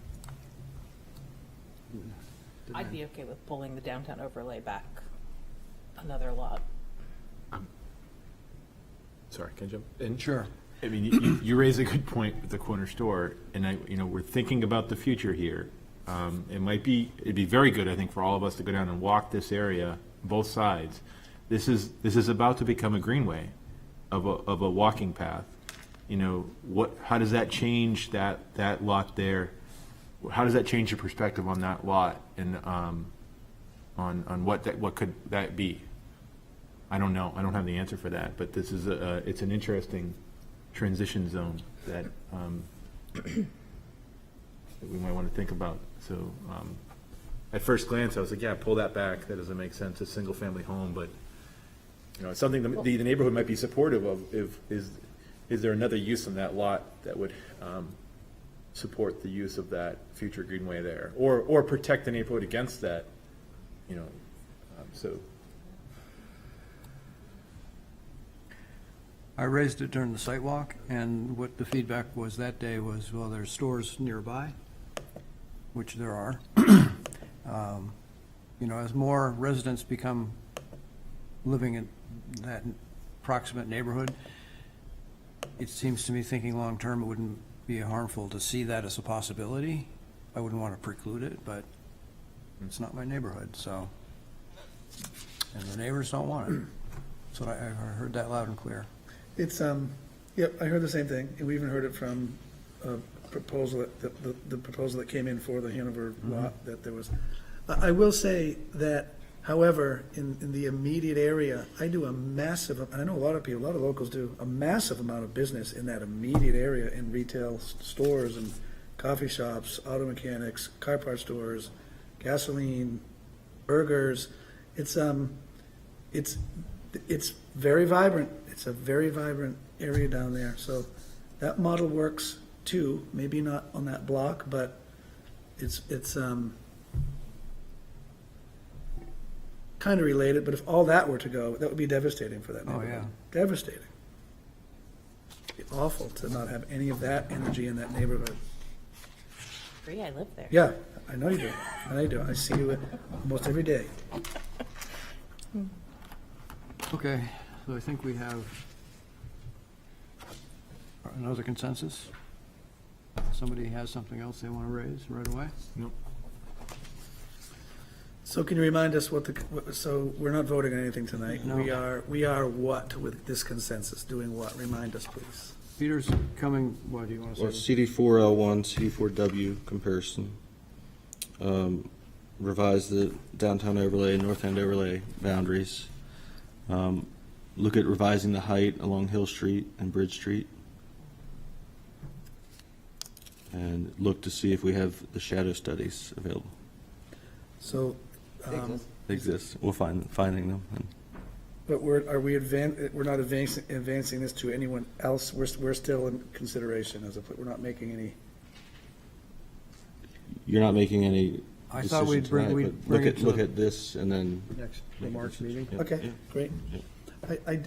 I'd be okay with pulling the downtown overlay back another lot. Sorry, can I jump in? Sure. You raise a good point with the corner store, and we're thinking about the future here. It'd be very good, I think, for all of us to go down and walk this area, both sides. This is about to become a greenway of a walking path. How does that change that lot there? How does that change your perspective on that lot and on what could that be? I don't know. I don't have the answer for that, but this is it's an interesting transition zone that that we might want to think about. So at first glance, I was like, yeah, pull that back, that doesn't make sense, a single-family home, but, you know, it's something the neighborhood might be supportive of, is there another use on that lot that would, support the use of that future greenway there, or protect the neighborhood against that, you know, so. I raised it during the site walk, and what the feedback was that day was, well, there's stores nearby, which there are. You know, as more residents become living in that proximate neighborhood, it seems to me, thinking long-term, it wouldn't be harmful to see that as a possibility. I wouldn't want to preclude it, but it's not my neighborhood, so, and the neighbors don't want it. So I heard that loud and clear. It's, yep, I heard the same thing, and we even heard it from a proposal, the proposal that came in for the Hanover lot, that there was. I will say that, however, in the immediate area, I do a massive, and I know a lot of people, a lot of locals do, a massive amount of business in that immediate area in retail stores and coffee shops, auto mechanics, car part stores, gasoline, burgers. It's very vibrant. It's a very vibrant area down there. So that model works too. Maybe not on that block, but it's kind of related. But if all that were to go, that would be devastating for that Oh, neighborhood. yeah. Devastating. It'd be awful to not have any of that energy in that neighborhood. Agree, I live there. Yeah, I know you do. I know you do. I see you almost every day. Okay, so I think we have another consensus. Somebody has something else they want to raise right away? Nope. So can you remind us so we're not voting on anything tonight? No. We are what with this consensus? Doing what? Remind us, please. Peter's coming, what do you want to Well, say? CD4L1, CD4W comparison. Revise the downtown overlay, north end overlay boundaries. Look at revising the height along Hill Street and Bridge Street. And look to see if we have the shadow studies available. So, They exist. We'll finding them. but we're not advancing this to anyone else. We're still in consideration we're not making any. You're not making any I thought we'd decision bring, tonight, we'd but bring it look to at this and then. next, the make a March decision. meeting. Yeah, Okay, yeah, great. yeah.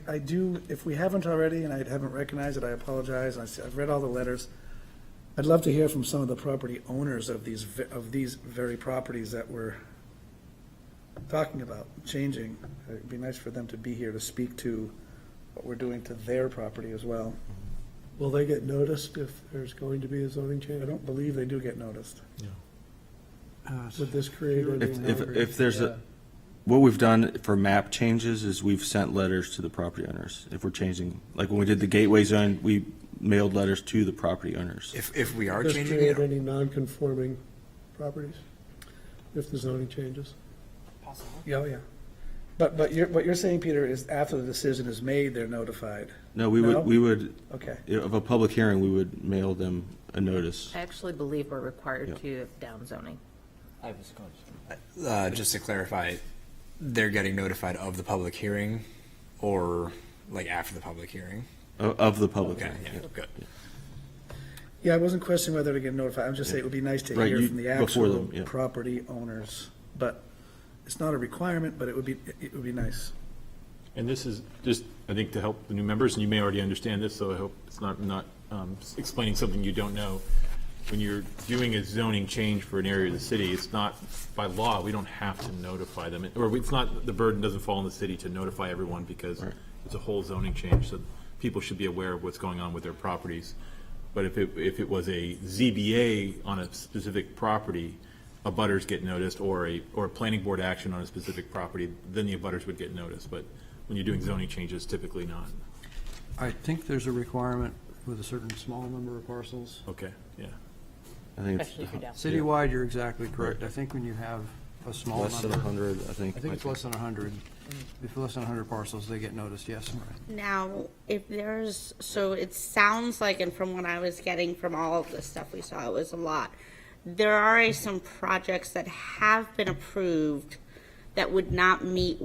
I do, if we haven't already, and I haven't recognized it, I apologize. I've read all the letters. I'd love to hear from some of the property owners of these very properties that we're talking about changing. It'd be nice for them to be here to speak to what we're doing to their property as well. Will they get noticed if there's going to be a zoning change? I don't believe they do get noticed. Would this create any? If there's what we've done for map changes is we've sent letters to the property owners. If we're changing, like when we did the gateway zone, we mailed letters to the property owners. If we are Does this changing create it, any non-conforming properties if the zoning changes? Yeah, oh, yeah. But what you're saying, Peter, is after the decision is made, they're notified. No, we No? would, Okay. of a public hearing, we would mail them a notice. I actually believe we're required Yeah. to down zoning. I was going to just to clarify, they're getting notified of the public hearing or like after the public hearing? Of the public Okay, hearing. yeah, good. Yeah, I wasn't questioning whether to get notified. I'm just saying it would be nice to Right, hear you- from the before actual them, yeah. property owners. But it's not a requirement, but it would be nice. And this is just, I think, to help the new members, and you may already understand this, so I hope it's not explaining something you don't know. When you're doing a zoning change for an area of the city, it's not, by law, we don't have to notify them. Or it's not, the burden doesn't fall on the city to notify everyone because it's a whole zoning change. So people should be aware of what's going on with their properties. But if it was a ZBA on a specific property, abutters get noticed, or a planning board action on a specific property, then the abutters would get noticed. But when you're doing zoning changes, typically not. I think there's a requirement with a certain small number of parcels. Okay, yeah. I think Especially if you're down. Citywide, you're exactly correct. I think when you have a small less than number. 100, I think. I think it's less than 100. If less than 100 parcels, they get noticed, yes. Now, if there's, so it sounds like, and from what I was getting from all of the stuff we saw, it was a lot. there are already some projects that have been approved that would not meet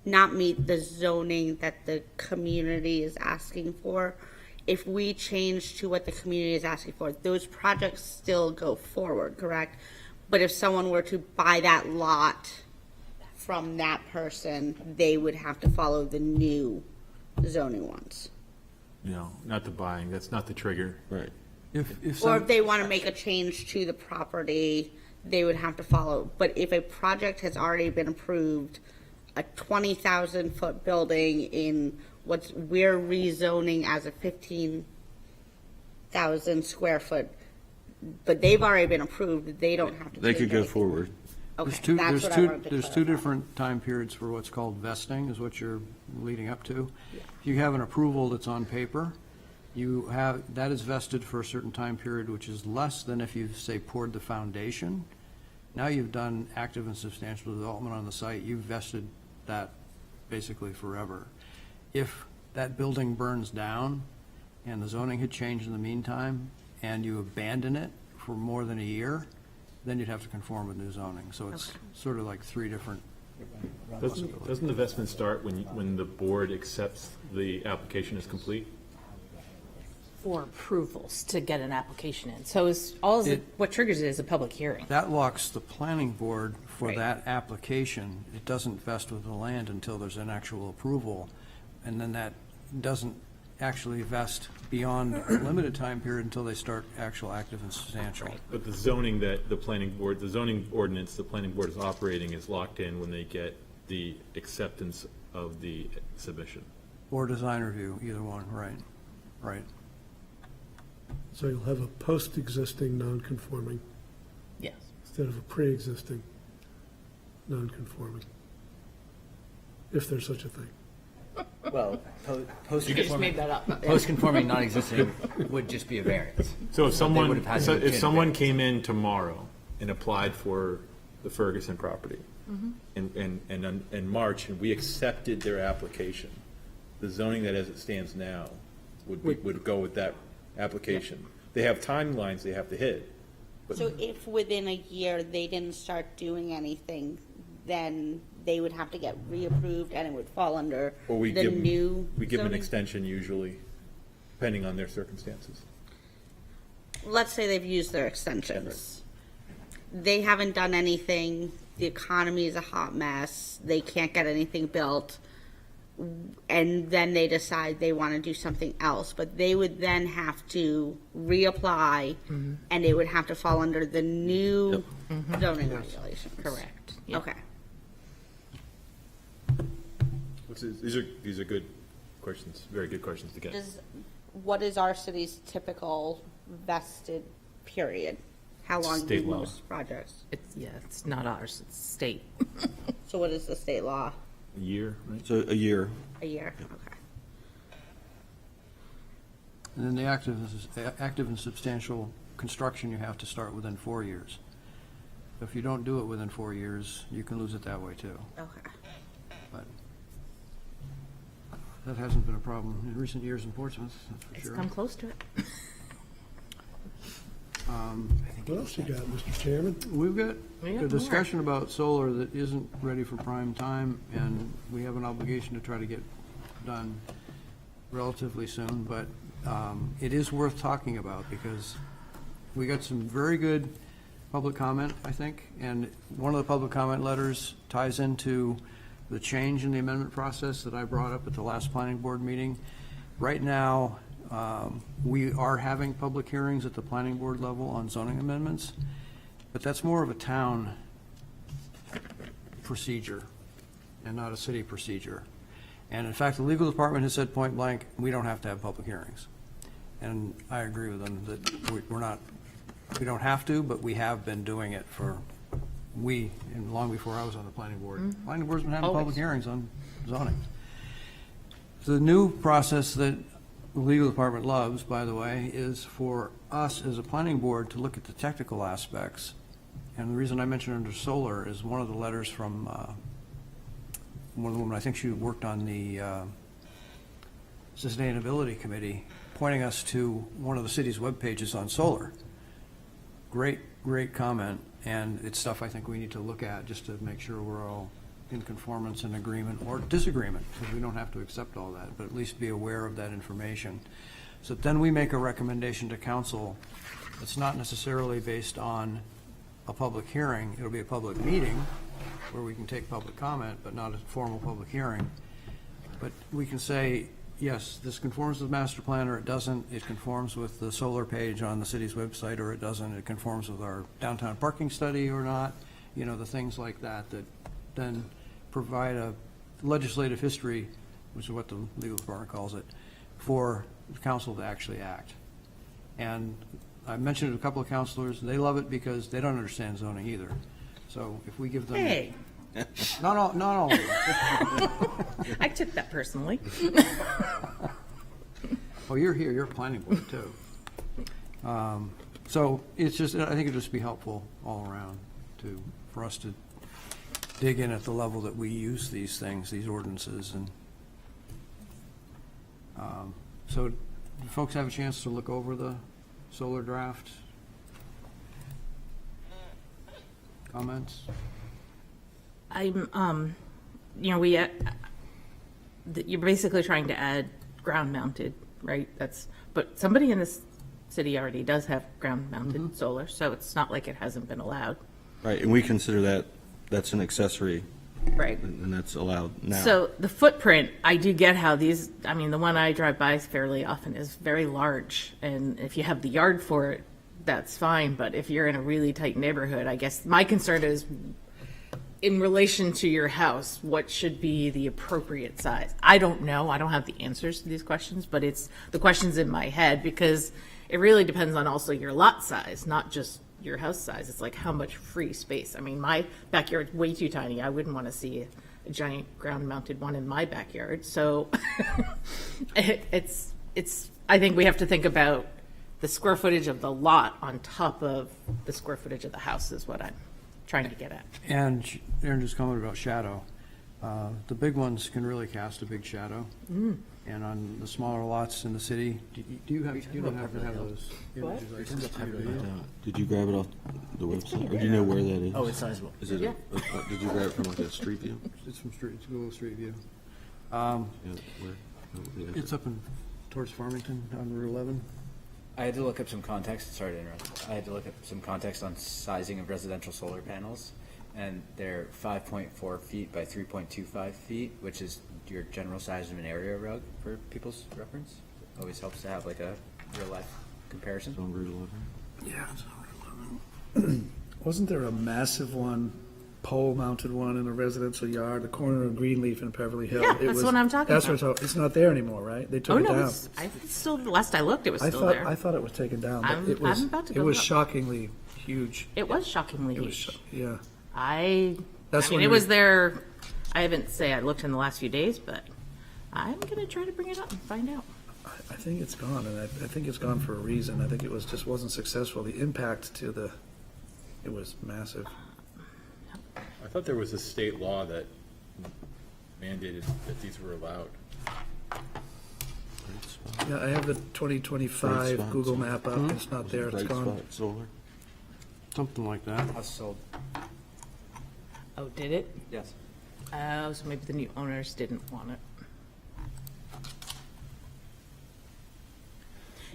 not meet the zoning that the community is asking for. If we change to what the community is asking for, those projects still go forward, correct? But if someone were to buy that lot from that person, they would have to follow the new zoning ones. No, not the buying, that's not the trigger. Right. If Or some, if they want to make a change to the property, they would have to follow. But if a project has already been approved, a 20,000-foot building in we're rezoning as a 15,000 square foot, but they've already been approved, they don't have to. They change could go anything. forward. Okay, that's what I wanted to there's two clarify. different time periods for what's called vesting, is what you're leading up to. If you have an approval that's on paper, that is vested for a certain time period, which is less than if you've, say, poured the foundation. Now you've done active and substantial development on the site, you've vested that basically forever. If that building burns down and the zoning had changed in the meantime, and you abandon it for more than a year, then you'd have to conform with new zoning. So it's sort of like three different. Doesn't the vestment start when the board accepts the application is complete? For approvals to get an application in. So what triggers it is a public hearing. That locks the planning board for Right. that application. It doesn't vest with the land until there's an actual approval. And then that doesn't actually vest beyond a limited time period until they start actual active and substantial. But the zoning that the zoning ordinance the planning board is operating is locked in when they get the acceptance of the submission. Or design review, either one, right, right. So you'll have a post-existing non-conforming Yes. instead of a pre-existing non-conforming, if there's such a thing. Well, You just post-conforming, made that up. post-conforming, non-existing would just be a variance. So if They someone, would have had to so obtain if a someone variance. came in tomorrow and applied for the Ferguson property in March, and we accepted their application, the zoning that as it stands now would go with that application. They have timelines they have to hit. But So if within a year they didn't start doing anything, then they would have to get reapproved and it would fall under or we the give new we give them an zoning? extension usually, depending on their circumstances. Let's say they've used their extensions. They haven't done anything, the economy is a hot mess, they can't get anything built, and then they decide they want to do something else, but they would then have to reapply, and it would have to fall under the new zoning regulations. Correct. Yep. Okay. These are good questions, very good questions to get. What is our city's typical vested period? How long do State law. most projects? It's not ours, it's state. So what is the state law? A year, right? So a year. A year? Okay. And then the active and substantial construction, you have to start within 4 years. If you don't do it within 4 years, you can lose it that way too. Okay. But that hasn't been a problem in recent years in Portsmouth, that's for It's sure. come close to it. What else you got, Mr. Chairman? We've got We got a more. discussion about solar that isn't ready for prime time, and we have an obligation to try to get done relatively soon, but it is worth talking about because we got some very good public comment, I think, and one of the public comment letters ties into the change in the amendment process that I brought up at the last planning board meeting. Right now, we are having public hearings at the planning board level on zoning amendments, but that's more of a town procedure and not a city procedure. And in fact, the legal department has said point blank, we don't have to have public hearings. And I agree with them that we don't have to, but we have been doing it and long before I was on the planning board. Planning board's been having public Always. hearings on zoning. The new process that the legal department loves, by the way, is for us as a planning board to look at the technical aspects. And the reason I mentioned under solar is one of the letters from one of the women, I think she worked on the Sustainability Committee, pointing us to one of the city's web pages on solar. Great, great comment, and it's stuff I think we need to look at just to make sure we're all in conformance and agreement or disagreement, because we don't have to accept all that, but at least be aware of that information. So then we make a recommendation to council. It's not necessarily based on a public hearing. It'll be a public meeting where we can take public comment, but not a formal public hearing. But we can say, yes, this conforms with the master plan, or it doesn't. It conforms with the solar page on the city's website, or it doesn't. It conforms with our downtown parking study or not. You know, the things like that that then provide a legislative history, which is what the legal department calls it, for the council to actually act. And I mentioned it to a couple of councilors. They love it because they don't understand zoning either. So if we give them. Hey. Not all of you. I took that personally. Well, you're here, you're a planning board too. So it's just, I think it'd just be helpful all around for us to dig in at the level that we use these things, these ordinances, and so do folks have a chance to look over the solar draft? Comments? I'm, you're basically trying to add ground mounted, right? But somebody in this city already does have ground mounted solar, so it's not like it hasn't been allowed. Right, and we consider that's an accessory, Right. and that's allowed now. So the footprint, I do get how these, I mean, the one I drive by fairly often is very large. And if you have the yard for it, that's fine. But if you're in a really tight neighborhood, I guess my concern is in relation to your house, what should be the appropriate size? I don't know. I don't have the answers to these questions, but it's the questions in my head because it really depends on also your lot size, not just your house size. It's like how much free space. I mean, my backyard's way too tiny. I wouldn't want to see a giant ground mounted one in my backyard. So it's I think we have to think about the square footage of the lot on top of the square footage of the house is what I'm trying to get at. And Aaron just commented about shadow. The big ones can really cast a big shadow. And on the smaller lots in the city, you don't have to have those images. I sent it to you, do you? Did you grab it off the website, or do you know where that is? Oh, it's sizable. Is it? Did you grab it from like a street view? It's from Google Street View. Yeah, where? It's up towards Farmington on Route 11. I had to look up some context, sorry to interrupt. I had to look up some context on sizing of residential solar panels, and they're 5.4 feet by 3.25 feet, which is your general size of an area rug for people's reference. Always helps to have like a real life comparison. On Route 11? Yeah, it's on Route 11. Wasn't there a massive one, pole-mounted one in a residential yard, the corner of Greenleaf in Beverly Hills? Yeah, that's what I'm talking That's about. what I'm talking, it's not there anymore, right? They took Oh, it no, down. it's still, the last I looked, it was still there. I thought it was taken down, I'm- but it was, I'm about to it go was look. shockingly huge. It was shockingly It was, huge. yeah. I That's mean, when it you- was there, I haven't say I looked in the last few days, but I'm going to try to bring it up and find out. I think it's gone, and I think it's gone for a reason. I think it was, just wasn't successful. The impact to it was massive. I thought there was a state law that mandated that these were allowed. Yeah, I have the Bright 2025 spot. Google map up. It's not there, it's Bright gone. spot solar? Something like that. House sold. Oh, did it? Yes. Oh, so maybe the new owners didn't want it.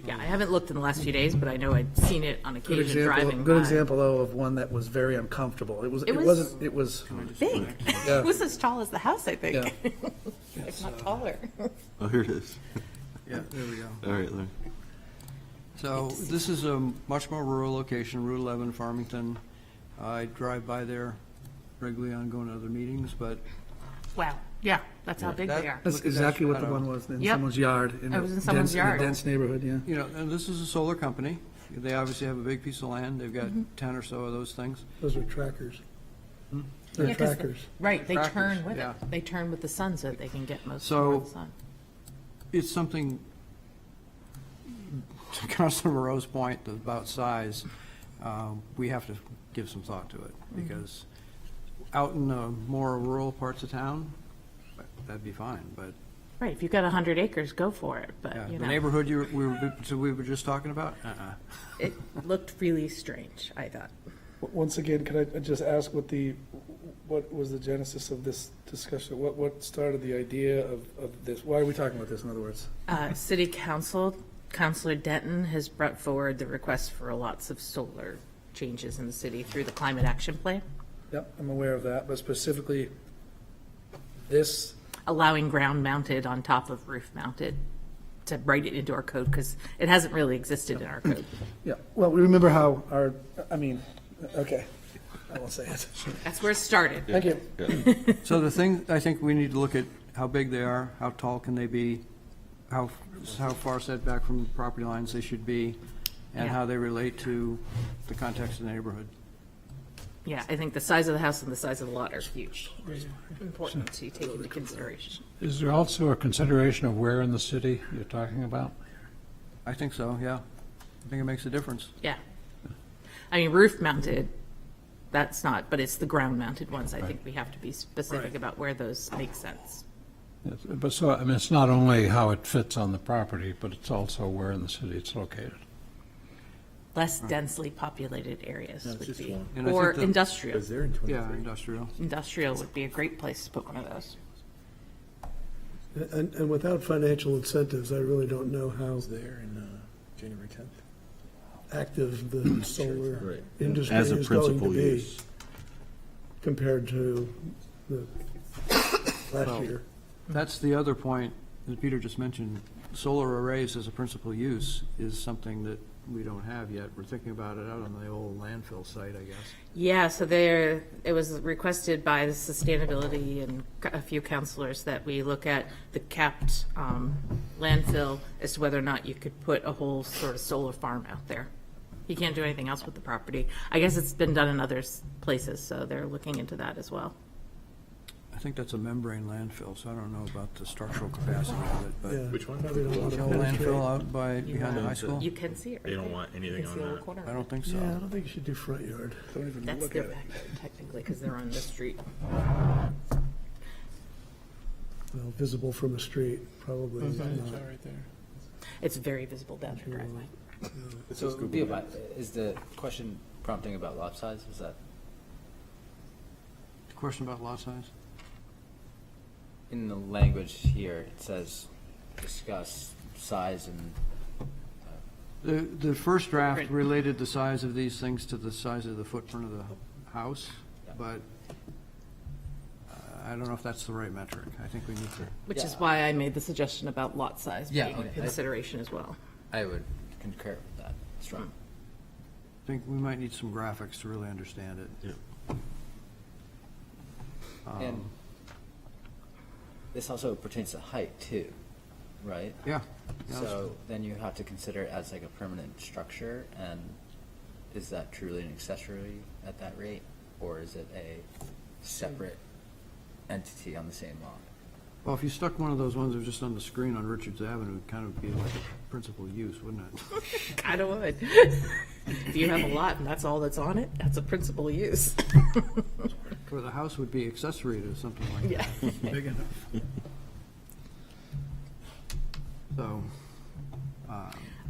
Yeah, I haven't looked in the last few days, but I know I'd seen it on Good occasion driving good by. example, though, of one that was very uncomfortable. It was wasn't, it was, Big. Yeah. It was as tall as the house, I think. Yeah. If not taller. Oh, here it is. Yeah, there we go. All right, Larry. So this is a much more rural location, Route 11, Farmington. I drive by there regularly on going to other meetings, but Wow, yeah, that's how big they are. that's Look at that exactly what the shadow. one was, in Yep. someone's yard. It was in someone's yard. In a dense neighborhood, yeah. you know, and this is a solar company. They obviously have a big piece of land. They've got 10 or so of those things. Those are trackers. Yeah, They're 'cause- trackers. Right, they Trackers, turn with yeah. it. They turn with the sun so that they can get most So- of the sun. It's something, to Councilor Moreau's point about size, we have to give some thought to it, because out in the more rural parts of town, that'd be fine, but Right, if you've got 100 acres, go for it, but, Yeah, you the know, neighborhood we were just talking about? it looked really strange, I thought. Once again, can I just ask what was the genesis of this discussion? What started the idea of this? Why are we talking about this, in other words? City Council, Councilor Denton has brought forward the request for lots of solar changes in the city through the Climate Action Plan, Yep, I'm aware of that, but specifically this, allowing ground mounted on top of roof mounted to write it into our code, because it hasn't really existed in our code. yeah, well, we remember how okay, I won't say it. That's where it started. Thank you. So the thing, I think we need to look at how big they are, how tall can they be, how far set back from property lines they should be, and Yeah. how they relate to the context of the neighborhood. Yeah, I think the size of the house and the size of the lot are huge. Important to take into consideration. Is there also a consideration of where in the city you're talking about? I think so, yeah. I think it makes a difference. Yeah. I mean, roof mounted, that's not, but it's the ground mounted ones. I think we have to be specific about where those make sense. Yes, but so, I mean, it's not only how it fits on the property, but it's also where in the city it's located. Less densely populated areas would just be, one. And I or think the- industrial. Is there in 23? Yeah, industrial. Industrial would be a great place to put one of those. And without financial incentives, I really don't know how There in January 10th. active the solar Right. industry As a is going to principal be use. compared to the last year. That's the other point that Peter just mentioned. Solar arrays as a principal use is something that we don't have yet. We're thinking about it out on the old landfill site, I guess. Yeah, so it was requested by the sustainability and a few councilors that we look at the capped landfill as to whether or not you could put a whole sort of solar farm out there. You can't do anything else with the property. I guess it's been done in other places, so they're looking into that as well. I think that's a membrane landfill, so I don't know about the structural capacity of it, but Yeah, Which one? probably don't want the to old penetrate. landfill out behind the high school? You can see it. They right don't there. want You anything can on see a little that. corner of I it. don't think so. Yeah, I don't think you should do front yard. Don't even That's look their at it. backyard technically, because they're on the street. Well, visible from a street, probably not. It's very visible down the driveway. So, is the question prompting about lot size, is that Question about lot size? in the language here, it says discuss size and The first draft related the size of these things to the size of the footprint of the house, but I don't know if that's the right metric. I think we need to. Which is why I made the suggestion about lot size Yeah, being a okay. consideration as well. I would concur with that. Strong. I think we might need some graphics to really understand it. And this also pertains to height too, right? Yeah. Yeah, So then you have to consider it as like a permanent structure, and is that truly an accessory at that rate? Or is it a separate entity on the same lot? Well, if you stuck one of those ones that was just on the screen on Richards Avenue, it'd kind of be like a principal use, wouldn't it? Kind of would. If you have a lot and that's all that's on it, that's a principal use. Or the house would be accessory to something like that. Yeah. Big enough. So,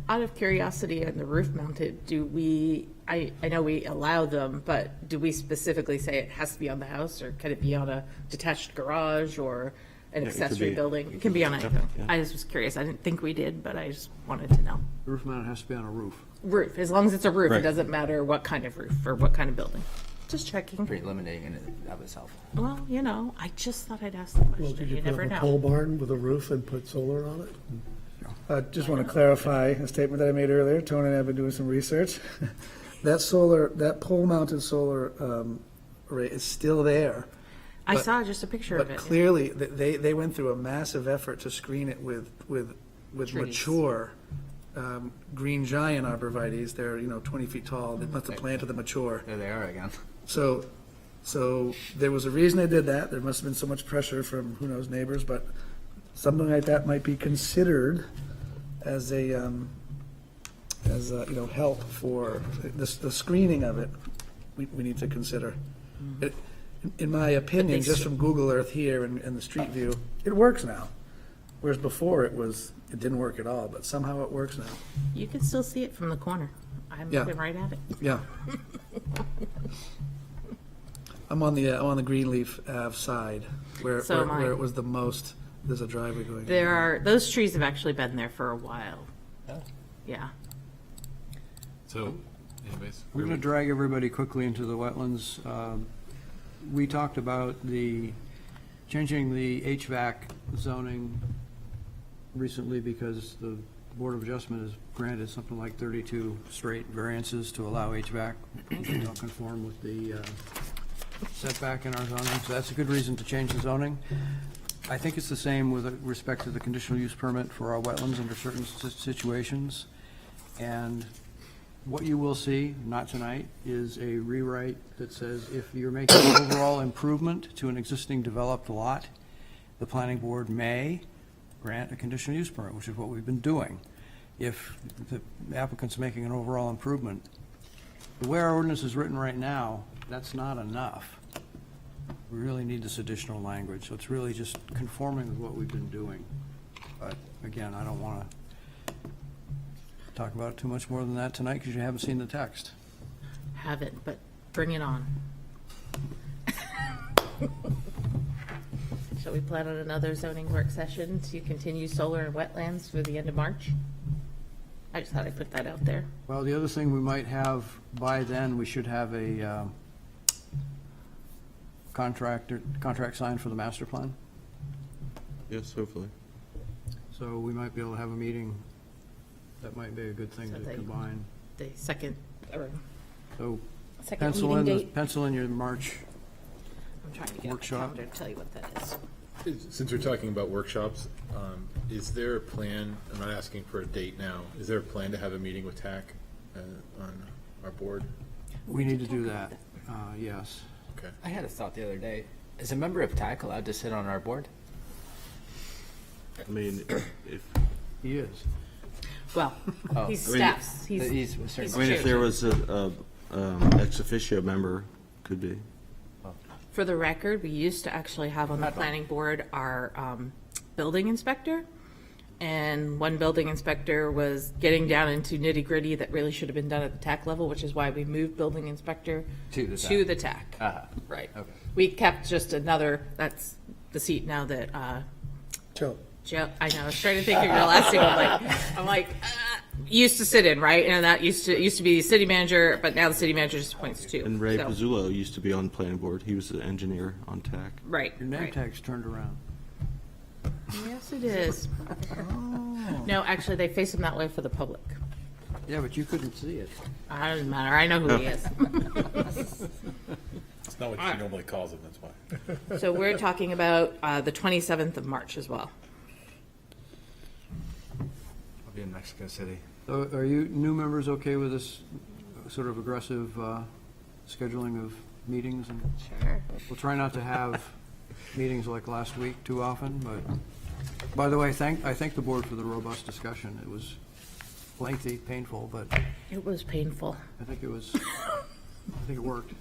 Out of curiosity, on the roof mounted, do we, I know we allow them, but do we specifically say it has to be on the house, or can it be on a detached garage or an Yeah, it could accessory be- building? It can be on anything. yeah. I just was curious. I didn't think we did, but I just wanted to know. roof mount has to be on a roof. Roof, as long as it's a roof, it Right. doesn't matter what kind of roof or what kind of building. Just checking. Pretty limiting in and of itself. Well, you know, I just thought I'd ask the Well, question. could You you put never up a know. pole barn with a roof and put solar on it? Just want to clarify a statement that I made earlier. Tony and I have been doing some research. That pole-mounted solar array is still there. I but- saw just a picture of But it. clearly, they went through a massive effort to screen it with Trees. mature green giant arborvitaes. They're 20 feet tall. They must have planted the mature. There they are again. So there was a reason they did that. There must have been so much pressure from who knows neighbors, but something like that might be considered as a help for the screening of it. We need to consider. In my opinion, just from Google Earth here and the Street View, it works now. Whereas before, it didn't work at all, but somehow it works now. You can still see it from the corner. I'm Yeah. looking right at it. Yeah. I'm on the Greenleaf Ave side, where So am I. where it was the most, there's a driveway going. Those trees have actually been there for a while. Yeah. So, anyways. We're going to drag everybody quickly into the wetlands. We talked about changing the HVAC zoning recently because the Board of Adjustment has granted something like 32 straight variances to allow HVAC. They don't conform with the setback in our zoning, so that's a good reason to change the zoning. I think it's the same with respect to the conditional use permit for our wetlands under certain situations. And what you will see, not tonight, is a rewrite that says if you're making an overall improvement to an existing developed lot, the planning board may grant a conditional use permit, which is what we've been doing. If the applicant's making an overall improvement, the way our ordinance is written right now, that's not enough. We really need this additional language, so it's really just conforming with what we've been doing. But again, I don't want to talk about it too much more than that tonight because you haven't seen the text. Haven't, but bring it on. Shall we plan on another zoning work session to continue solar and wetlands through the end of March? I just thought I'd put that out there. Well, the other thing we might have by then, we should have a contract signed for the master plan. Yes, hopefully. So we might be able to have a meeting. That might be a good thing So to they- combine. The second, or So second pencil meeting in, date. pencil in your March. I'm trying to get a workshop. calendar to tell you what that is. Since we're talking about workshops, is there a plan, I'm not asking for a date now, is there a plan to have a meeting with TAC on our board? We need to do that, yes. Okay. I had a thought the other day. Is a member of TAC allowed to sit on our board? I mean, if, He is. Well, Oh. he's I mean, staffs. He's He's I mean, if there was a ex officio member, could be. For the record, we used to actually have on the planning board our building inspector. And one building inspector was getting down into nitty gritty that really should have been done at the TAC level, which is why we moved building inspector To the to TAC. the TAC. Right. Okay. We kept just another, that's the seat now that Joe. Joe, I know, I was trying to think of your last name, I'm like, used to sit in, right? And that used to be the city manager, but now the city manager just appoints two. And Ray So- Pizzullo used to be on planning board. He was the engineer on TAC. Right, Your name right. tag's turned around. Yes, it is. No, actually, they face him that way for the public. Yeah, but you couldn't see it. It doesn't matter, I know who he is. It's not what she normally calls them, that's why. So we're talking about the 27th of March as well. I'll be in Mexico City. So are you new members okay with this sort of aggressive scheduling of meetings? And Sure. we'll try not to have meetings like last week too often, but, by the way, I thank the board for the robust discussion. It was lengthy, painful, but It was painful. I think it worked.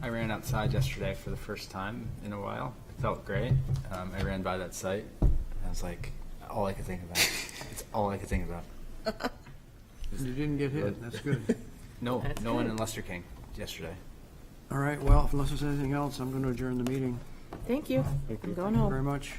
I ran outside yesterday for the first time in a while. It felt great. I ran by that site. And I was like, all I could think about. It's all I could think about. You didn't get hit, that's good. No, That's no one good. in Lester King yesterday. All right, well, unless there's anything else, I'm going to adjourn the meeting. Thank you. I'm going Thank you very home. much.